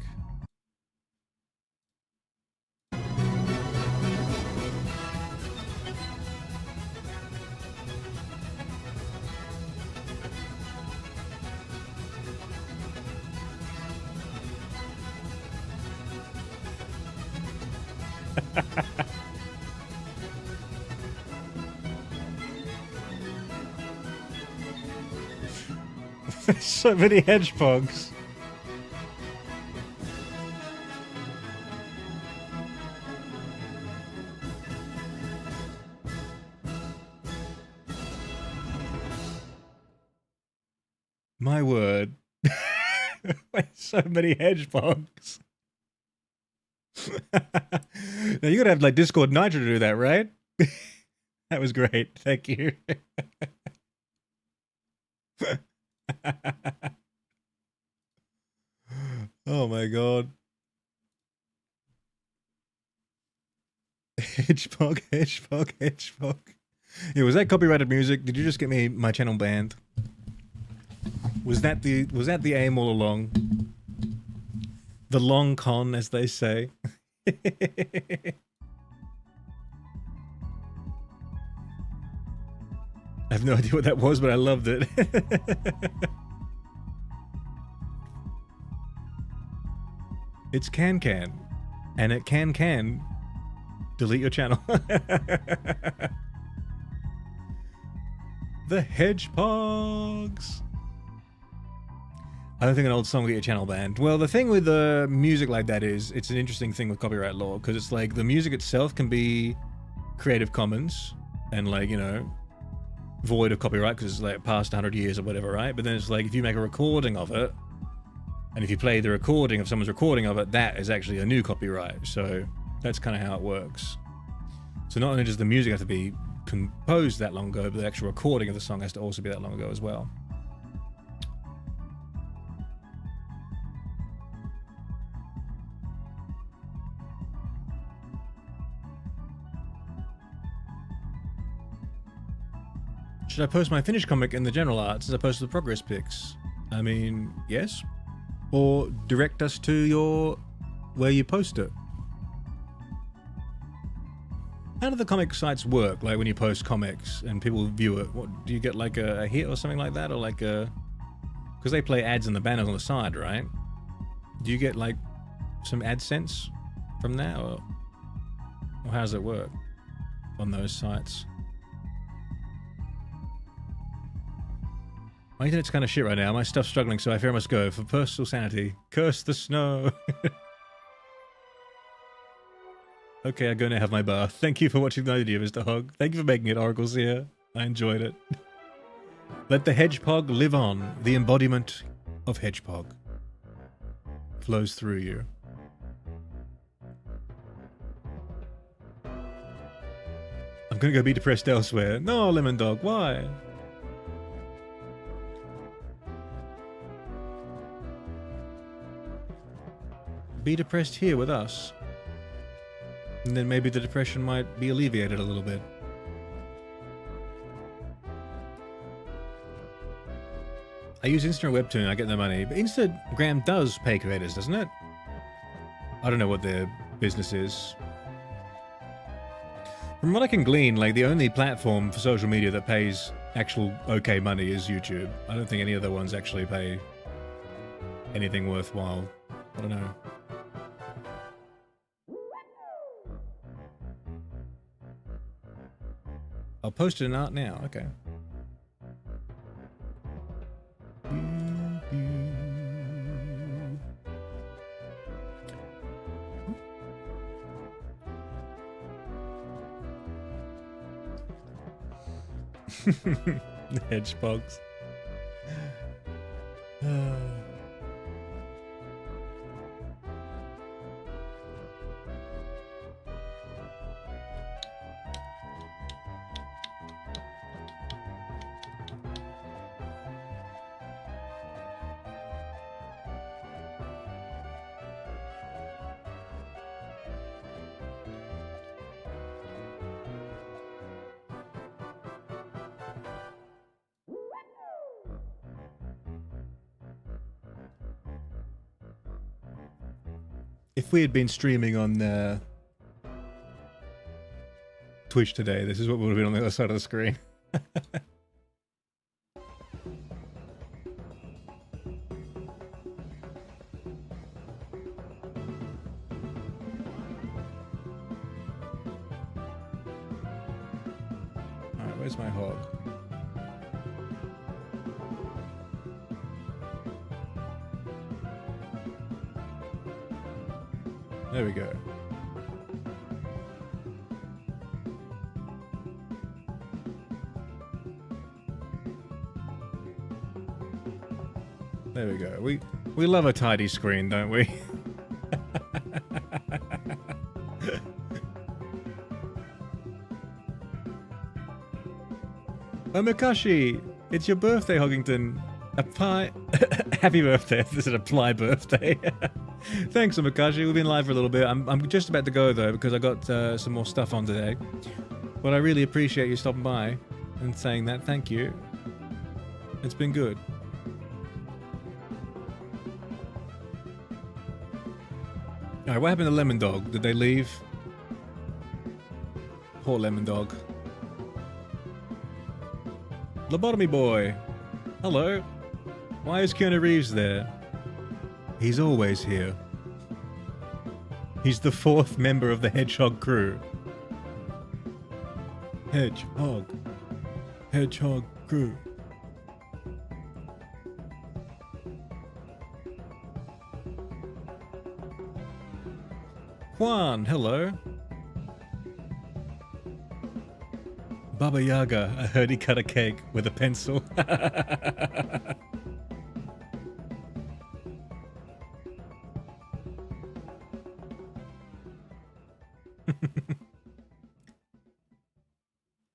There's so many hedgehogs. My word. So many hedgehogs. Now you gotta have like Discord Nitro to do that, right? That was great. Thank you. Oh my god. Hedgehog. Yeah, was that copyrighted music? Did you just get me my channel banned? Was that the aim all along? The long con, as they say. I have no idea what that was, but I loved it. It's can, and it can delete your channel. The Hedgehogs. I don't think an old song will get your channel banned. Well, the thing with the music like that is, it's an interesting thing with copyright law, because it's like the music itself can be Creative Commons and like, you know, void of copyright because it's like past 100 years or whatever, right? But then it's like if you make a recording of it, and if you play the recording of someone's recording of it, that is actually a new copyright. So that's kind of how it works. So not only does the music have to be composed that long ago, but the actual recording of the song has to also be that long ago as well. Should I post my finished comic in the general arts as opposed to the progress pics? I mean, yes. Or direct us to your... where you post it. How do the comic sites work? Like when you post comics and people view it, what do you get, like a hit or something like that, or like a? Because they play ads in the banners on the side, right? Do you get like some AdSense from that, or how does it work on those sites? My internet's kind of shit right now. My stuff's struggling, so I fear I must go. For personal sanity, curse the snow. Okay, I'm going to have my bath. Thank you for watching the video, Mr. Hog. Thank you for making it, Oracle's here. I enjoyed it. Let the Hedgehog live on. The embodiment of Hedgehog flows through you. I'm going to go be depressed elsewhere. No, Lemon Dog, why? Be depressed here with us. And then maybe the depression might be alleviated a little bit. I use Insta and Webtoon, I get no money. But Instagram does pay creators, doesn't it? I don't know what their business is. From what I can glean, like the only platform for social media that pays actual okay money is YouTube. I don't think any other ones actually pay anything worthwhile. I don't know. I'll post it in art now, okay. The hedgehogs. If we had been streaming on Twitch today, this is what would have been on the other side of the screen. Alright, where's my hog? There we go. There we go. We love a tidy screen, don't we? Oh, Makashi, it's your birthday, Hoggington. A pie. Happy birthday. This is a ply birthday. Thanks, Makashi. We've been live for a little bit. I'm just about to go, though, because I got some more stuff on today. But I really appreciate you stopping by and saying that. Thank you. It's been good. Alright, what happened to Lemon Dog? Did they leave? Poor Lemon Dog. Lobotomy Boy. Hello. Why is Keanu Reeves there? He's always here. He's the 4th member of the Hedgehog crew. Hedgehog. Hedgehog crew. Juan, hello. Baba Yaga, I heard he cut a cake with a pencil. I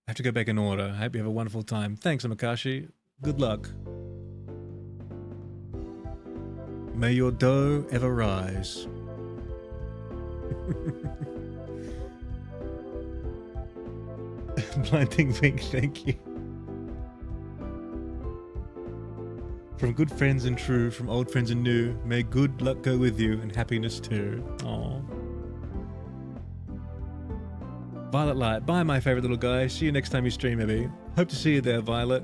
have to go back in order. I hope you have a wonderful time. Thanks, Makashi. Good luck. May your dough ever rise. Blinding Pink, thank you. From good friends and true, from old friends and new, may good luck go with you and happiness too. Aww. Violet Light, bye my favorite little guy. See you next time you stream, maybe. Hope to see you there, Violet.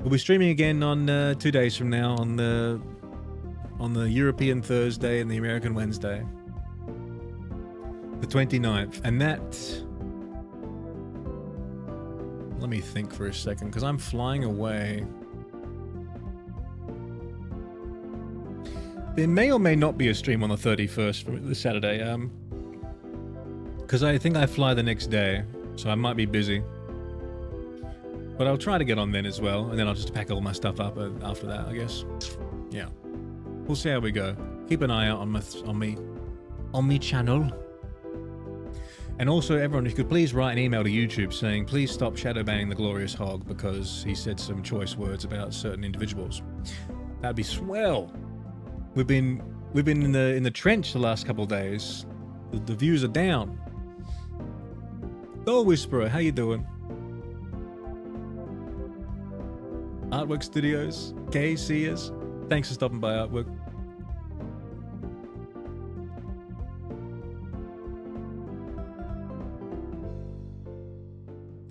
We'll be streaming again on 2 days from now on the European Thursday and the American Wednesday. The 29th. And that... Let me think for a second, because I'm flying away. There may or may not be a stream on the 31st for the Saturday, because I think I fly the next day, so I might be busy. But I'll try to get on then as well, and then I'll just pack all my stuff up after that, I guess. Yeah. We'll see how we go. Keep an eye out on me channel. And also, everyone, if you could please write an email to YouTube saying, please stop shadow banning the Glorious Hog because he said some choice words about certain individuals. That'd be swell. We've been in the trench the last couple of days. The views are down. Oh, Whisperer, how you doing? Artwork Studios, KCers. Thanks for stopping by, Artwork.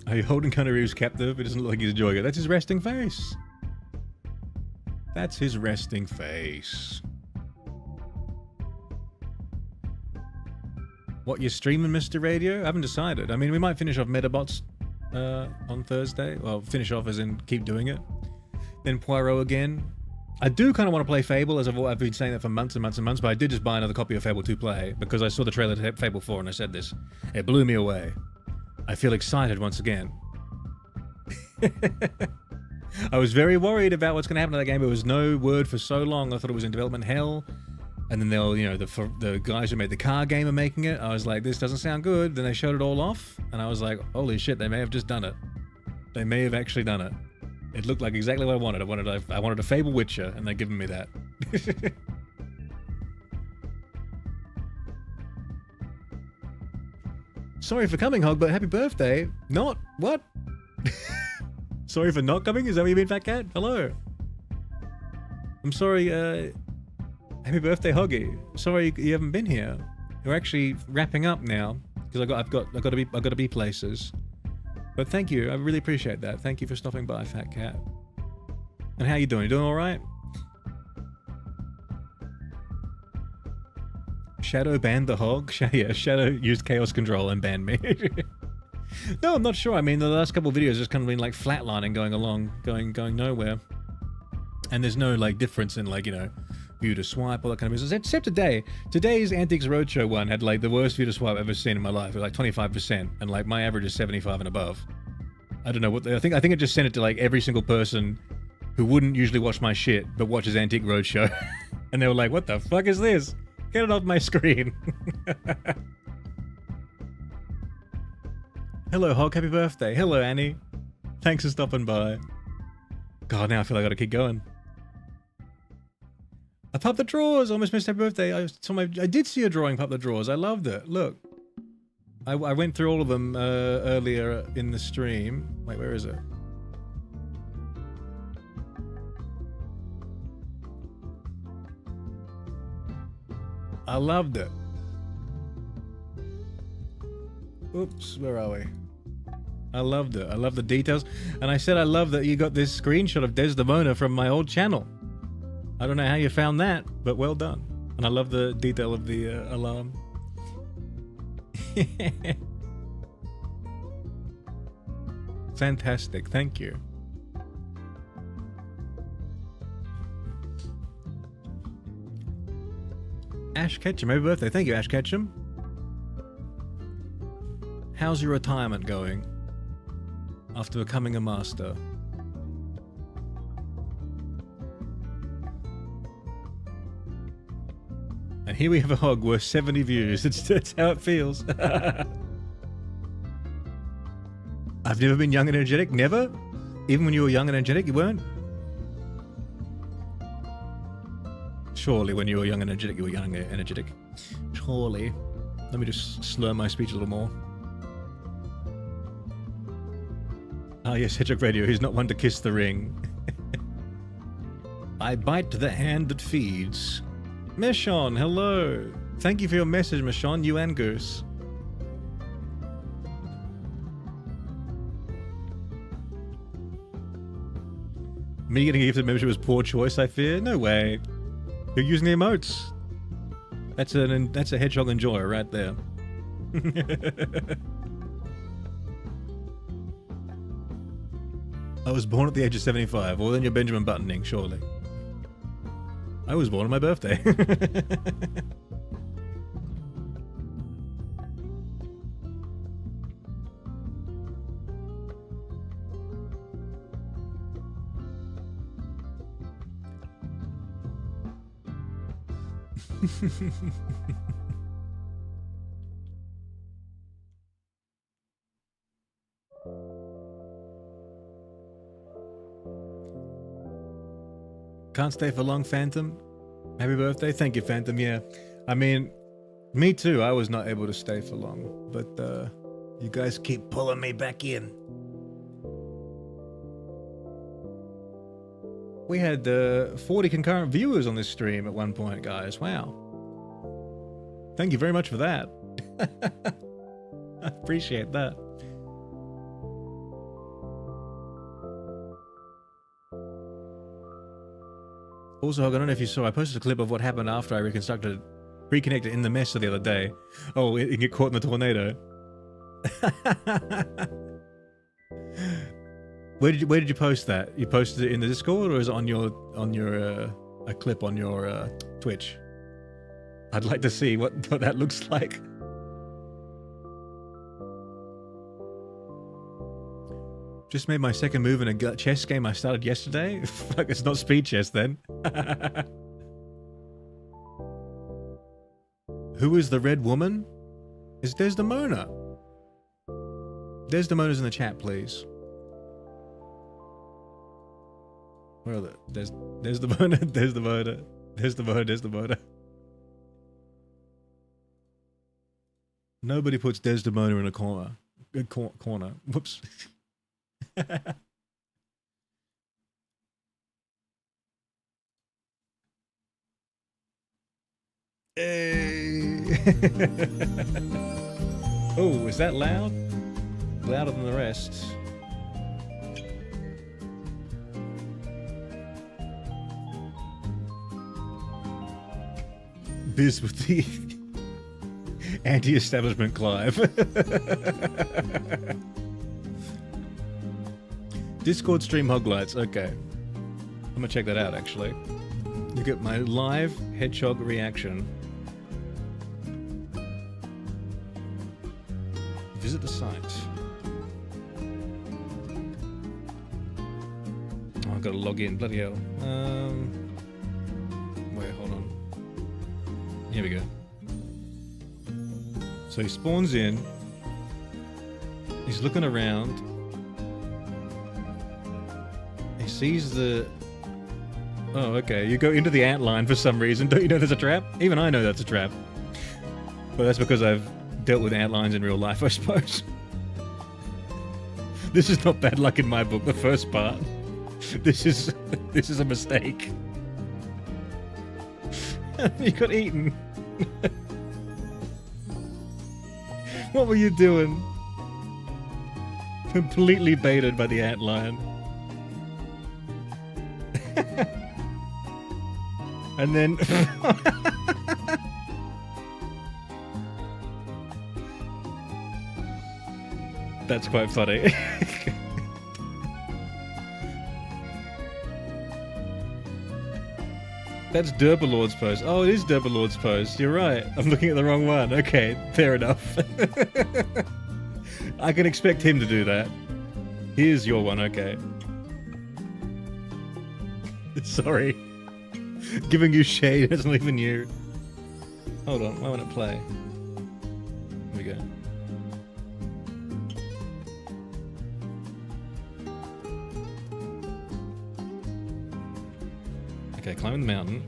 Are you holding Keanu Reeves captive? It doesn't look like he's enjoying it. That's his resting face. That's his resting face. What, you're streaming, Mr. Radio? I haven't decided. I mean, we might finish off Metabots on Thursday. Well, finish off as in keep doing it. Then Poirot again. I do kind of want to play Fable, as I've been saying that for months and months and months, but I did just buy another copy of Fable 2 Play because I saw the trailer to Fable 4 and I said this. It blew me away. I feel excited once again. I was very worried about what's going to happen to that game. There was no word for so long. I thought it was in development hell. And then they'll, you know, the guys who made the car game are making it. I was like, this doesn't sound good. Then they showed it all off. And I was like, holy shit, they may have just done it. They may have actually done it. It looked like exactly what I wanted. I wanted a Fable Witcher, and they're giving me that. Sorry for coming, Hog, but happy birthday. Not what? Sorry for not coming? Is that what you mean, Fat Cat? Hello. I'm sorry, happy birthday, Hoggy. Sorry you haven't been here. We're actually wrapping up now because I've got to be places. But thank you. I really appreciate that. Thank you for stopping by, Fat Cat. And how you doing? You doing all right? Shadow banned the Hog? Yeah, Shadow used Chaos Control and banned me. No, I'm not sure. I mean, the last couple of videos just kind of been like flatlining, going along, going nowhere. And there's no like difference in like, you know, view to swipe, all that kind of business. Except today. Today's Antiques Roadshow one had like the worst view to swipe I've ever seen in my life. It was like 25%, and like my average is 75 and above. I don't know what I think it just sent it to like every single person who wouldn't usually watch my shit but watches Antique Roadshow. And they were like, what the fuck is this? Get it off my screen. Hello, Hog. Happy birthday. Hello, Annie. Thanks for stopping by. God, now I feel like I gotta keep going. I popped the drawers. Almost missed happy birthday. I did see a drawing pop the drawers. I loved it. Look. I went through all of them earlier in the stream. Wait, where is it? I loved it. Oops, where are we? I loved it. I love the details. And I said I love that you got this screenshot of Desdemona from my old channel. I don't know how you found that, but well done. And I love the detail of the alarm. Fantastic. Thank you. Ash Ketchum, happy birthday. Thank you, Ash Ketchum. How's your retirement going after becoming a master? And here we have a Hog worth 70 views. That's how it feels. I've never been young and energetic. Never? Even when you were young and energetic, you weren't? Surely when you were young and energetic, you were young and energetic. Surely. Let me just slur my speech a little more. Ah yes, Hedgehog Radio, he's not one to kiss the ring. I bite the hand that feeds. Meshon, hello. Thank you for your message, Meshon, you and Goose. Me getting a gifted membership was poor choice, I fear? No way. You're using the emotes. That's a Hedgehog Enjoyer right there. I was born at the age of 75. Well, then you're Benjamin Buttoning, surely. I was born on my birthday. Can't stay for long, Phantom. Happy birthday. Thank you, Phantom. Yeah. I mean, me too. I was not able to stay for long, but you guys keep pulling me back in. We had 40 concurrent viewers on this stream at one point, guys. Wow. Thank you very much for that. I appreciate that. Also, I don't know if you saw, I posted a clip of what happened after I reconnected in the mess the other day. Oh, it get caught in the tornado. Where did you post that? You posted it in the Discord, or is it on your a clip on your Twitch? I'd like to see what that looks like. Just made my second move in a chess game I started yesterday. Fuck, it's not speed chess then. Who is the red woman? Is Desdemona? Desdemona's in the chat, please. Where are they? Desdemona, Desdemona, Desdemona, Desdemona. Nobody puts Desdemona in a corner. Corner. Whoops. Hey. Oh, is that loud? Louder than the rest. Biz with the anti-establishment Clive. Discord stream hoglights. Okay. I'm gonna check that out, actually. Look at my live hedgehog reaction. Visit the site. Oh, I've got to log in. Bloody hell. Wait, hold on. Here we go. So he spawns in. He's looking around. He sees the... Oh, okay. You go into the antline for some reason. Don't you know there's a trap? Even I know that's a trap. Well, that's because I've dealt with antlines in real life, I suppose. This is not bad luck in my book, the first part. This is a mistake. You got eaten. What were you doing? Completely baited by the antlion. And then... That's quite funny. That's Derbalord's post. Oh, it is Derbalord's post. You're right. I'm looking at the wrong one. Okay, fair enough. I can expect him to do that. Here's your one, okay. Sorry. Giving you shade isn't even you. Hold on, why won't it play? Here we go. Okay, climbing the mountain.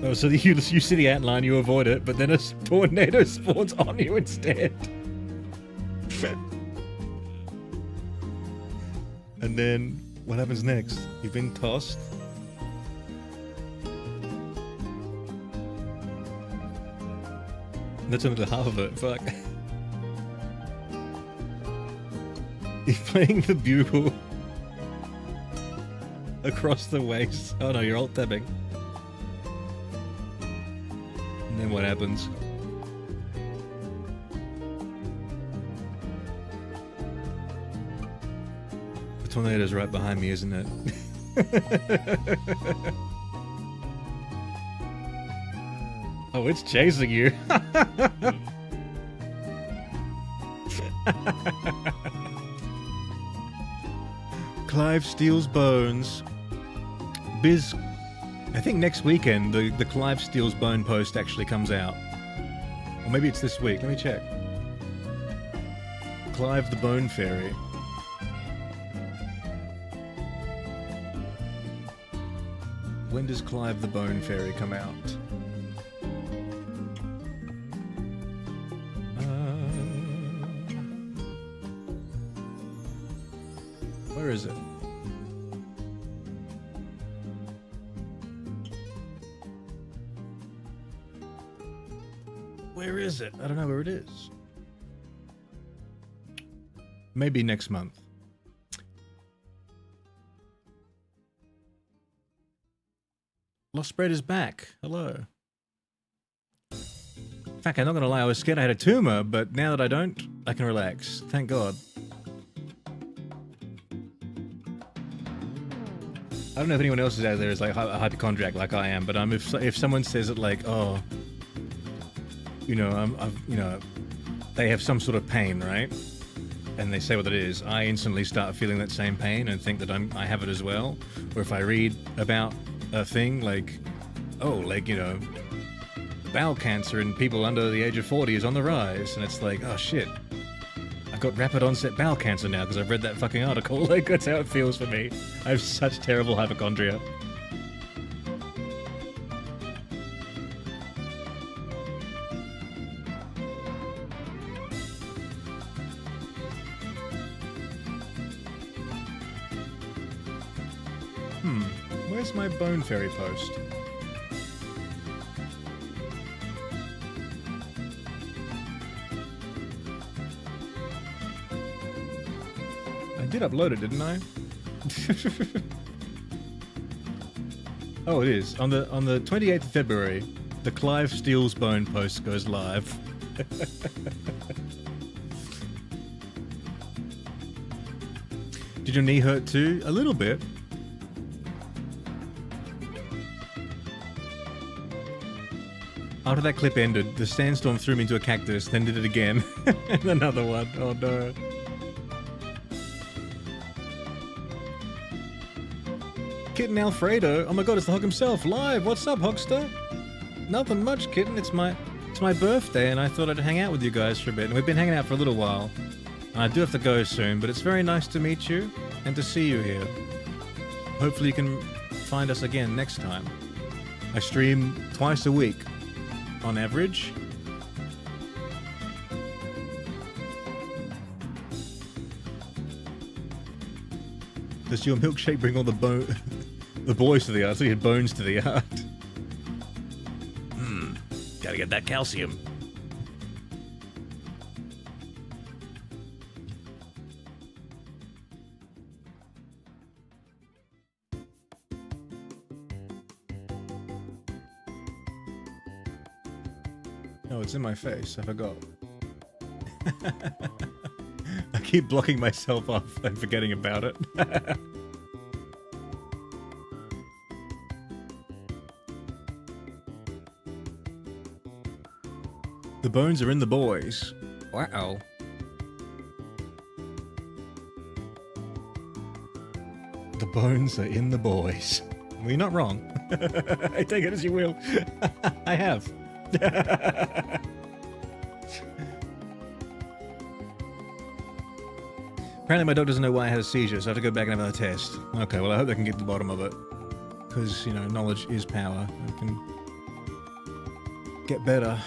Oh, so you see the antline, you avoid it, but then a tornado spawns on you instead. And then what happens next? You've been tossed. That's only the half of it. Fuck. You're playing the bugle across the waist. Oh no, you're alt tabbing. And then what happens? The tornado's right behind me, isn't it? Oh, it's chasing you. Clive steals bones. Biz, I think next weekend the Clive steals bone post actually comes out. Or maybe it's this week. Let me check. Clive the Bone Fairy. When does Clive the Bone Fairy come out? Where is it? Where is it? I don't know where it is. Maybe next month. Lost Spread is back. Hello. In fact, I'm not gonna lie, I was scared I had a tumor, but now that I don't, I can relax. Thank God. I don't know if anyone else is out there is like a hypochondriac like I am, but if someone says it like, oh, you know, they have some sort of pain, right? And they say what it is, I instantly start feeling that same pain and think that I have it as well. Or if I read about a thing like, oh, like, you know, bowel cancer in people under the age of 40 is on the rise, and it's like, oh shit, I've got rapid onset bowel cancer now because I've read that fucking article. Like, that's how it feels for me. I have such terrible hypochondria. Where's my Bone Fairy post? I did upload it, didn't I? Oh, it is. On the 28th of February, the Clive Steals Bone post goes live. Did your knee hurt too? A little bit. After that clip ended, the sandstorm threw me into a cactus, then did it again. And another one. Oh no. Kitten Alfredo. Oh my god, it's the Hog himself, live! What's up, Hogster? Nothing much, Kitten. It's my birthday, and I thought I'd hang out with you guys for a bit. And we've been hanging out for a little while. And I do have to go soon, but it's very nice to meet you and to see you here. Hopefully you can find us again next time. I stream twice a week. On average. Does your milkshake bring all the boys to the art? So you had bones to the art. Gotta get that calcium. Oh, it's in my face. I forgot. I keep blocking myself off and forgetting about it. The bones are in the boys. Wow. The bones are in the boys. Well, you're not wrong. I take it as you will. I have. Apparently my dog doesn't know why I had a seizure, so I have to go back and have another test. Okay, well I hope they can get to the bottom of it. Because, you know, knowledge is power. I can get better.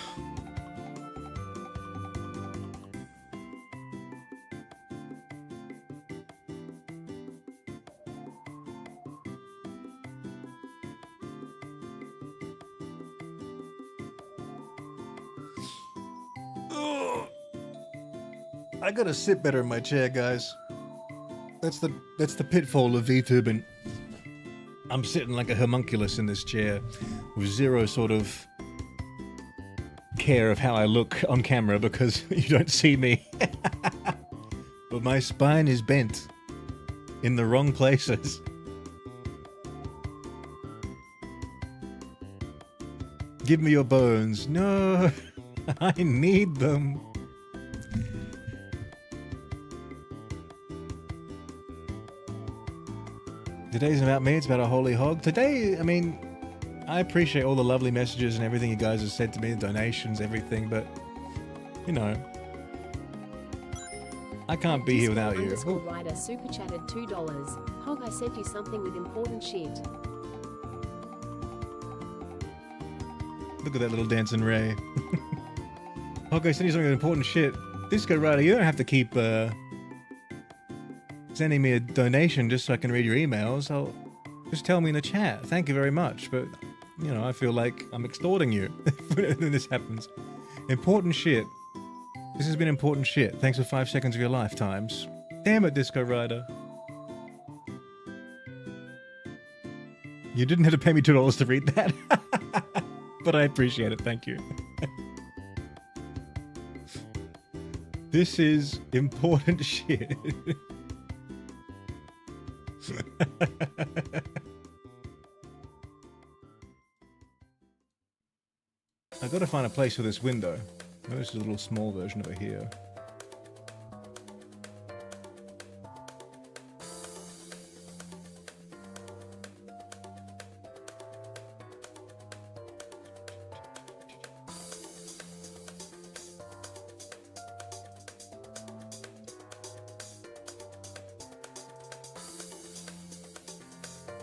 I gotta sit better in my chair, guys. That's the pitfall of VTubing. I'm sitting like a homunculus in this chair with zero sort of care of how I look on camera because you don't see me. But my spine is bent in the wrong places. Give me your bones. No, I need them. Today's about me, it's about a holy hog. Today, I mean, I appreciate all the lovely messages and everything you guys have said to me, the donations, everything, but, you know, I can't be here without you. Rider super chatted $2. Hog, I sent you something with important shit. Look at that little dancing Ray. Hog, I sent you something with important shit. Disco Rider, you don't have to keep, sending me a donation just so I can read your emails. Just tell me in the chat. Thank you very much, but you know, I feel like I'm extorting you when this happens. Important shit. This has been important shit. Thanks for 5 seconds of your lifetimes. Damn it, Disco Rider. You didn't have to pay me $2 to read that. But I appreciate it, thank you. This is important shit. I've got to find a place for this window. Oh, this is a little small version over here.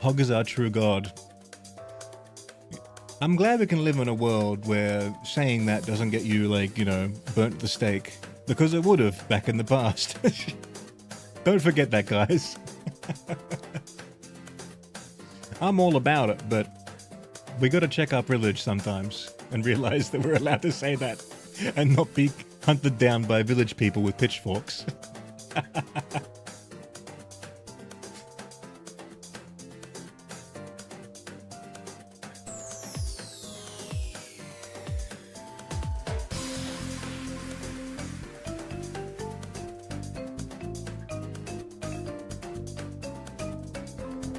Hog is our true god. I'm glad we can live in a world where saying that doesn't get you, like, you know, burnt at the stake. Because it would have back in the past. Don't forget that, guys. I'm all about it, but we gotta check our privilege sometimes and realize that we're allowed to say that and not be hunted down by village people with pitchforks.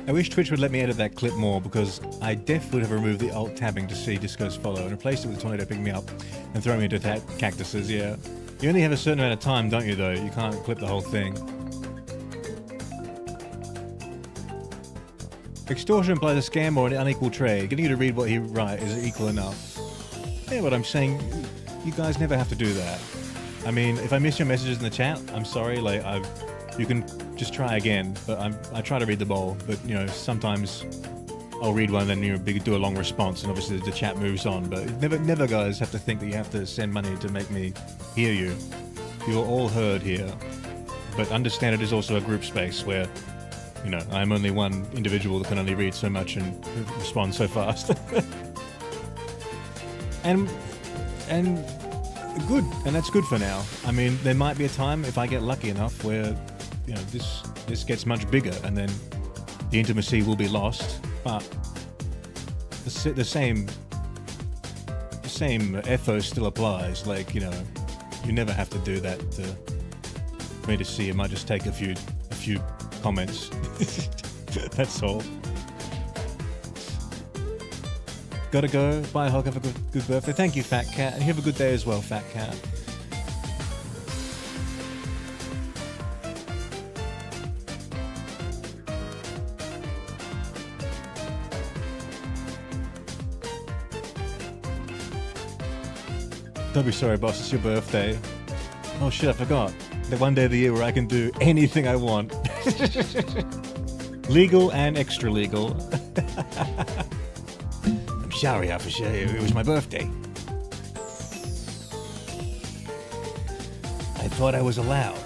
I wish Twitch would let me edit that clip more because I definitely would have removed the alt tabbing to see Disco's follow and replaced it with a tornado picking me up and throwing me into cactuses, yeah. You only have a certain amount of time, don't you, though? You can't clip the whole thing. Extortion implies a scam or an unequal trade. Getting you to read what he writes is equal enough. Yeah, but I'm saying you guys never have to do that. I mean, if I miss your messages in the chat, I'm sorry, like, you can just try again, but I try to read them all, but, you know, sometimes I'll read one and then, you know, do a long response, and obviously the chat moves on, but never guys have to think that you have to send money to make me hear you. You're all heard here, but understand it is also a group space where, you know, I'm only one individual that can only read so much and respond so fast. and good, and that's good for now. I mean, there might be a time, if I get lucky enough, where, you know, this gets much bigger, and then the intimacy will be lost. But the same ethos still applies. Like, you know, you never have to do that for me to see. It might just take a few comments. That's all. Gotta go. Bye, Hog. Have a good birthday. Thank you, Fat Cat, and you have a good day as well, Fat Cat. Don't be sorry, boss, it's your birthday. Oh shit, I forgot. The one day of the year where I can do anything I want. Legal and extra legal. I'm sorry, officer, it was my birthday. I thought I was allowed.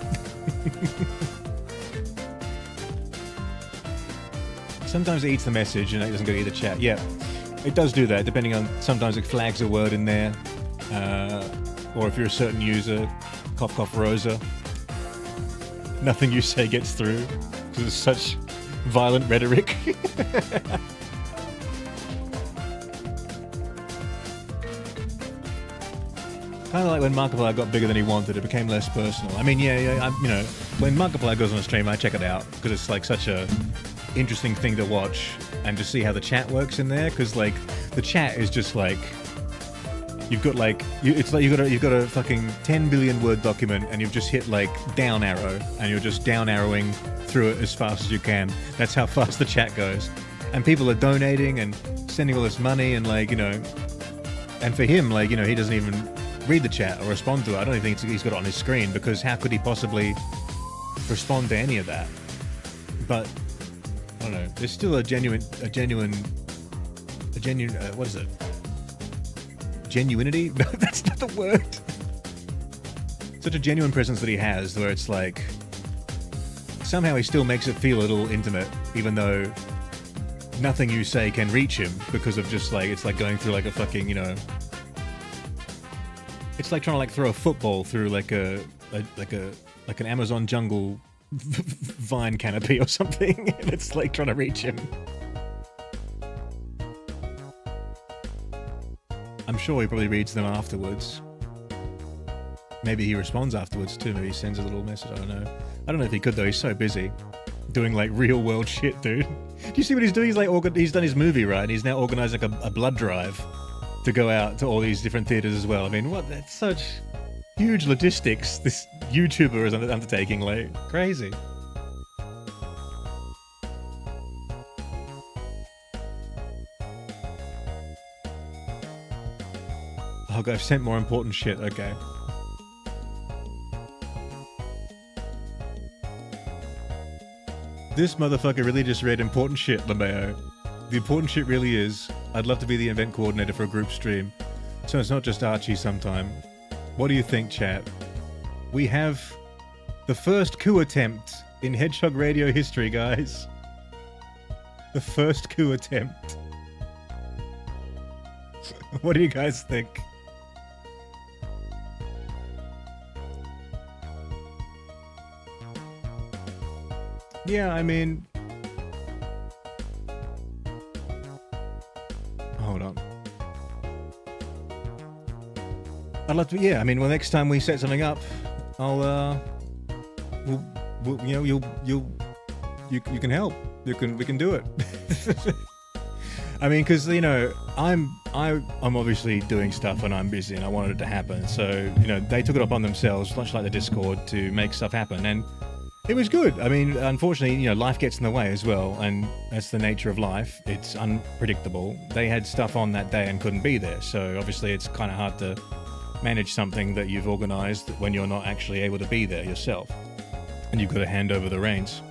Sometimes it eats the message and it doesn't go to either chat. Yeah, it does do that, depending on, sometimes it flags a word in there. Or if you're a certain user, cough cough Rosa, Nothing you say gets through because it's such violent rhetoric. Kind of like when Markiplier got bigger than he wanted, it became less personal. I mean, when Markiplier goes on a stream, I check it out because it's like such a interesting thing to watch and to see how the chat works in there. Because like the chat is just like you've got like it's like you've got a fucking 10 billion word document and you've just hit like down arrow and you're just down arrowing through it as fast as you can. That's how fast the chat goes, and people are donating and sending all this money and like and for him like he doesn't even read the chat or respond to it. I don't even think he's got it on his screen because how could he possibly respond to any of that? But I don't know. There's still a genuine what is it? Genuinity? No, that's not the word. Such a genuine presence that he has where it's like somehow he still makes it feel a little intimate even though nothing you say can reach him because of just like it's like going through like a fucking it's like trying to like throw a football through like an Amazon jungle vine canopy or something. And it's like trying to reach him. I'm sure he probably reads them afterwards. Maybe he responds afterwards too. Maybe he sends a little message. I don't know. I don't know if he could though. He's so busy doing like real world shit, dude. Do you see what he's doing? He's like he's done his movie, right? And he's now organized like a blood drive to go out to all these different theaters as well. I mean, that's such huge logistics this YouTuber is undertaking, like, crazy. Oh, I've sent more important shit, okay. This motherfucker really just read important shit, LeMayo. The important shit really is, I'd love to be the event coordinator for a group stream, so it's not just Archie sometime. What do you think, chat? We have the first coup attempt in Hedgehog Radio history, guys. The first coup attempt. What do you guys think? Yeah, I mean... Hold on. I'd love to. Yeah, I mean, well, next time we set something up, I'll you can help. We can do it. I mean, because I'm obviously doing stuff when I'm busy, and I wanted it to happen. So they took it upon themselves, much like the Discord, to make stuff happen, and it was good. I mean, unfortunately, life gets in the way as well, and that's the nature of life. It's unpredictable. They had stuff on that day and couldn't be there, so obviously it's kind of hard to manage something that you've organized when you're not actually able to be there yourself, and you've got to hand over the reins.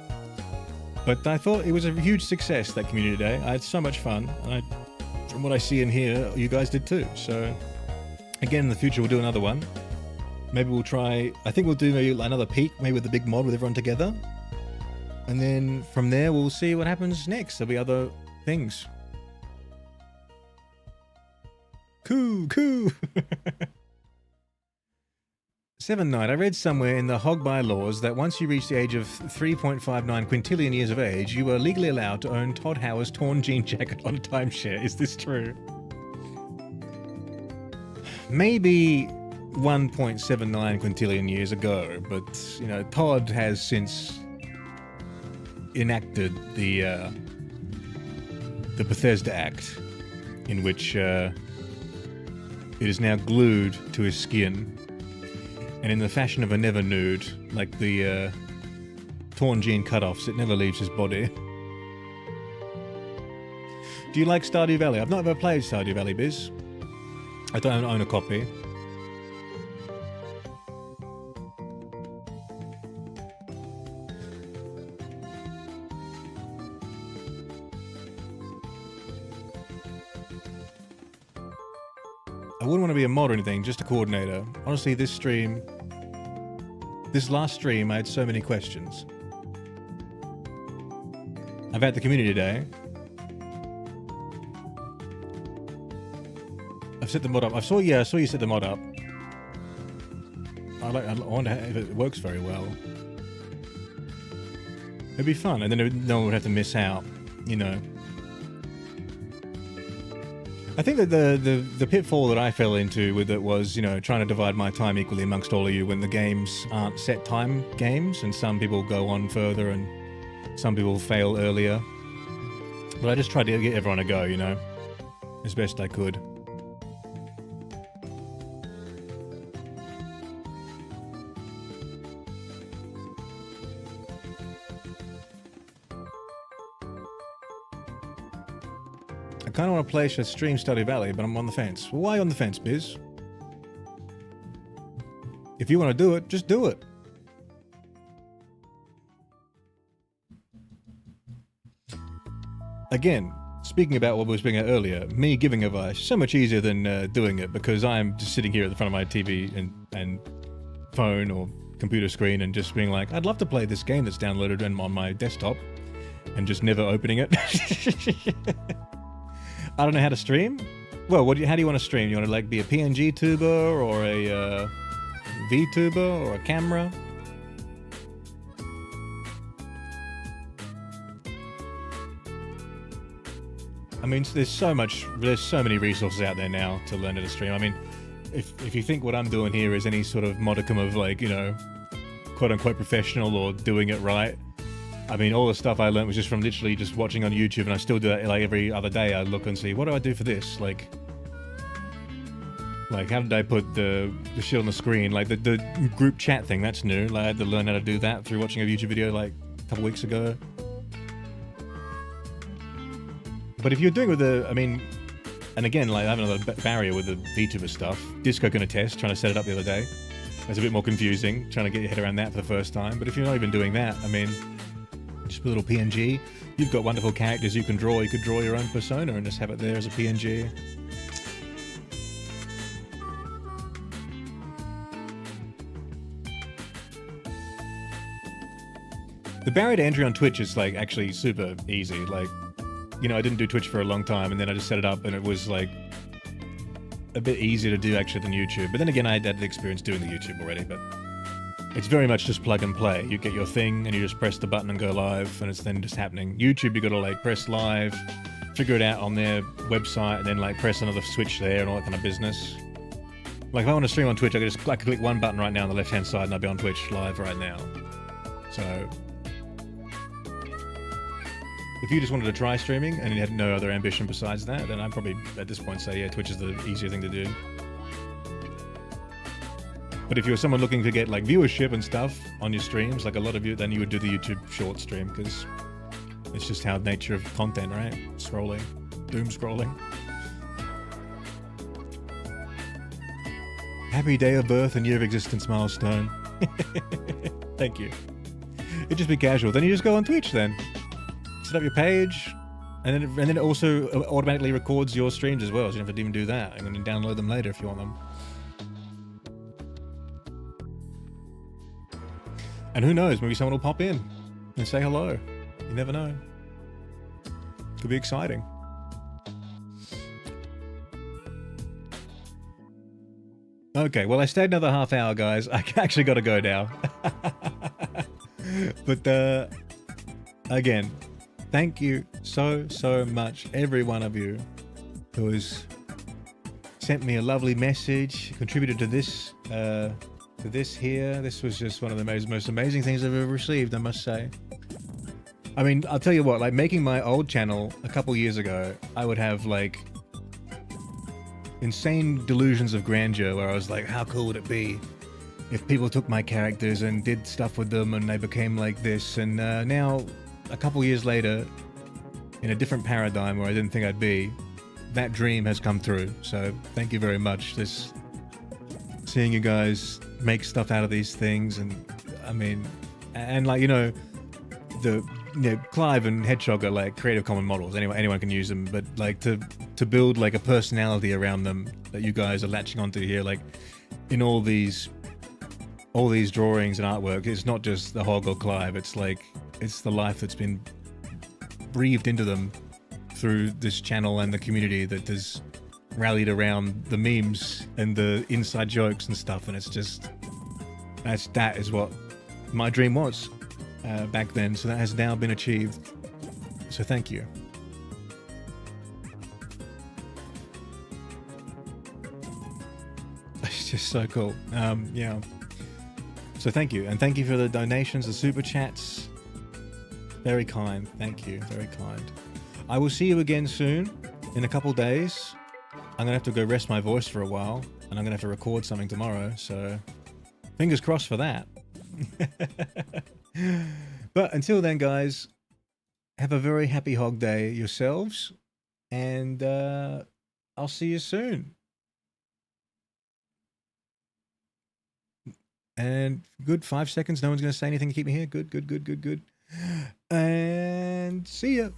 But I thought it was a huge success, that community day. I had so much fun, and from what I see and hear, you guys did too. So again, in the future we'll do another one. Maybe we'll try, I think we'll do maybe another peak, maybe with the big mod with everyone together. And then from there, we'll see what happens next. There'll be other things. Coo! 7 Night, I read somewhere in the hog bylaws that once you reach the age of 3.59 quintillion years of age, you are legally allowed to own Todd Howard's torn jean jacket on a timeshare. Is this true? Maybe 1.79 quintillion years ago, but Todd has since enacted the Bethesda Act, in which it is now glued to his skin, and in the fashion of a never nude, like the torn jean cutoffs, it never leaves his body. Do you like Stardew Valley? I've not ever played Stardew Valley, Biz. I don't own a copy. I wouldn't want to be a mod or anything, just a coordinator. Honestly, this last stream, I had so many questions. I've had the community day. I've set the mod up. I saw you set the mod up. I wonder if it works very well. It'd be fun, and then no one would have to miss out, you know. I think that the pitfall that I fell into with it was, you know, trying to divide my time equally amongst all of you when the games aren't set time games, and some people go on further and some people fail earlier. But I just tried to get everyone a go, you know, as best I could. I kind of want to play stream Stardew Valley, but I'm on the fence. Why on the fence, Biz? If you want to do it, just do it. Again, speaking about what we were speaking about earlier, me giving advice, so much easier than doing it, because I'm just sitting here at the front of my TV and phone or computer screen and just being like, I'd love to play this game that's downloaded on my desktop, and just never opening it. I don't know how to stream. Well, how do you want to stream? You want to like be a PNG tuber or a VTuber or a camera? I mean, there's so many resources out there now to learn how to stream. I mean, if you think what I'm doing here is any sort of modicum of like, you know, quote unquote professional or doing it right, I mean, all the stuff I learned was just from literally just watching on YouTube, and I still do that like every other day. I look and see, what do I do for this? Like how did I put the shit on the screen? Like the group chat thing, that's new. Like I had to learn how to do that through watching a YouTube video like a couple weeks ago. But if you're doing it with I mean, and again, like I have another barrier with the VTuber stuff. Disco can attest, trying to set it up the other day. It's a bit more confusing, trying to get your head around that for the first time. But if you're not even doing that, I mean, just a little PNG. You've got wonderful characters you can draw. You could draw your own persona and just have it there as a PNG. The barrier to entry on Twitch is like actually super easy. Like, you know, I didn't do Twitch for a long time, and then I just set it up, and it was like a bit easier to do actually than YouTube. But then again, I had the experience doing the YouTube already, but it's very much just plug and play. You get your thing and you just press the button and go live, and it's then just happening. YouTube, you gotta like press live, figure it out on their website, and then like press another switch there and all that kind of business. Like if I want to stream on Twitch, I could click one button right now on the left hand side and I'll be on Twitch live right now. So if you just wanted to try streaming and you had no other ambition besides that, then I'd probably at this point say, yeah, Twitch is the easier thing to do. But if you're someone looking to get like viewership and stuff on your streams, like a lot of you, then you would do the YouTube short stream, because it's just how nature of content, right? Scrolling, doom scrolling. Happy day of birth and year of existence milestone. Thank you. It'd just be casual. Then you just go on Twitch then. Set up your page, and then it also automatically records your streams as well, so you don't have to even do that. And then you download them later if you want them. And who knows, maybe someone will pop in and say hello. You never know. Could be exciting. Okay, well I stayed another half hour, guys. I actually got to go now. But again, thank you so much, every one of you who has sent me a lovely message, contributed to this here. This was just one of the most amazing things I've ever received, I must say. I mean, I'll tell you what, like making my old channel a couple years ago, I would have like insane delusions of grandeur where I was like, how cool would it be if people took my characters and did stuff with them and they became like this? And now, a couple years later, in a different paradigm where I didn't think I'd be, that dream has come through. So thank you very much. Just seeing you guys make stuff out of these things, and I mean, and like, you know, Clive and Hedgehog are like Creative Commons models. Anyone can use them, but like to build like a personality around them that you guys are latching onto here, like in all these drawings and artwork, it's not just the Hog or Clive. It's like it's the life that's been breathed into them through this channel and the community that has rallied around the memes and the inside jokes and stuff. And it's just that is what my dream was. back then, so that has now been achieved. So thank you. It's just so cool. Yeah. So thank you, and thank you for the donations, the super chats. Very kind. Thank you. Very kind. I will see you again soon, in a couple days. I'm gonna have to go rest my voice for a while, and I'm gonna have to record something tomorrow. So, fingers crossed for that. But until then, guys, have a very happy hog day yourselves, and I'll see you soon. And good, 5 seconds. No one's going to say anything to keep me here. Good, good, good, good, good. And see ya.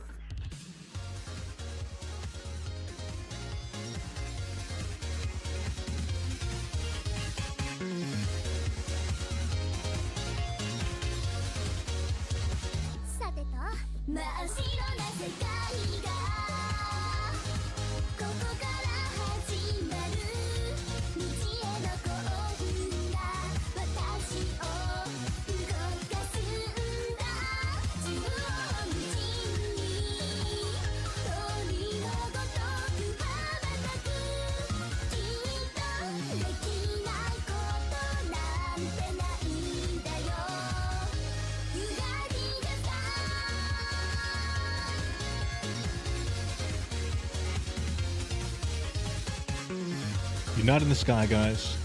Unite in the Sky, guys.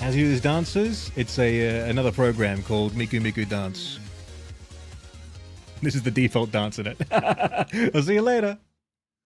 As you do these dances, it's another program called Miku Miku Dance. This is the default dance in it. I'll see you later.